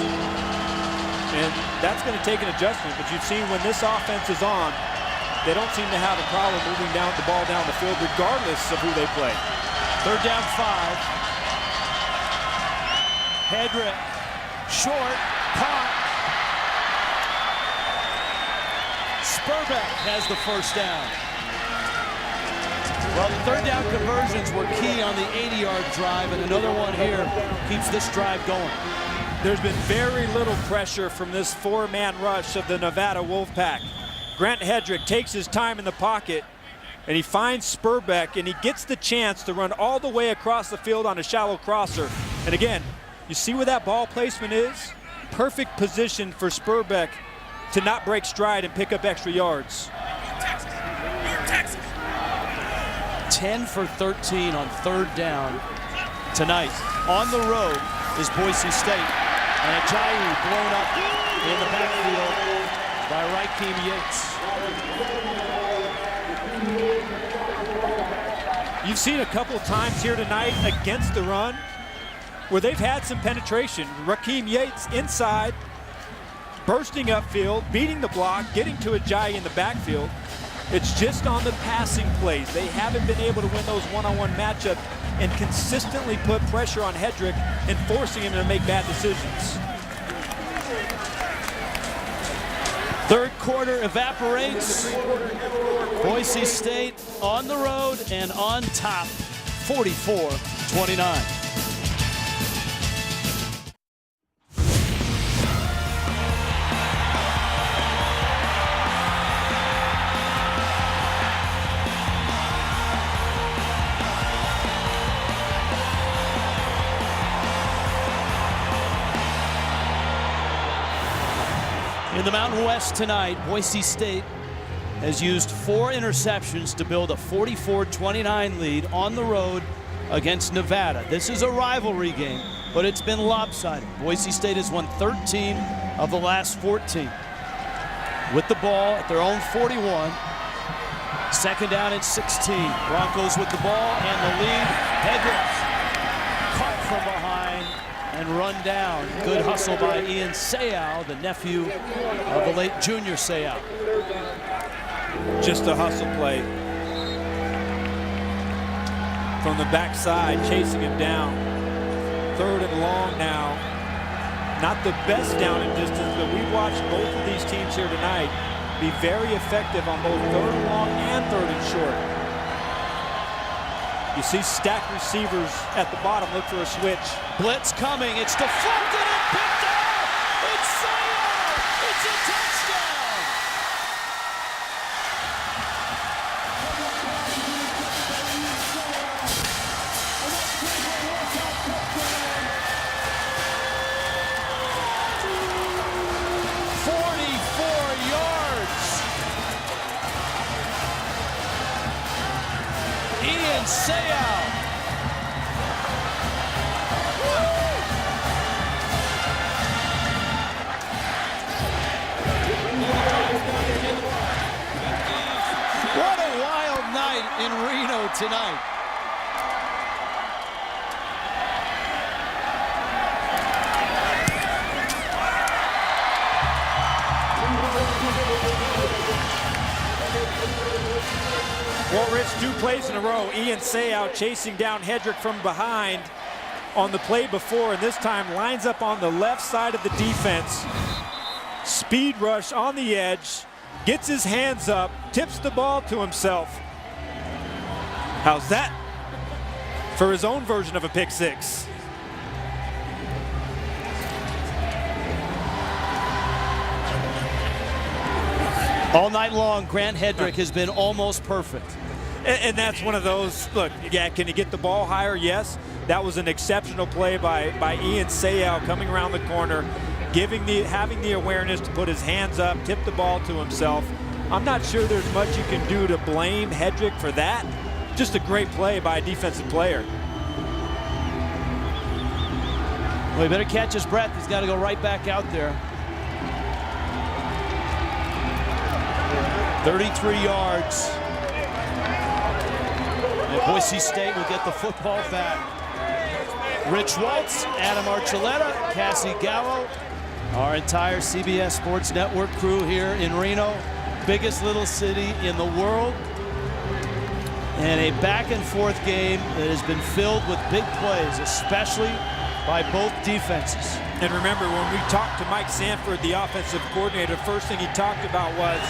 And that's going to take an adjustment, but you've seen when this offense is on, they don't seem to have a problem moving down the ball down the field regardless of who they play. Third down 5. Hedrick, short, caught. Spurbeck has the first down. Well, the third down conversions were key on the 80-yard drive, and another one here keeps this drive going. There's been very little pressure from this 4-man rush of the Nevada Wolfpack. Grant Hedrick takes his time in the pocket, and he finds Spurbeck, and he gets the chance to run all the way across the field on a shallow crosser. And again, you see where that ball placement is? Perfect position for Spurbeck to not break stride and pick up extra yards. 10 for 13 on 3rd down tonight. On the road is Boise State. And Ajayi blown up in the backfield by Raheem Yates. You've seen a couple times here tonight against the run where they've had some penetration. Raheem Yates inside, bursting upfield, beating the block, getting to Ajayi in the backfield. It's just on the passing plays. They haven't been able to win those one-on-one matchups and consistently put pressure on Hedrick and forcing him to make bad decisions. 3rd quarter evaporates. Boise State on the road and on top, 44-29. In the Mountain West tonight, Boise State has used 4 interceptions to build a 44-29 lead on the road against Nevada. This is a rivalry game, but it's been lopsided. Boise State has won 13 of the last 14. With the ball at their own 41, 2nd down and 16. Broncos with the ball and the lead. Hedrick caught from behind and run down. Good hustle by Ian Seau, the nephew of the late Junior Seau. Just a hustle play. From the backside, chasing him down. 3rd and long now. Not the best down and distance, but we've watched both of these teams here tonight be very effective on both 3rd and long and 3rd and short. You see stacked receivers at the bottom look for a switch. Blitz coming, it's deflected and picked off! It's Seau! It's a touchdown! Ian Seau. What a wild night in Reno tonight. Well, Rich, 2 plays in a row. Ian Seau chasing down Hedrick from behind on the play before, and this time lines up on the left side of the defense. Speed rush on the edge, gets his hands up, tips the ball to himself. How's that for his own version of a pick six? All night long, Grant Hedrick has been almost perfect. And that's one of those, look, yeah, can he get the ball higher? Yes. That was an exceptional play by Ian Seau coming around the corner, having the awareness to put his hands up, tip the ball to himself. I'm not sure there's much you can do to blame Hedrick for that. Just a great play by a defensive player. Well, he better catch his breath. He's got to go right back out there. 33 yards. And Boise State will get the football back. Rich Waltz, Adam Archuleta, Cassie Gallo, our entire CBS Sports Network crew here in Reno. Biggest little city in the world. And a back and forth game that has been filled with big plays, especially by both defenses. And remember, when we talked to Mike Sanford, the offensive coordinator, first thing he talked about was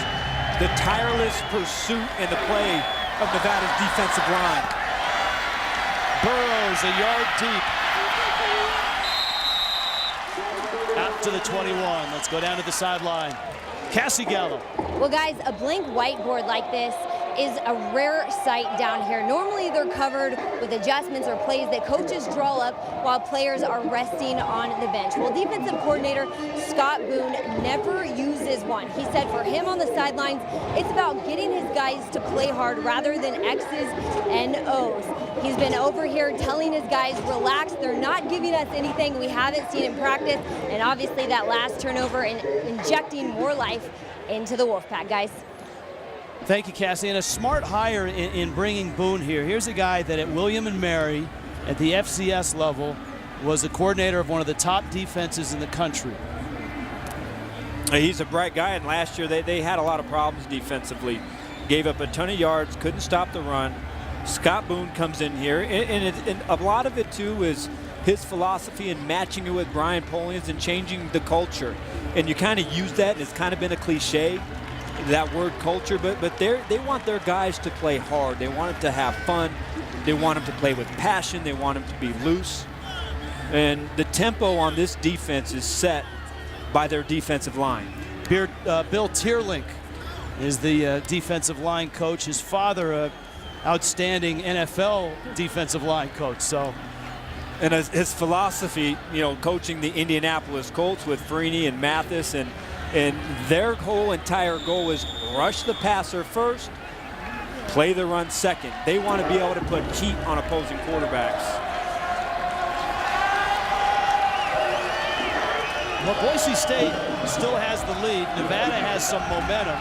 the tireless pursuit and the play of Nevada's defensive line. Burrows a yard deep. Out to the 21. Let's go down to the sideline. Cassie Gallo. Well, guys, a blank whiteboard like this is a rare sight down here. Normally they're covered with adjustments or plays that coaches draw up while players are resting on the bench. Well, defensive coordinator Scott Boone never uses one. He said for him on the sidelines, it's about getting his guys to play hard rather than X's and O's. He's been over here telling his guys, relax, they're not giving us anything we haven't seen in practice, and obviously that last turnover and injecting more life into the Wolfpack, guys. Thank you, Cassie. And a smart hire in bringing Boone here. Here's a guy that at William & Mary at the FCS level was a coordinator of one of the top defenses in the country. He's a bright guy, and last year they had a lot of problems defensively. Gave up a ton of yards, couldn't stop the run. Scott Boone comes in here, and a lot of it too is his philosophy and matching it with Brian Polian's and changing the culture. And you kind of use that, and it's kind of been a cliche, that word culture, but they want their guys to play hard. They want them to have fun. They want them to play with passion. They want them to be loose. And the tempo on this defense is set by their defensive line. Bill Tierlink is the defensive line coach. His father, outstanding NFL defensive line coach. So, and his philosophy, you know, coaching the Indianapolis Colts with Freeney and Mathis, and their whole entire goal is rush the passer first, play the run second. They want to be able to put heat on opposing quarterbacks. Well, Boise State still has the lead. Nevada has some momentum.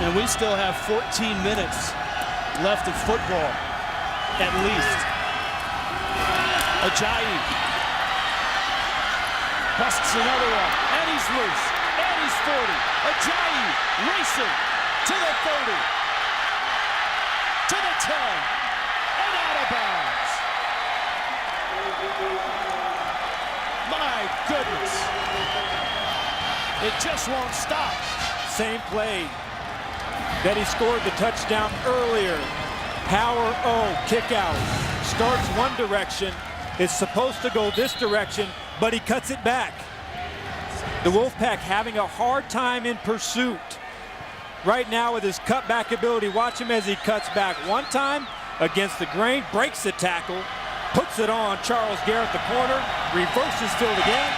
And we still have 14 minutes left of football, at least. Ajayi busts another one, and he's loose, and he's 40. Ajayi racing to the 30, to the 10, and out of bounds. My goodness. It just won't stop. Same play that he scored the touchdown earlier. Power O, kick out. Starts one direction. It's supposed to go this direction, but he cuts it back. The Wolfpack having a hard time in pursuit right now with his cutback ability. Watch him as he cuts back one time against the grain, breaks the tackle, puts it on Charles Garrett, the corner, reverses field again.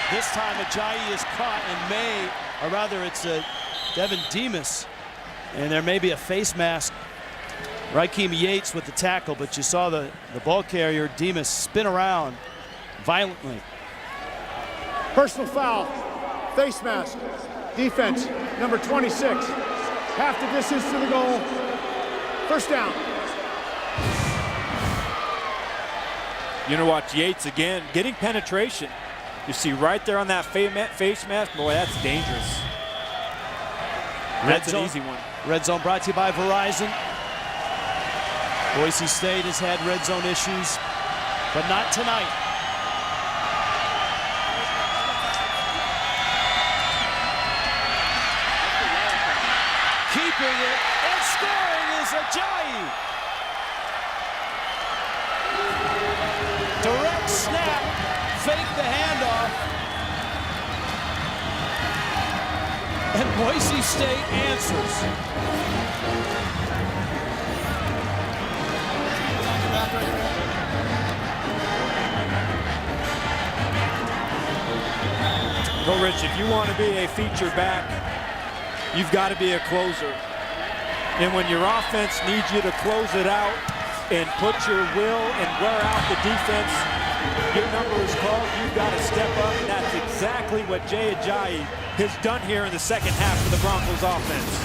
This time Ajayi is caught and or rather it's Devin Demas, and there may be a face mask. Raheem Yates with the tackle, but you saw the ball carrier Demas spin around violently. Personal foul, face mask, defense, number 26. Half the distance to the goal, first down. You know, watch Yates again, getting penetration. You see right there on that face mask, boy, that's dangerous. That's an easy one. Red Zone brought to you by Verizon. Boise State has had red zone issues, but not tonight. Keeping it and scoring is Ajayi. Direct snap, fake the handoff. And Boise State answers. Well, Rich, if you want to be a feature back, you've got to be a closer. And when your offense needs you to close it out and put your will and wear out the defense, your number is called, you've got to step up, and that's exactly what Jay Ajayi has done here in the second half of the Broncos offense.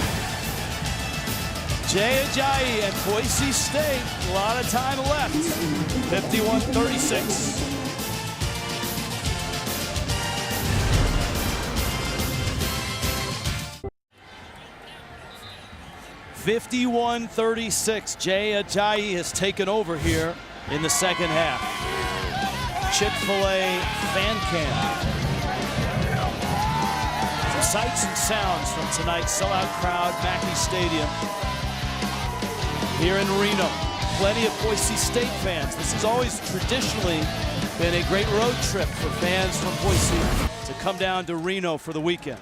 Jay Ajayi and Boise State, a lot of time left. 51-36. Jay Ajayi has taken over here in the second half. Chick-fil-A fan cam. Some sights and sounds from tonight's sellout crowd, Mackey Stadium. Here in Reno, plenty of Boise State fans. This has always traditionally been a great road trip for fans from Boise to come down to Reno for the weekend.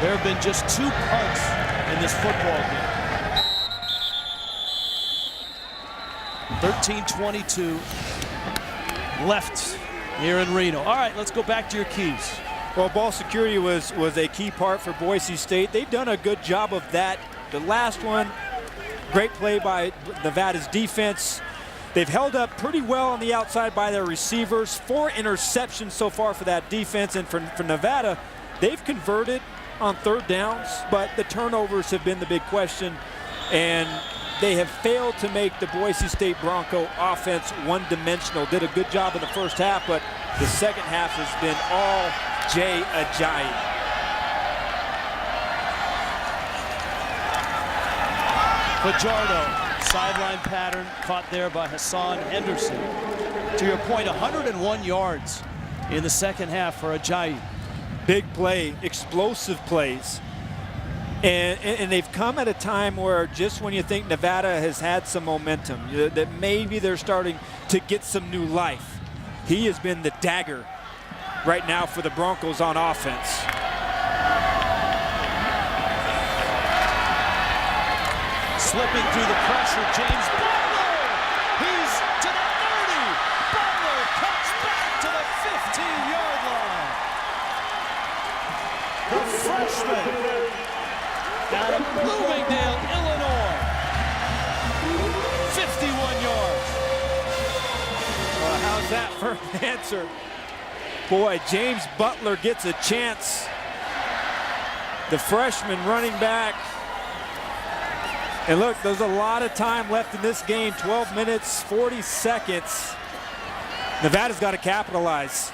There have been just 2 punts in this football game. 13:22 left here in Reno. All right, let's go back to your keys. Well, ball security was a key part for Boise State. They've done a good job of that. The last one, great play by Nevada's defense. They've held up pretty well on the outside by their receivers. 4 interceptions so far for that defense. And for Nevada, they've converted on 3rd downs, but the turnovers have been the big question. And they have failed to make the Boise State Bronco offense one-dimensional. Did a good job in the first half, but the second half has been all Jay Ajayi. Fajardo, sideline pattern, caught there by Hassan Henderson. To your point, 101 yards in the second half for Ajayi. Big play, explosive plays. And they've come at a time where just when you think Nevada has had some momentum, that maybe they're starting to get some new life, he has been the dagger right now for the Broncos on offense. Slipping through the pressure, James Butler. He's to the 30. Butler cuts back to the 15-yard line. The freshman out of Bloomingdale, Illinois. 51 yards. Well, how's that for an answer? Boy, James Butler gets a chance. The freshman running back. And look, there's a lot of time left in this game. 12 minutes, 40 seconds. Nevada's got to capitalize.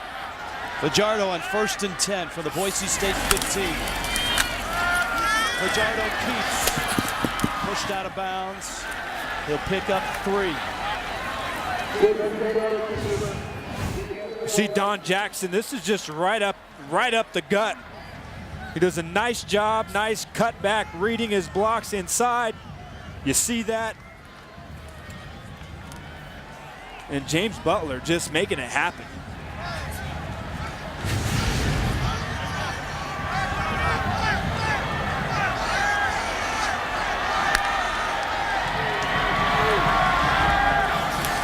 Fajardo on 1st and 10 for the Boise State 15. Fajardo keeps. Pushed out of bounds. He'll pick up 3. See Don Jackson, this is just right up the gut. He does a nice job, nice cutback, reading his blocks inside. You see that? And James Butler just making it happen.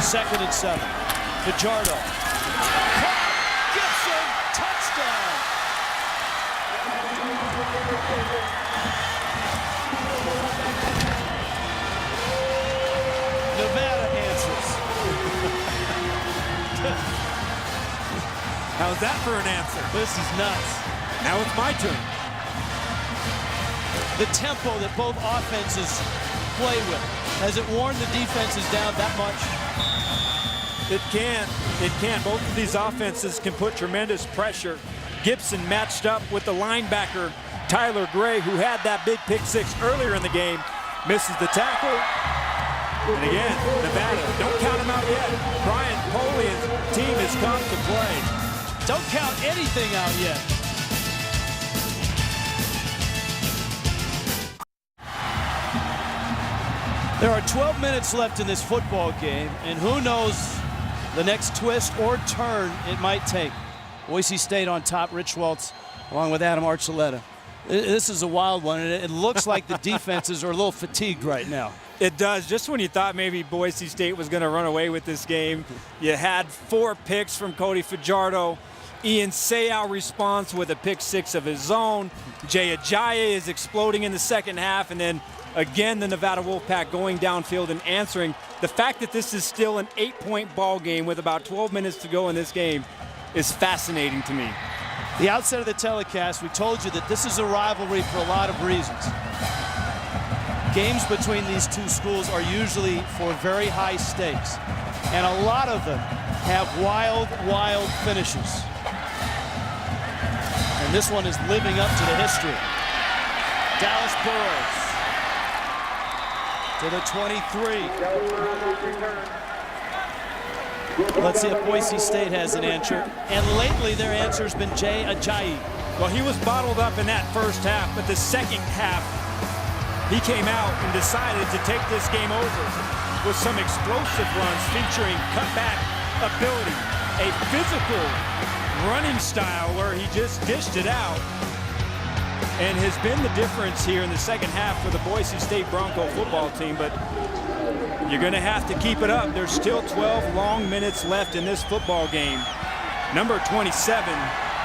Second and 7. Fajardo. Gibson, touchdown. Nevada answers. How's that for an answer? This is nuts. Now it's my turn. The tempo that both offenses play with, has it worn the defenses down that much? It can. It can. Both of these offenses can put tremendous pressure. Gibson matched up with the linebacker, Tyler Gray, who had that big pick 6 earlier in the game. Misses the tackle. And again, Nevada, don't count him out yet. Brian Polian's team has come to play. Don't count anything out yet. There are 12 minutes left in this football game, and who knows the next twist or turn it might take. Boise State on top, Rich Schwartz, along with Adam Archuleta. This is a wild one, and it looks like the defenses are a little fatigued right now. It does. Just when you thought maybe Boise State was going to run away with this game, you had 4 picks from Cody Fajardo. Ian Seau responds with a pick 6 of his own. Jay Ajayi is exploding in the second half, and then again, the Nevada Wolfpack going downfield and answering. The fact that this is still an 8-point ball game with about 12 minutes to go in this game is fascinating to me. The outset of the telecast, we told you that this is a rivalry for a lot of reasons. Games between these two schools are usually for very high stakes, and a lot of them have wild, wild finishes. And this one is living up to the history. Dallas Burrows to the 23. Let's see if Boise State has an answer. And lately their answer's been Jay Ajayi. Well, he was bottled up in that first half, but the second half, he came out and decided to take this game over with some explosive runs featuring cutback ability, a physical running style where he just dished it out. and has been the difference here in the second half for the Boise State Bronco football team, but you're going to have to keep it up. There's still 12 long minutes left in this football game. Number 27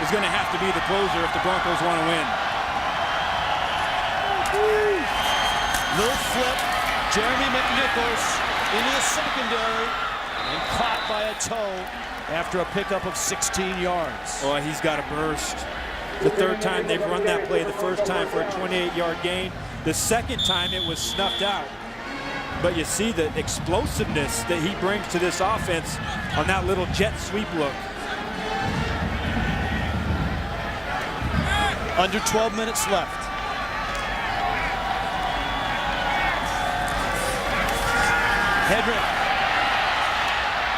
is going to have to be the closer if the Broncos want to win. Little flip, Jeremy McNichols into the secondary and caught by a toe after a pickup of 16 yards. Oh, he's got a burst. The third time they've run that play, the first time for a 28-yard gain. The second time it was snuffed out. But you see the explosiveness that he brings to this offense on that little jet sweep look. Under 12 minutes left. Hedrick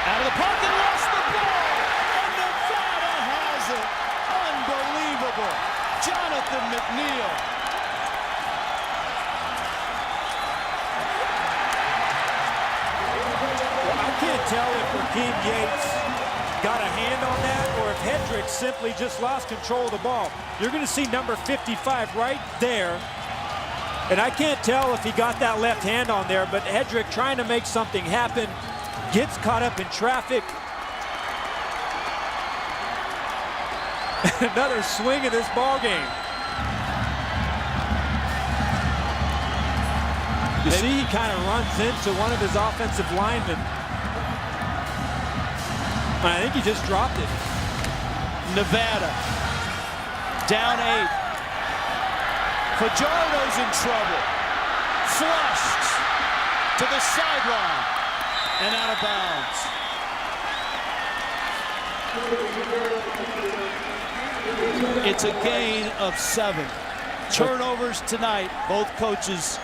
out of the pocket, lost the ball, and Nevada has it. Unbelievable. Jonathan McNeil. I can't tell if Raheem Yates got a hand on that or if Hedrick simply just lost control of the ball. You're going to see number 55 right there. And I can't tell if he got that left hand on there, but Hedrick trying to make something happen, gets caught up in traffic. Another swing of this ball game. You see he kind of runs into one of his offensive linemen. I think he just dropped it. Nevada down 8. Fajardo's in trouble. Flushed to the sideline and out of bounds. It's a gain of 7. Turnovers tonight. Both coaches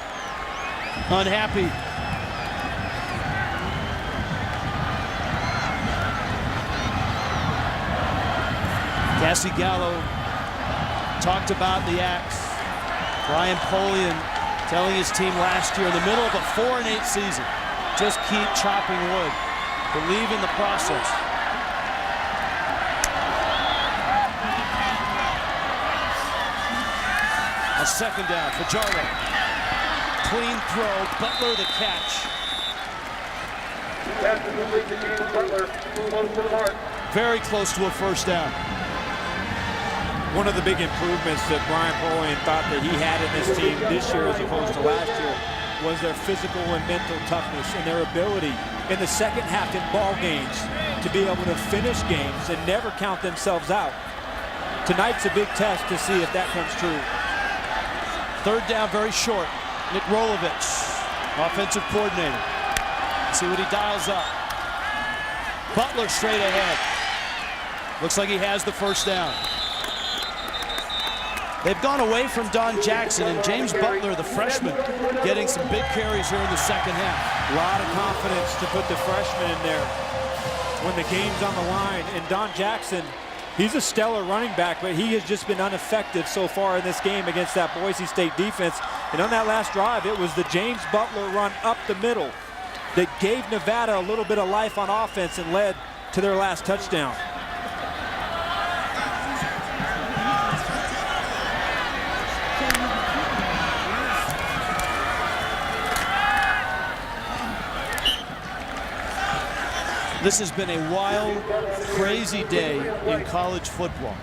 unhappy. Cassie Gallo talked about the axe. Brian Polian telling his team last year in the middle of a 4-8 season, just keep chopping wood. Believe in the process. A second down for Fajardo. Clean throw, Butler the catch. Very close to a first down. One of the big improvements that Brian Polian thought that he had in this team this year as opposed to last year was their physical and mental toughness and their ability in the second half in ball games to be able to finish games and never count themselves out. Tonight's a big test to see if that comes true. Third down, very short. Nick Rolovich, offensive coordinator. See what he dials up. Butler straight ahead. Looks like he has the first down. They've gone away from Don Jackson and James Butler, the freshman, getting some big carries here in the second half. A lot of confidence to put the freshman in there when the game's on the line. And Don Jackson, he's a stellar running back, but he has just been ineffective so far in this game against that Boise State defense. And on that last drive, it was the James Butler run up the middle that gave Nevada a little bit of life on offense and led to their last touchdown. This has been a wild, crazy day in college football.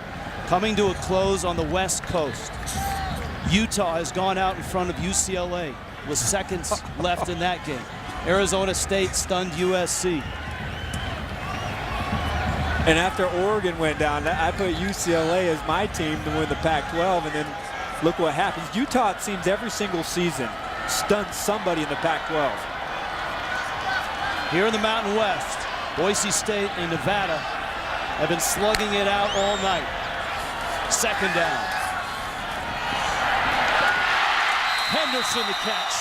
Coming to a close on the West Coast. Utah has gone out in front of UCLA with seconds left in that game. Arizona State stunned USC. And after Oregon went down, I put UCLA as my team to win the Pac-12, and then look what happens. Utah, it seems every single season, stuns somebody in the Pac-12. Here in the Mountain West, Boise State and Nevada have been slugging it out all night. Second down. Henderson the catch.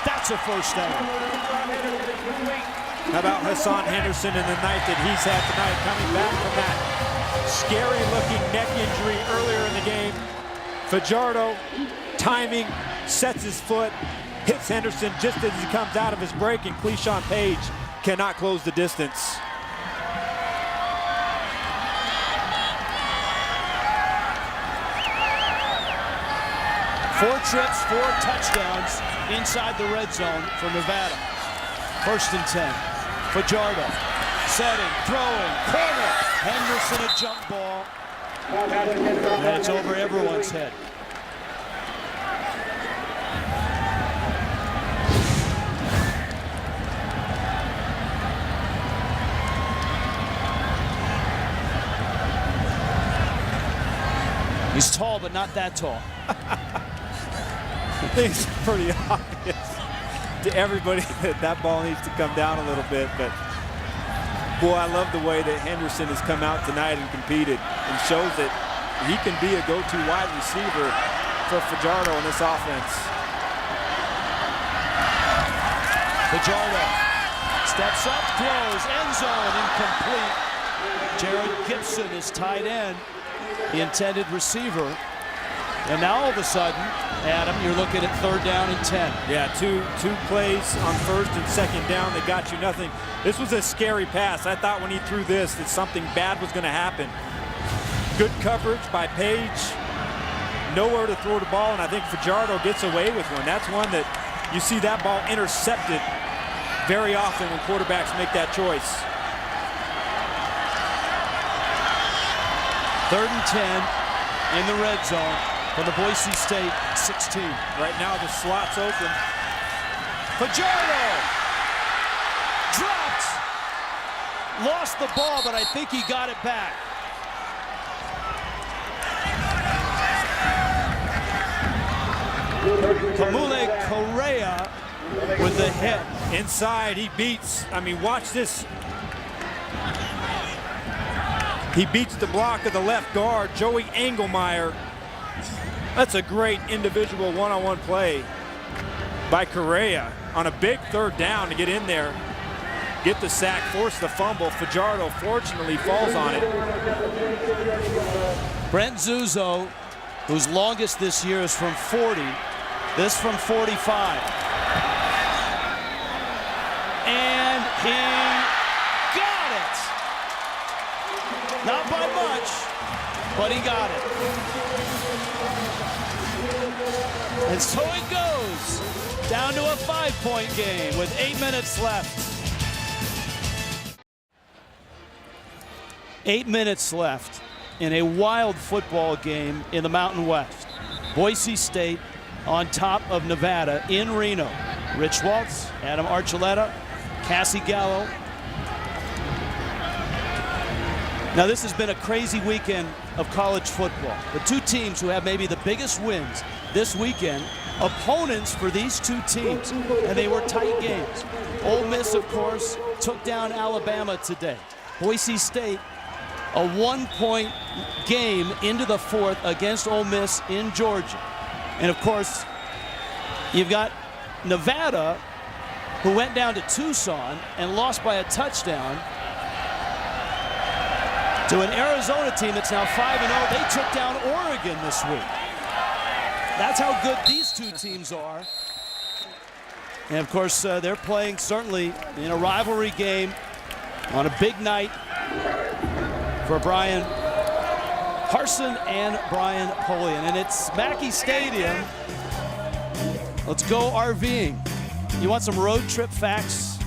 That's a first down. How about Hassan Henderson in the night that he's had tonight, coming back from that scary-looking neck injury earlier in the game. Fajardo, timing, sets his foot, hits Henderson just as he comes out of his break, and Cleishon Page cannot close the distance. 4 trips, 4 touchdowns inside the red zone for Nevada. 1st and 10. Fajardo setting, throwing, corner. Henderson a jump ball. And it's over everyone's head. He's tall, but not that tall. I think it's pretty obvious to everybody that that ball needs to come down a little bit. But, boy, I love the way that Henderson has come out tonight and competed and shows that he can be a go-to wide receiver for Fajardo in this offense. Fajardo steps up, throws, end zone, incomplete. Jared Gibson is tight end, the intended receiver. And now all of a sudden, Adam, you're looking at 3rd down and 10. Yeah, two plays on 1st and 2nd down that got you nothing. This was a scary pass. I thought when he threw this that something bad was going to happen. Good coverage by Page. Nowhere to throw the ball, and I think Fajardo gets away with one. That's one that you see that ball intercepted very often when quarterbacks make that choice. 3rd and 10 in the red zone from the Boise State 16. Right now the slot's open. Fajardo dropped, lost the ball, but I think he got it back. Kamule Correa with the hit. Inside, he beats, watch this. He beats the block of the left guard, Joey Engelmeyer. That's a great individual one-on-one play by Correa on a big 3rd down to get in there, get the sack, force the fumble. Fajardo fortunately falls on it. Brent Zuzo, whose longest this year is from 40, this from 45. And he got it. Not by much, but he got it. And so it goes down to a 5-point game with 8 minutes left. 8 minutes left in a wild football game in the Mountain West. Boise State on top of Nevada in Reno. Rich Waltz, Adam Archuleta, Cassie Gallo. Now this has been a crazy weekend of college football. The 2 teams who have maybe the biggest wins this weekend, opponents for these 2 teams, and they were tight games. Ole Miss, of course, took down Alabama today. Boise State, a 1-point game into the 4th against Ole Miss in Georgia. And of course, you've got Nevada, who went down to Tucson and lost by a touchdown to an Arizona team that's now 5-0. They took down Oregon this week. That's how good these 2 teams are. And of course, they're playing certainly in a rivalry game on a big night for Brian Harsin and Brian Polian. And it's Mackey Stadium. Let's go RVing. You want some road trip facts?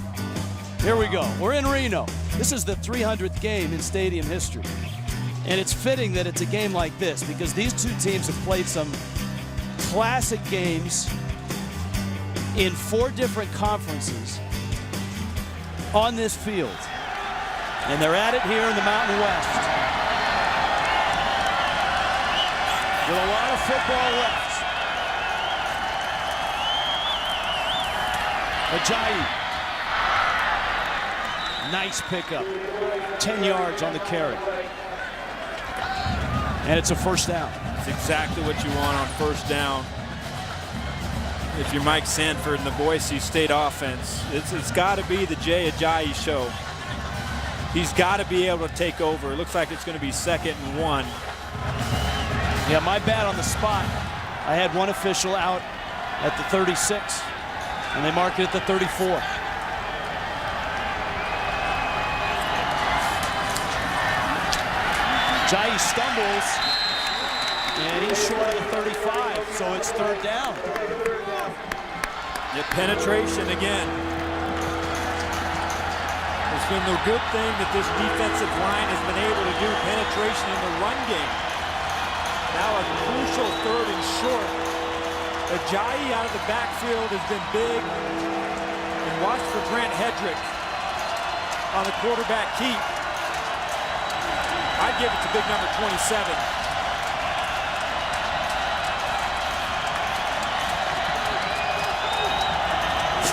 Here we go. We're in Reno. This is the 300th game in stadium history. And it's fitting that it's a game like this because these 2 teams have played some classic games in 4 different conferences on this field. And they're at it here in the Mountain West. With a lot of football left. Ajayi. Nice pickup. 10 yards on the carry. And it's a 1st down. It's exactly what you want on 1st down. If you're Mike Sanford and the Boise State offense, it's got to be the Jay Ajayi show. He's got to be able to take over. It looks like it's going to be 2nd and 1. Yeah, my bad on the spot. I had one official out at the 36, and they marked it at the 34. Ajayi stumbles, and he's short of the 35. So so it's third down. The penetration again. It's been the good thing that this defensive line has been able to do, penetration in the run game. Now a crucial third and short. Ajayi out of the backfield has been big. And watch for Grant Hedrick on the quarterback keep. I'd give it to big number 27.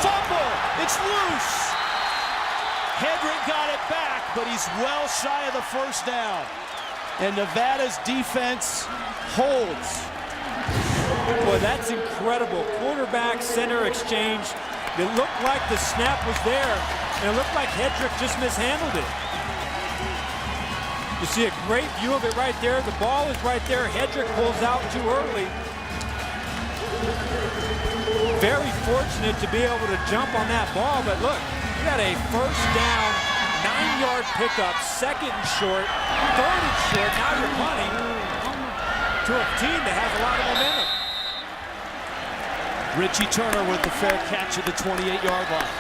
Fumble! It's loose! Hedrick got it back, but he's well shy of the first down. And Nevada's defense holds. Boy, that's incredible. Quarterback center exchange. It looked like the snap was there, and it looked like Hedrick just mishandled it. You see a great view of it right there. The ball is right there. Hedrick pulls out too early. Very fortunate to be able to jump on that ball, but look, you got a first down, 9-yard pickup, second and short, third and short. Now you're punting to a team that has a lot of momentum. Richie Turner with the fair catch at the 28-yard line.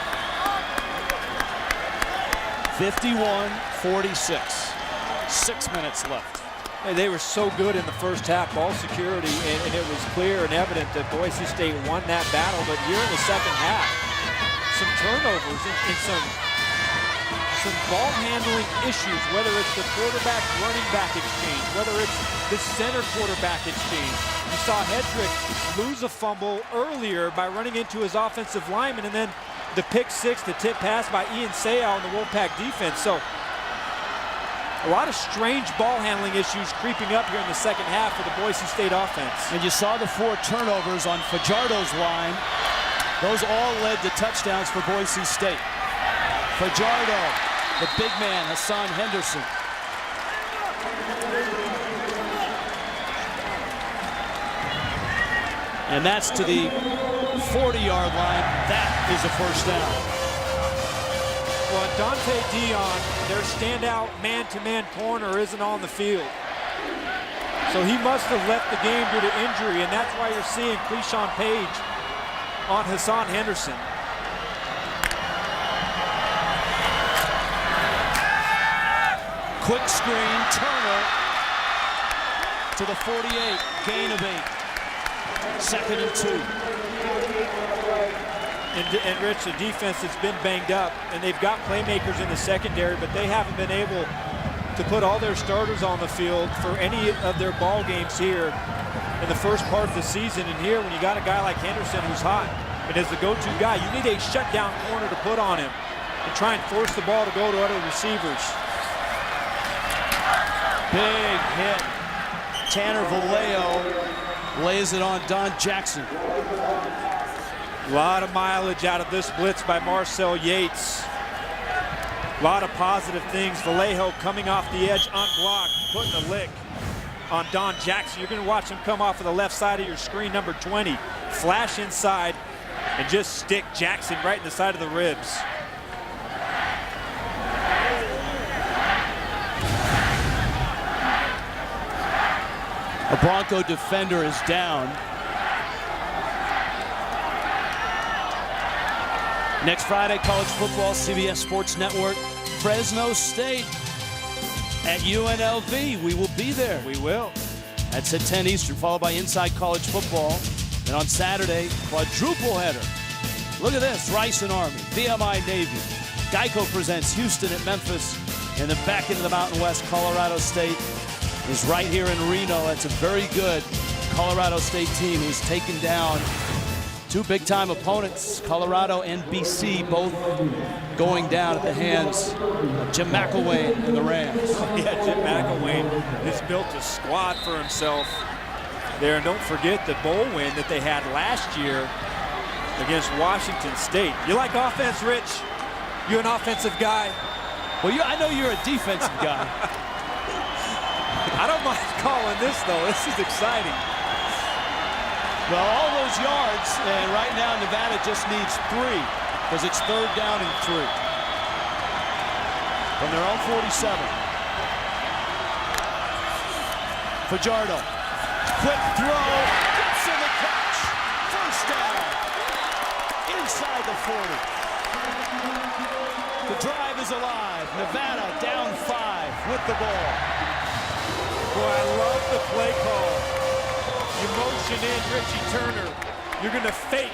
51-46. 6 minutes left. And they were so good in the first half, ball security, and it was clear and evident that Boise State won that battle. But here in the second half, some turnovers and some ball handling issues, whether it's the quarterback running back exchange, whether it's the center quarterback exchange. You saw Hedrick lose a fumble earlier by running into his offensive lineman, and then the pick six, the tip pass by Ian Sayal on the Wolfpack defense. So a lot of strange ball handling issues creeping up here in the second half for the Boise State offense. And you saw the 4 turnovers on Fajardo's line. Those all led to touchdowns for Boise State. Fajardo, the big man, Hassan Henderson. And that's to the 40-yard line. That is a first down. Well, Dante Dion, their standout man-to-man corner, isn't on the field. So he must have left the game due to injury, and that's why you're seeing Cleishon Page on Hassan Henderson. Quick screen, Turner to the 48, gain of 8. Second and 2. And Rich, the defense has been banged up, and they've got playmakers in the secondary, but they haven't been able to put all their starters on the field for any of their ball games here in the first part of the season. And here, when you got a guy like Henderson who's hot and is the go-to guy, you need a shutdown corner to put on him and try and force the ball to go to other receivers. Big hit. Tanner Vallejo lays it on Don Jackson. A lot of mileage out of this blitz by Marcel Yates. A lot of positive things. Vallejo coming off the edge unblocked, putting a lick on Don Jackson. You're going to watch him come off of the left side of your screen, number 20. Flash inside and just stick Jackson right in the side of the ribs. A Bronco defender is down. Next Friday, college football, CBS Sports Network, Fresno State at UNLV. We will be there. We will. That's at 10 Eastern, followed by Inside College Football. And on Saturday, quadruple header. Look at this, Rice and Army, VMI Navy. Geico presents Houston at Memphis. And then back into the Mountain West, Colorado State is right here in Reno. That's a very good Colorado State team who's taken down 2 big-time opponents, Colorado and BC, both going down at the hands of Jim McElwain and the Rams. Yeah, Jim McElwain has built a squad for himself there. And don't forget the bowl win that they had last year against Washington State. You like offense, Rich? You an offensive guy? Well, I know you're a defensive guy. I don't mind calling this, though. This is exciting. Well, all those yards, and right now Nevada just needs 3 because it's third down and 3 from their own 47. Fajardo, quick throw, gets in the 40. The drive is alive. Nevada down 5 with the ball. Boy, I love the play call. You motion in Richie Turner. You're going to fake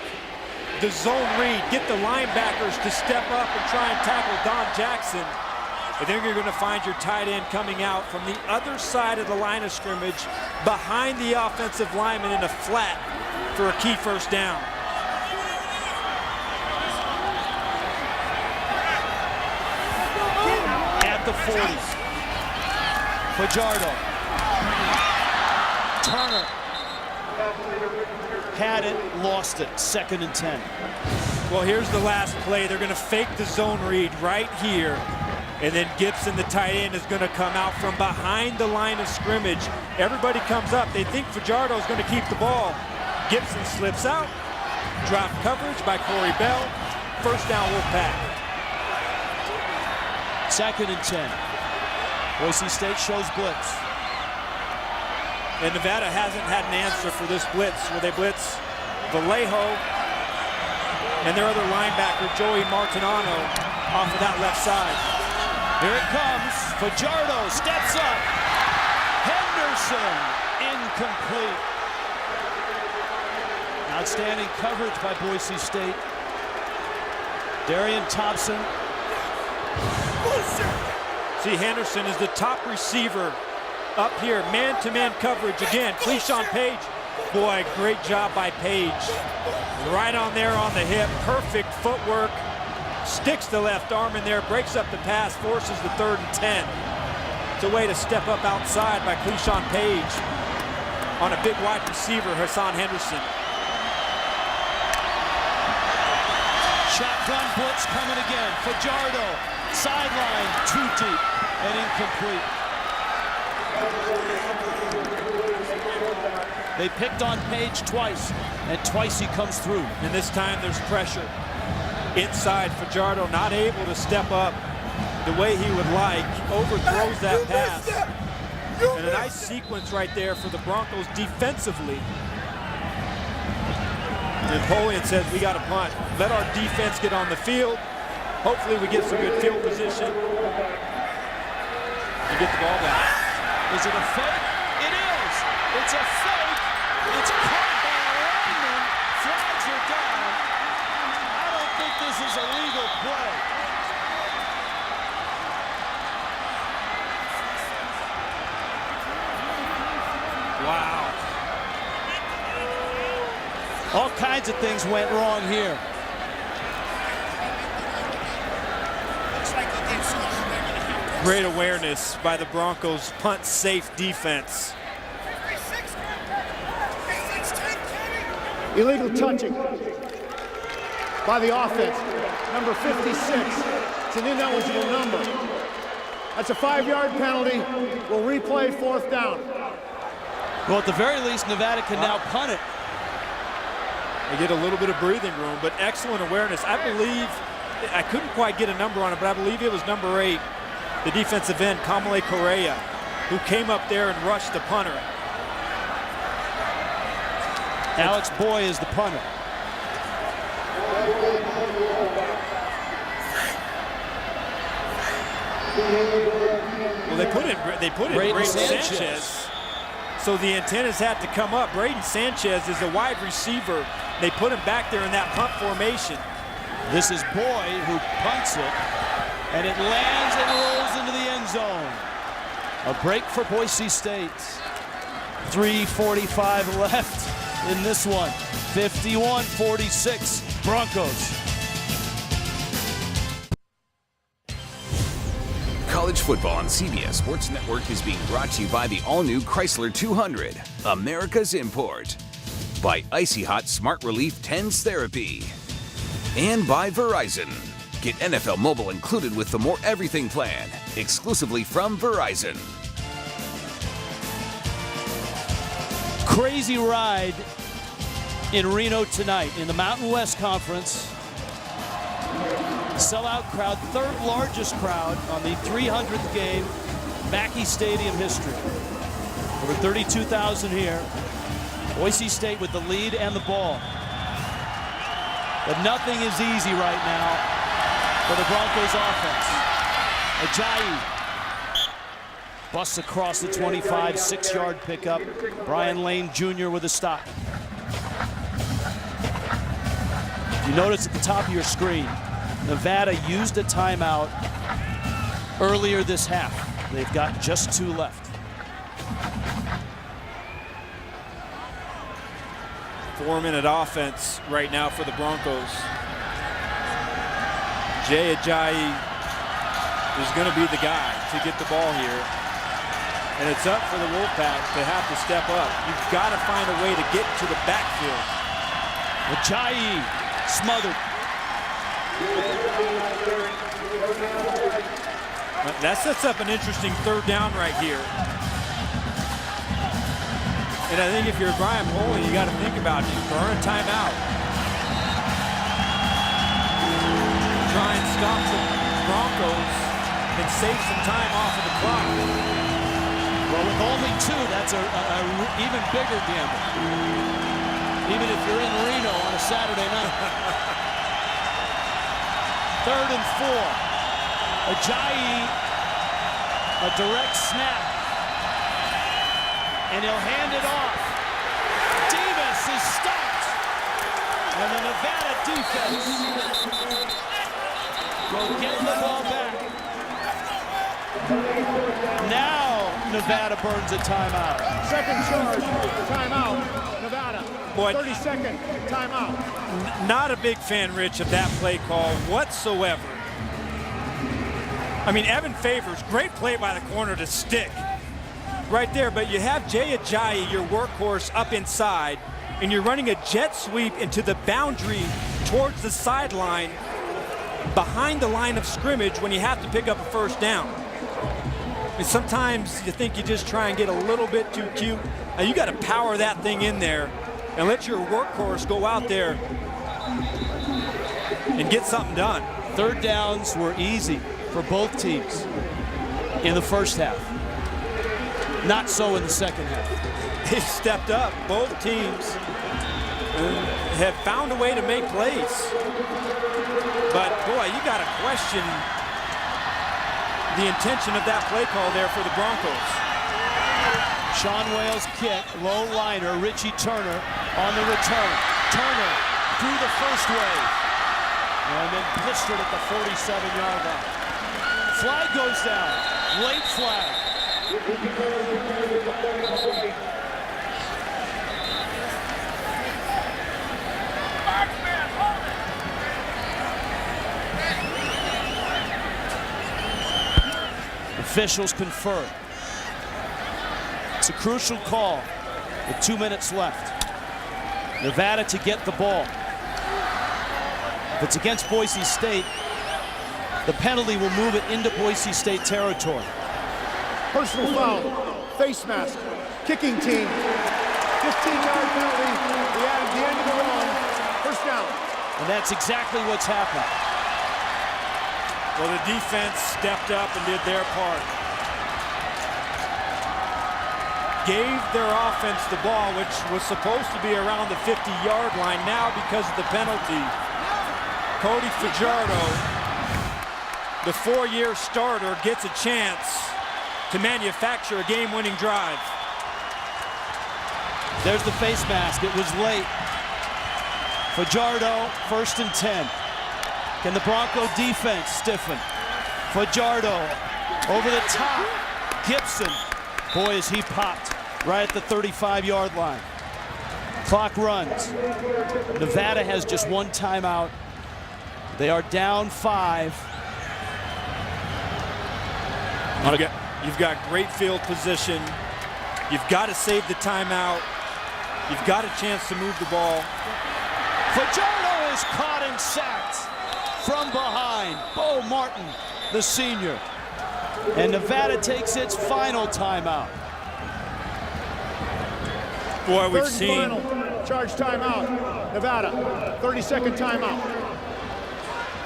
the zone read, get the linebackers to step up and try and tackle Don Jackson. And then you're going to find your tight end coming out from the other side of the line of scrimmage behind the offensive lineman in a flat for a key first down. At the 40. Fajardo. Turner. Had it, lost it. 2nd and 10. Well, here's the last play. They're going to fake the zone read right here. And then Gibson, the tight end, is going to come out from behind the line of scrimmage. Everybody comes up. They think Fajardo is going to keep the ball. Gibson slips out. Drop coverage by Corey Bell. First down, Wolfpack. 2nd and 10. Boise State shows blitz. And Nevada hasn't had an answer for this blitz, where they blitz Vallejo and their other linebacker, Joey Martinano, off of that left side. Here it comes. Fajardo steps up. Henderson, incomplete. Outstanding coverage by Boise State. Darian Thompson. See, Henderson is the top receiver up here. Man-to-man coverage again. Cleashon Page. Boy, great job by Page. Right on there on the hip. Perfect footwork. Sticks the left arm in there. Breaks up the pass. Forces the 3rd and 10. It's a way to step up outside by Cleashon Page on a big wide receiver, Hassan Henderson. Shotgun blitz coming again. Fajardo, sideline, too deep and incomplete. They picked on Page twice, and twice he comes through. And this time there's pressure. Inside, Fajardo not able to step up the way he would like. Overthrows that pass. And a nice sequence right there for the Broncos defensively. Napoleon says we got to punt. Let our defense get on the field. Hopefully we get some good field position and get the ball back. Is it a fake? It is. It's a fake. It's caught by a lineman. Flags are down. I don't think this is a legal play. Wow. All kinds of things went wrong here. Great awareness by the Broncos' punt-safe defense. Illegal touching by the offense. Number 56. It's an ineligible number. That's a 5-yard penalty. We'll replay 4th down. Well, at the very least, Nevada can now punt it. They get a little bit of breathing room, but excellent awareness. I believe, I couldn't quite get a number on it, but I believe it was number 8, the defensive end, Kamale Correa, who came up there and rushed the punter. Alex Boy is the punter. Well, they put in Braden Sanchez. So the antennas had to come up. Braden Sanchez is a wide receiver. They put him back there in that punt formation. This is Boy who punts it, and it lands and rolls into the end zone. A break for Boise State. 3:45 left in this one. 51-46 Broncos. College football on CBS Sports Network is being brought to you by the all-new Chrysler 200, America's import. By Icy Hot Smart Relief TENS Therapy. And by Verizon. Get NFL Mobile included with the More Everything plan, exclusively from Verizon. Crazy ride in Reno tonight in the Mountain West Conference. Sellout crowd, 3rd largest crowd on the 300th game, Mackey Stadium history. Over 32,000 here. Boise State with the lead and the ball. But nothing is easy right now for the Broncos offense. Ajayi busts across the 25, 6-yard pickup. Brian Lane Jr. with a stop. You notice at the top of your screen, Nevada used a timeout earlier this half. They've got just 2 left. Four-minute offense right now for the Broncos. Jay Ajayi is going to be the guy to get the ball here. And it's up for the Wolfpack to have to step up. You've got to find a way to get to the backfield. Ajayi smothered. That sets up an interesting 3rd down right here. And I think if you're Brian Boley, you got to think about it. You burn a timeout. Try and stop the Broncos and save some time off of the clock. Well, with only 2, that's an even bigger gamble. Even if you're in Reno on a Saturday night. 3rd and 4. Ajayi, a direct snap. And he'll hand it off. Davis is stopped. And the Nevada defense will get the ball back. Now Nevada burns a timeout. Second charge, timeout, Nevada. Boy, 30-second timeout. Not a big fan, Rich, of that play call whatsoever. I mean, Evan Favors, great play by the corner to stick right there, but you have Jay Ajayi, your workhorse, up inside, and you're running a jet sweep into the boundary towards the sideline behind the line of scrimmage when you have to pick up a 1st down. And sometimes you think you just try and get a little bit too cute. Now you got to power that thing in there and let your workhorse go out there and get something done. 3rd downs were easy for both teams in the first half. Not so in the second half. They stepped up. Both teams have found a way to make plays. But, boy, you got to question the intention of that play call there for the Broncos. Sean Wales kick, low liner, Richie Turner on the return. Turner through the first wave. And then blistered at the 47-yard line. Flag goes down. Late flag. Officials confer. It's a crucial call with 2 minutes left. Nevada to get the ball. If it's against Boise State, the penalty will move it into Boise State territory. Personal foul, face mask, kicking team, 15-yard penalty, the end of the run, 1st down. And that's exactly what's happened. Well, the defense stepped up and did their part. Gave their offense the ball, which was supposed to be around the 50-yard line. Now, because of the penalty, Cody Fajardo, the 4-year starter, gets a chance to manufacture a game-winning drive. There's the face mask. It was late. Fajardo, 1st and 10. Can the Bronco defense stiffen? Fajardo over the top. Gibson. Boy, is he popped right at the 35-yard line. Clock runs. Nevada has just 1 timeout. They are down 5. You've got great field position. You've got to save the timeout. You've got a chance to move the ball. Fajardo is caught and sacked from behind. Bo Martin, the senior. And Nevada takes its final timeout. Boy, we've 3rd seen. and final, charge timeout, Nevada, 30-second timeout.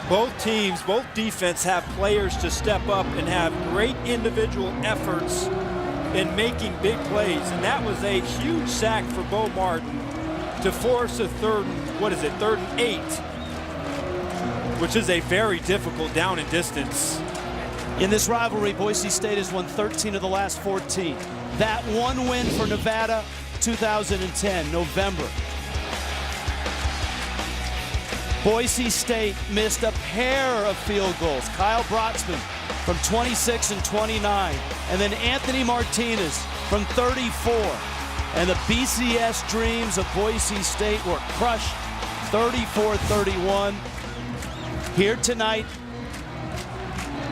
Both teams, both defense have players to step up and have great individual efforts in making big plays. And that was a huge sack for Bo Martin to force a 3rd and 8 which is a very difficult down and distance. In this rivalry, Boise State has won 13 of the last 14. That one win for Nevada, 2010, November. Boise State missed a pair of field goals. Kyle Brotzman from 26 and 29, and then Anthony Martinez from 34. And the BCS dreams of Boise State were crushed, 34-31. Here tonight,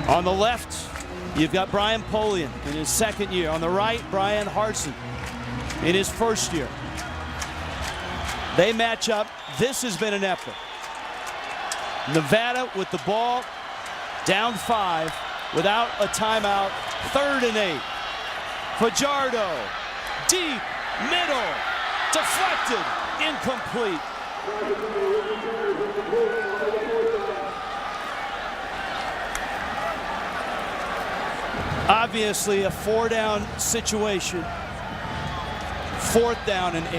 on the left, you've got Brian Polian in his second year. On the right, Brian Hartson in his first year. They match up. This has been an effort. Nevada with the ball, down 5, without a timeout, 3rd and 8. Fajardo, deep, middle, deflected, incomplete. Obviously a 4-down situation. 4th down and 8.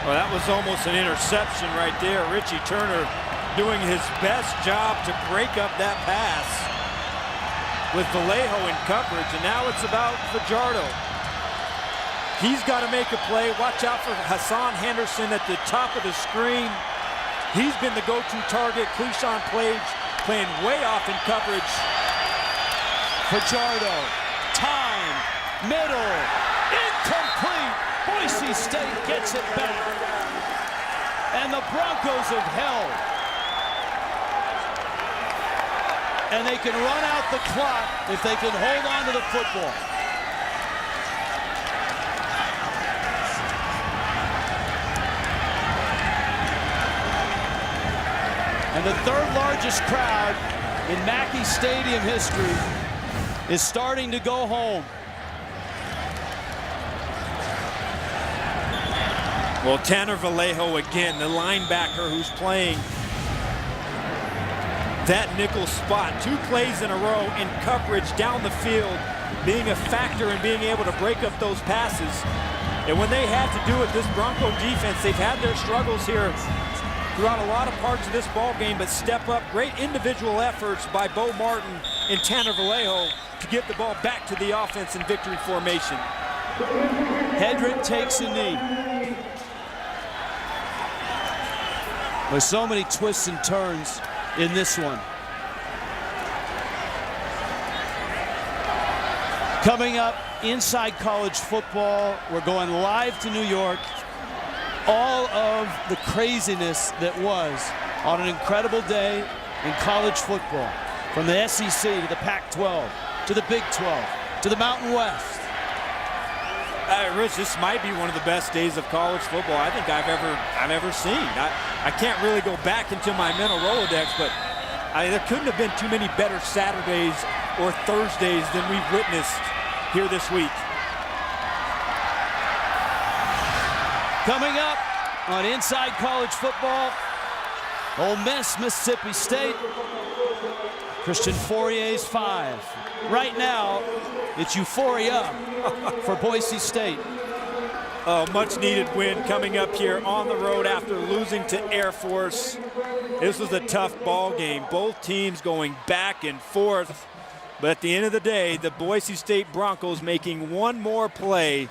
Well, that was almost an interception right there. Richie Turner doing his best job to break up that pass with Vallejo in coverage, and now it's about Fajardo. He's got to make a play. Watch out for Hassan Henderson at the top of the screen. He's been the go-to target. Cleashon Plage playing way off in coverage. Fajardo, time, middle, incomplete. Boise State gets it back. And the Broncos have held. And they can run out the clock if they can hold on to the football. And the 3rd largest crowd in Mackey Stadium history is starting to go home. Well, Tanner Vallejo again, the linebacker who's playing that nickel spot. 2 plays in a row in coverage down the field, being a factor in being able to break up those passes. And when they had to do it, this Bronco defense, they've had their struggles here throughout a lot of parts of this ball game, but step up. Great individual efforts by Bo Martin and Tanner Vallejo to get the ball back to the offense in victory formation. Hedrick takes a knee. There's so many twists and turns in this one. Coming up inside college football, we're going live to New York. All of the craziness that was on an incredible day in college football, from the SEC to the Pac-12 to the Big 12 to the Mountain West. Rich, this might be one of the best days of college football I think I've ever seen. I can't really go back into my mental Rolodex, but there couldn't have been too many better Saturdays or Thursdays than we've witnessed here this week. Coming up on Inside College Football, Ole Miss, Mississippi State. Christian Fourier's 5. Right now, it's euphoria for Boise State. A much-needed win coming up here on the road after losing to Air Force. This was a tough ball game. Both teams going back and forth. But at the end of the day, the Boise State Broncos making one more play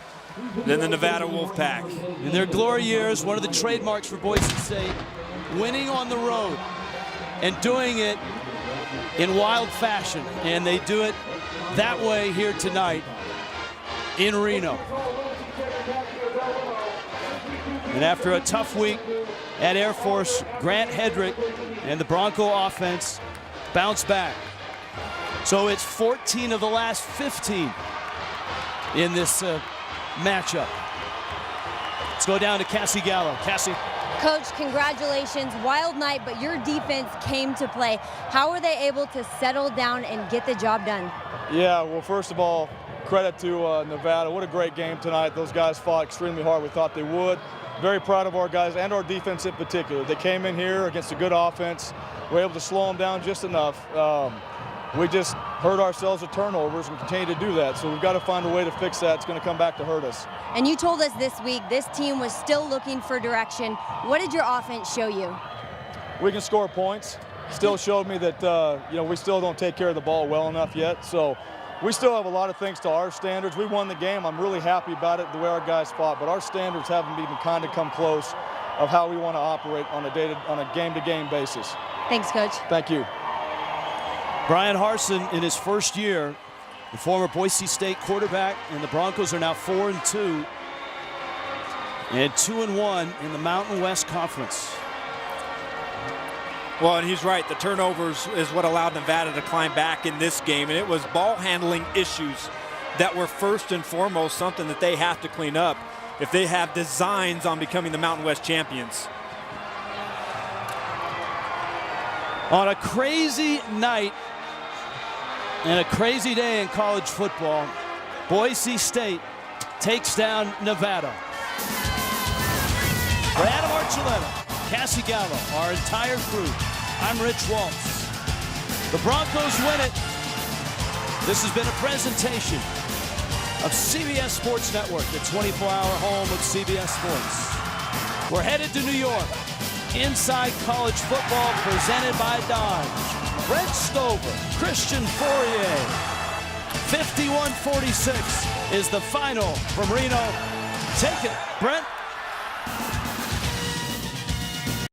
than the Nevada Wolfpack. In their glory years, one of the trademarks for Boise State, winning on the road and doing it in wild fashion. And they do it that way here tonight in Reno. And after a tough week at Air Force, Grant Hedrick and the Bronco offense bounce back. So it's 14 of the last 15 in this matchup. Let's go down to Cassie Gallo. Cassie. Coach, congratulations. Wild night, but your defense came to play. How were they able to settle down and get the job done? Yeah, well, first of all, credit to Nevada. What a great game tonight. Those guys fought extremely hard. We thought they would. Very proud of our guys and our defense in particular. They came in here against a good offense. We were able to slow them down just enough. We just hurt ourselves with turnovers and continue to do that. So we've got to find a way to fix that. It's going to come back to hurt us. And you told us this week this team was still looking for direction. What did your offense show you? We can score points. still showed me that, we still don't take care of the ball well enough yet. So we still have a lot of things to our standards. We won the game. I'm really happy about it, the way our guys fought. But our standards haven't even kind of come close of how we want to operate on a game-to-game basis. Thanks, Coach. Thank you. Brian Harsin in his first year, the former Boise State quarterback, and the Broncos are now 4-2 and 2-1 in the Mountain West Conference. Well, and he's right. The turnovers is what allowed Nevada to climb back in this game, and it was ball handling issues that were first and foremost something that they have to clean up if they have designs on becoming the Mountain West champions. On a crazy night and a crazy day in college football, Boise State takes down Nevada. For Adam Archuleta, Cassie Gallo, our entire crew, I'm Rich Waltz. The Broncos win it. This has been a presentation of CBS Sports Network, the 24-hour home of CBS Sports. We're headed to New York. Inside College Football presented by Dodge. Brent Stover, Christian Fourier. 51-46 is the final from Reno. Take it, Brent.